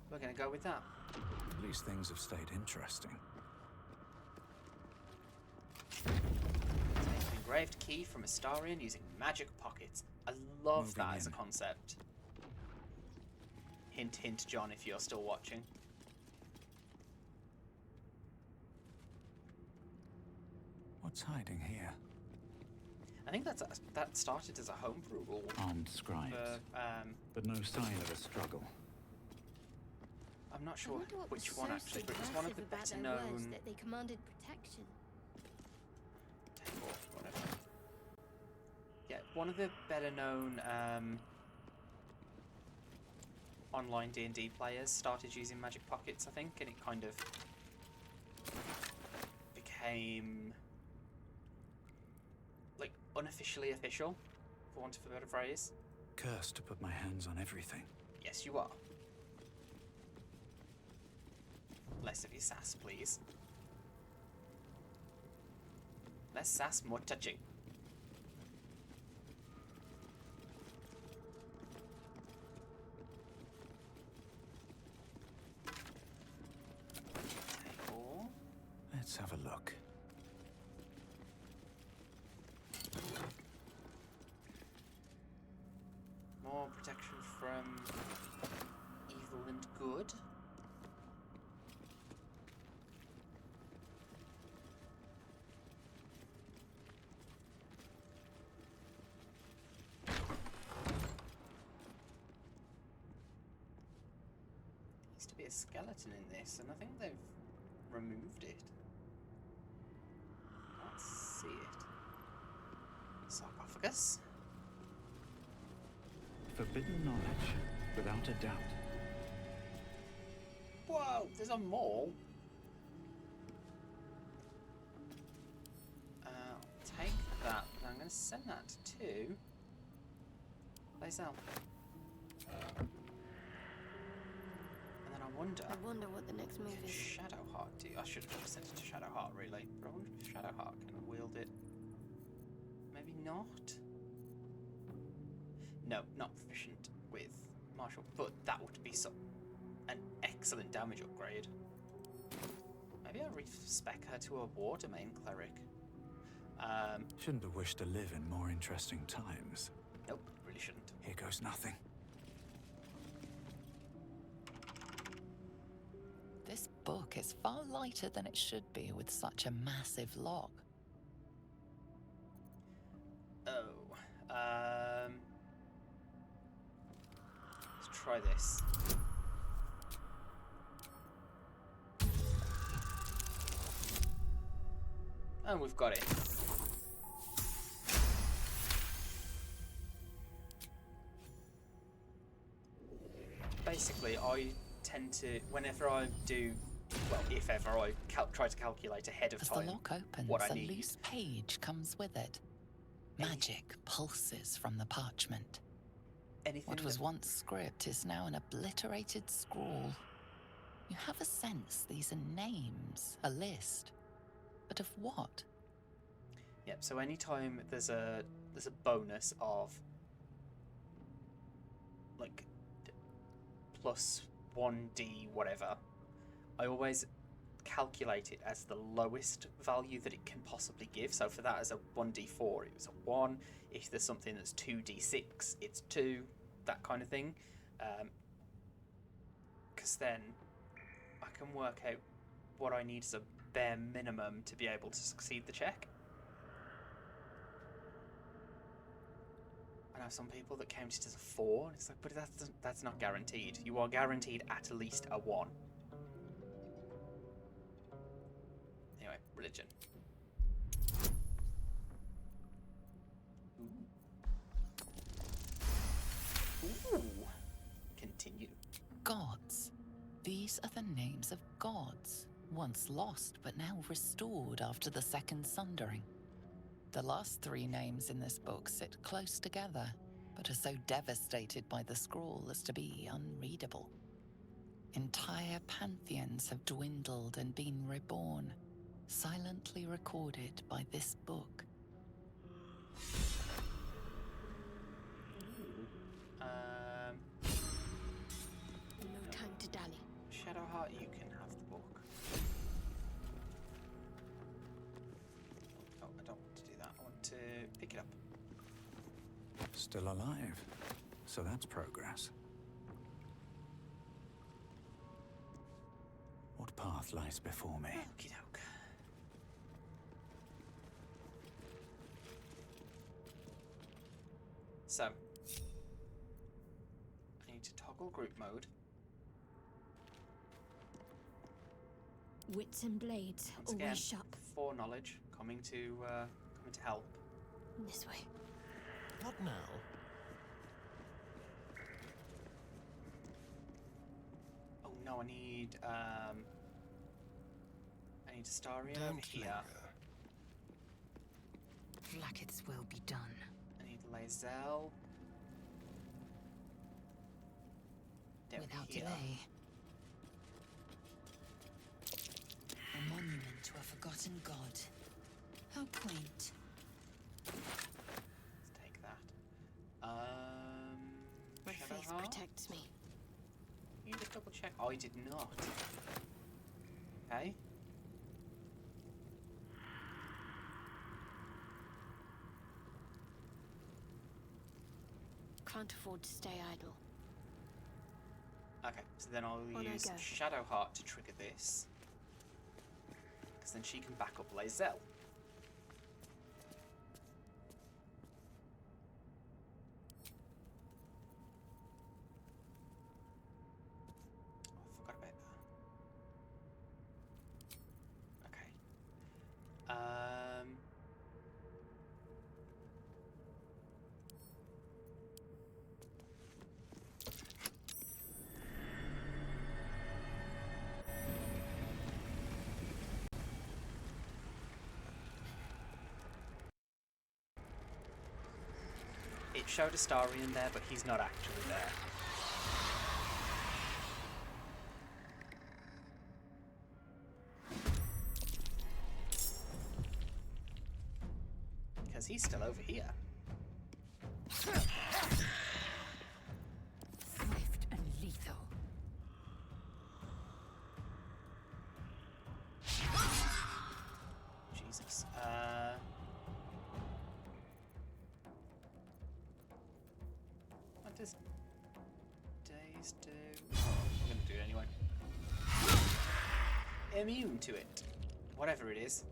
we're going to go with that. At least things have stayed interesting. Engraved key from Astarion using magic pockets. I love that as a concept. Hint, hint, John, if you're still watching. What's hiding here? I think that started as a homebrew rule. Armed scribes. But no sign of a struggle. I'm not sure which one actually, but it was one of the better known. That they commanded protection. Whatever. Yeah, one of the better known online D&D players started using magic pockets, I think, and it kind of became like unofficially official, for want of a better phrase. Cursed to put my hands on everything. Yes, you are. Less of your sass, please. Less sass, more touching. Table. Let's have a look. More protection from evil and good. Used to be a skeleton in this, and I think they've removed it. Can't see it. Sarcophagus. Forbidden knowledge, without a doubt. Whoa, there's a mall. Take that, and I'm going to send that to Lae'zel. And then I wonder what the next move can is. Shadowheart do? I should have just sent it to Shadowheart, really. But I wonder if Shadowheart can wield it. Maybe not. No, not proficient with martial, but that would be an excellent damage upgrade. Maybe I'll respec her to a war domain cleric. Shouldn't have wished to live in more interesting times. Nope, really shouldn't. Here goes nothing. This book is far lighter than it should be with such a massive log. Oh, let's try this. And we've got it. Basically, I tend to, whenever I do, well, if ever I try to calculate ahead of As time the lock opens, what I a need. loose page comes with it. Magic pulses from the parchment. What was once script is now an obliterated scrawl. You have a sense these are names, a list. But of what? Yep, so anytime there's a bonus of like plus 1d whatever, I always calculate it as the lowest value that it can possibly give. So for that, as a 1d4, it was a 1. If there's something that's 2d6, it's 2, that kind of thing. Because then I can work out what I need as a bare minimum to be able to succeed the check. I know some people that count it as a 4, and it's like, but that's not guaranteed. You are guaranteed at least a 1. Anyway, religion. Ooh. Continue. Gods. These are the names of gods, once lost but now restored after the Second Sundering. The last 3 names in this book sit close together, but are so devastated by the scroll as to be unreadable. Entire pantheons have dwindled and been reborn, silently recorded by this book. No time to dally. Shadowheart, you can have the book. Oh, I don't want to do that. I want to pick it up. Still alive. So that's progress. What path lies before me? Okie doke. So, I need to toggle group mode. Wits and blades, Once always again, sharp. foreknowledge coming to help. This way. What now? Oh no, I need Astarion Don't here. linger. Flacket's will be done. I need Lae'zel. Down Without here. delay. A monument to a forgotten god. How quaint. Let's take that. My face Shadowheart? protects me. You just double check. I did not. Okay. Can't afford to stay idle. Okay, so then I'll On I use go. Shadowheart to trigger this. Because then she can back up Lae'zel. Oh, I forgot about that. Okay. it showed Astarion there, but he's not actually there. Because he's still over here. Swift and lethal. Jesus. What does daze do? Oh, I'm gonna do it anyway. Immune to it. Whatever it is.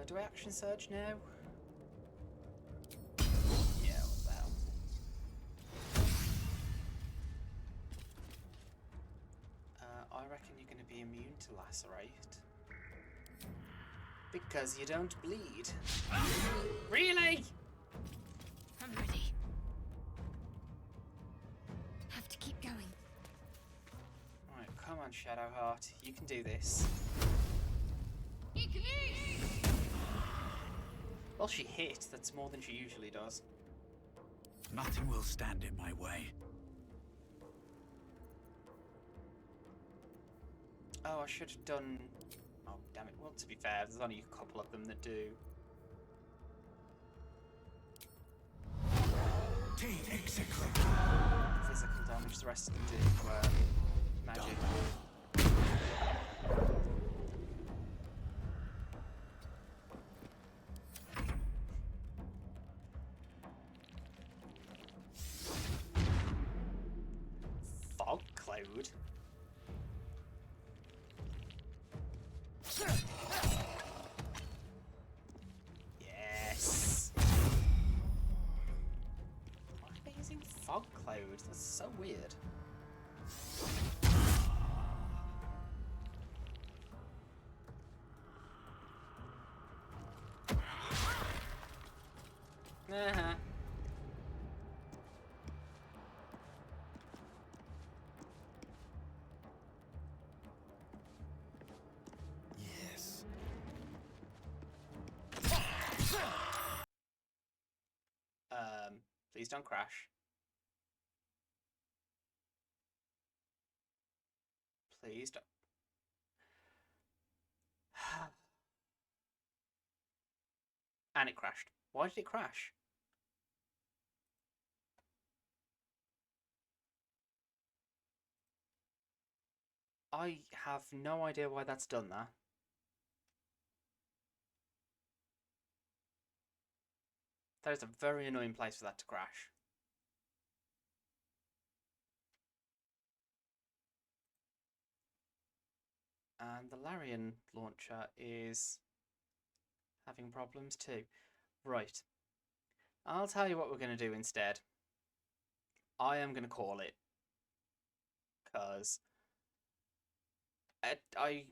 Do I action surge now? Yeah, what the hell. I reckon you're going to be immune to lacerate. Because you don't bleed. Really? I'm ready. Have to keep going. Right, come on, Shadowheart. You can do this. Well, she hit. That's more than she usually does. Nothing will stand in my way. Oh, I should have done... Oh, damn it. Well, to be fair, there's only a couple of them that do. Physical damage, the rest of them do magic. Fog cloud? Yes! Why are they using fog cloud? That's so weird. Uh-huh. Yes. Please don't crash. Please don't. And it crashed. Why did it crash? I have no idea why that's done that. That is a very annoying place for that to crash. And the Larian launcher is having problems too. Right. I'll tell you what we're going to do instead. I am going to call it. Because I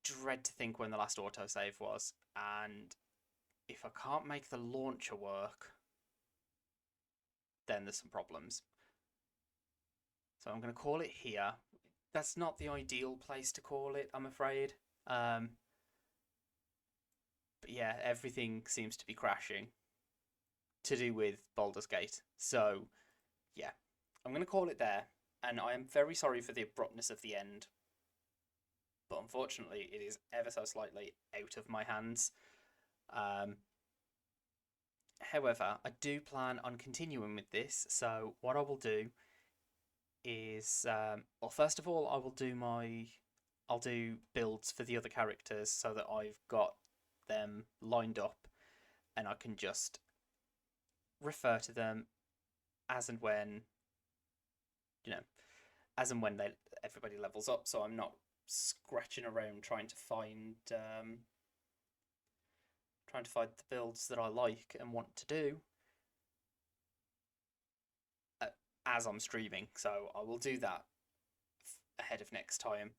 dread to think when the last autosave was. And if I can't make the launcher work, then there's some problems. So I'm going to call it here. That's not the ideal place to call it, I'm afraid. But yeah, everything seems to be crashing to do with Baldur's Gate. So yeah, I'm going to call it there. And I am very sorry for the abruptness of the end. But unfortunately, it is ever so slightly out of my hands. However, I do plan on continuing with this. So what I will do is, well, first of all, I'll do builds for the other characters so that I've got them lined up and I can just refer to them as and when, as and when everybody levels up, so I'm not scratching around trying to find the builds that I like and want to do as I'm streaming. So I will do that ahead of next time.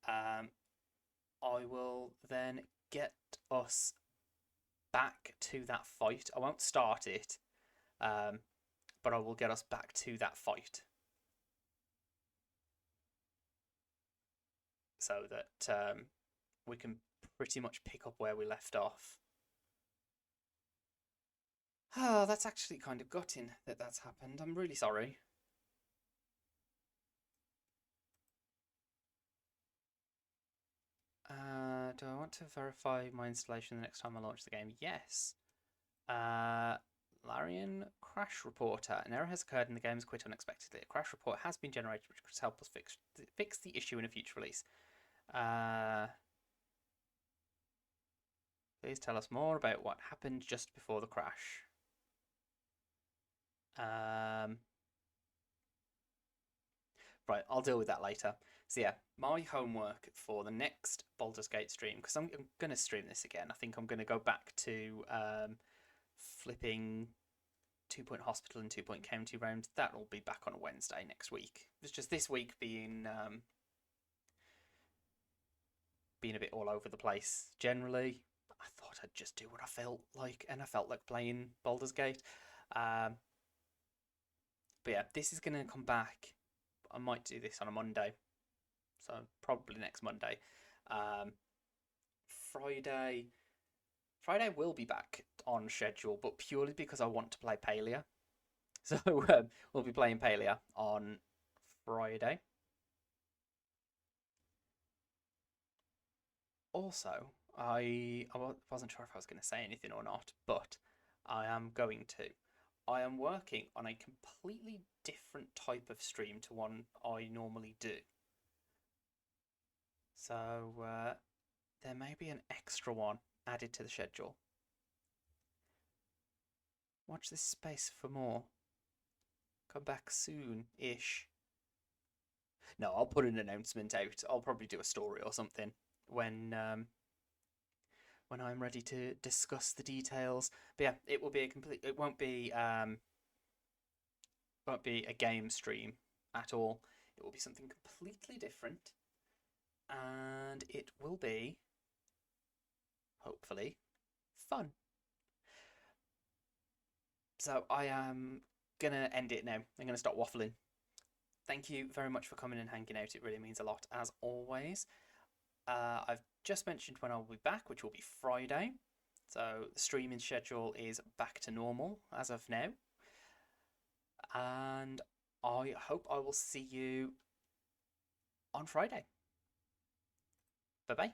I will then get us back to that fight. I won't start it, but I will get us back to that fight. So that we can pretty much pick up where we left off. Oh, that's actually kind of gutting that that's happened. I'm really sorry. Do I want to verify my installation the next time I launch the game? Yes. Larian Crash Reporter. An error has occurred and the game has quit unexpectedly. A crash report has been generated which could help us fix the issue in a future release. Please tell us more about what happened just before the crash. Right, I'll deal with that later. So yeah, my homework for the next Baldur's Gate stream, because I'm going to stream this again. I think I'm going to go back to flipping 2 Point Hospital and 2 Point County round. That'll be back on a Wednesday next week. It's just this week being a bit all over the place generally. I thought I'd just do what I felt like, and I felt like playing Baldur's Gate. But yeah, this is going to come back. I might do this on a Monday, so probably next Monday. Friday will be back on schedule, but purely because I want to play Palia. So we'll be playing Palia on Friday. Also, I wasn't sure if I was going to say anything or not, but I am going to. I am working on a completely different type of stream to one I normally do. So there may be an extra one added to the schedule. Watch this space for more. Come back soon-ish. No, I'll put an announcement out. I'll probably do a story or something when I'm ready to discuss the details. But yeah, it will be a complete. It won't be a game stream at all. It will be something completely different, and it will be hopefully fun. So I am gonna end it now. I'm gonna stop waffling. Thank you very much for coming and hanging out. It really means a lot, as always. I've just mentioned when I'll be back, which will be Friday. So the streaming schedule is back to normal as of now. And I hope I will see you on Friday. Bye-bye.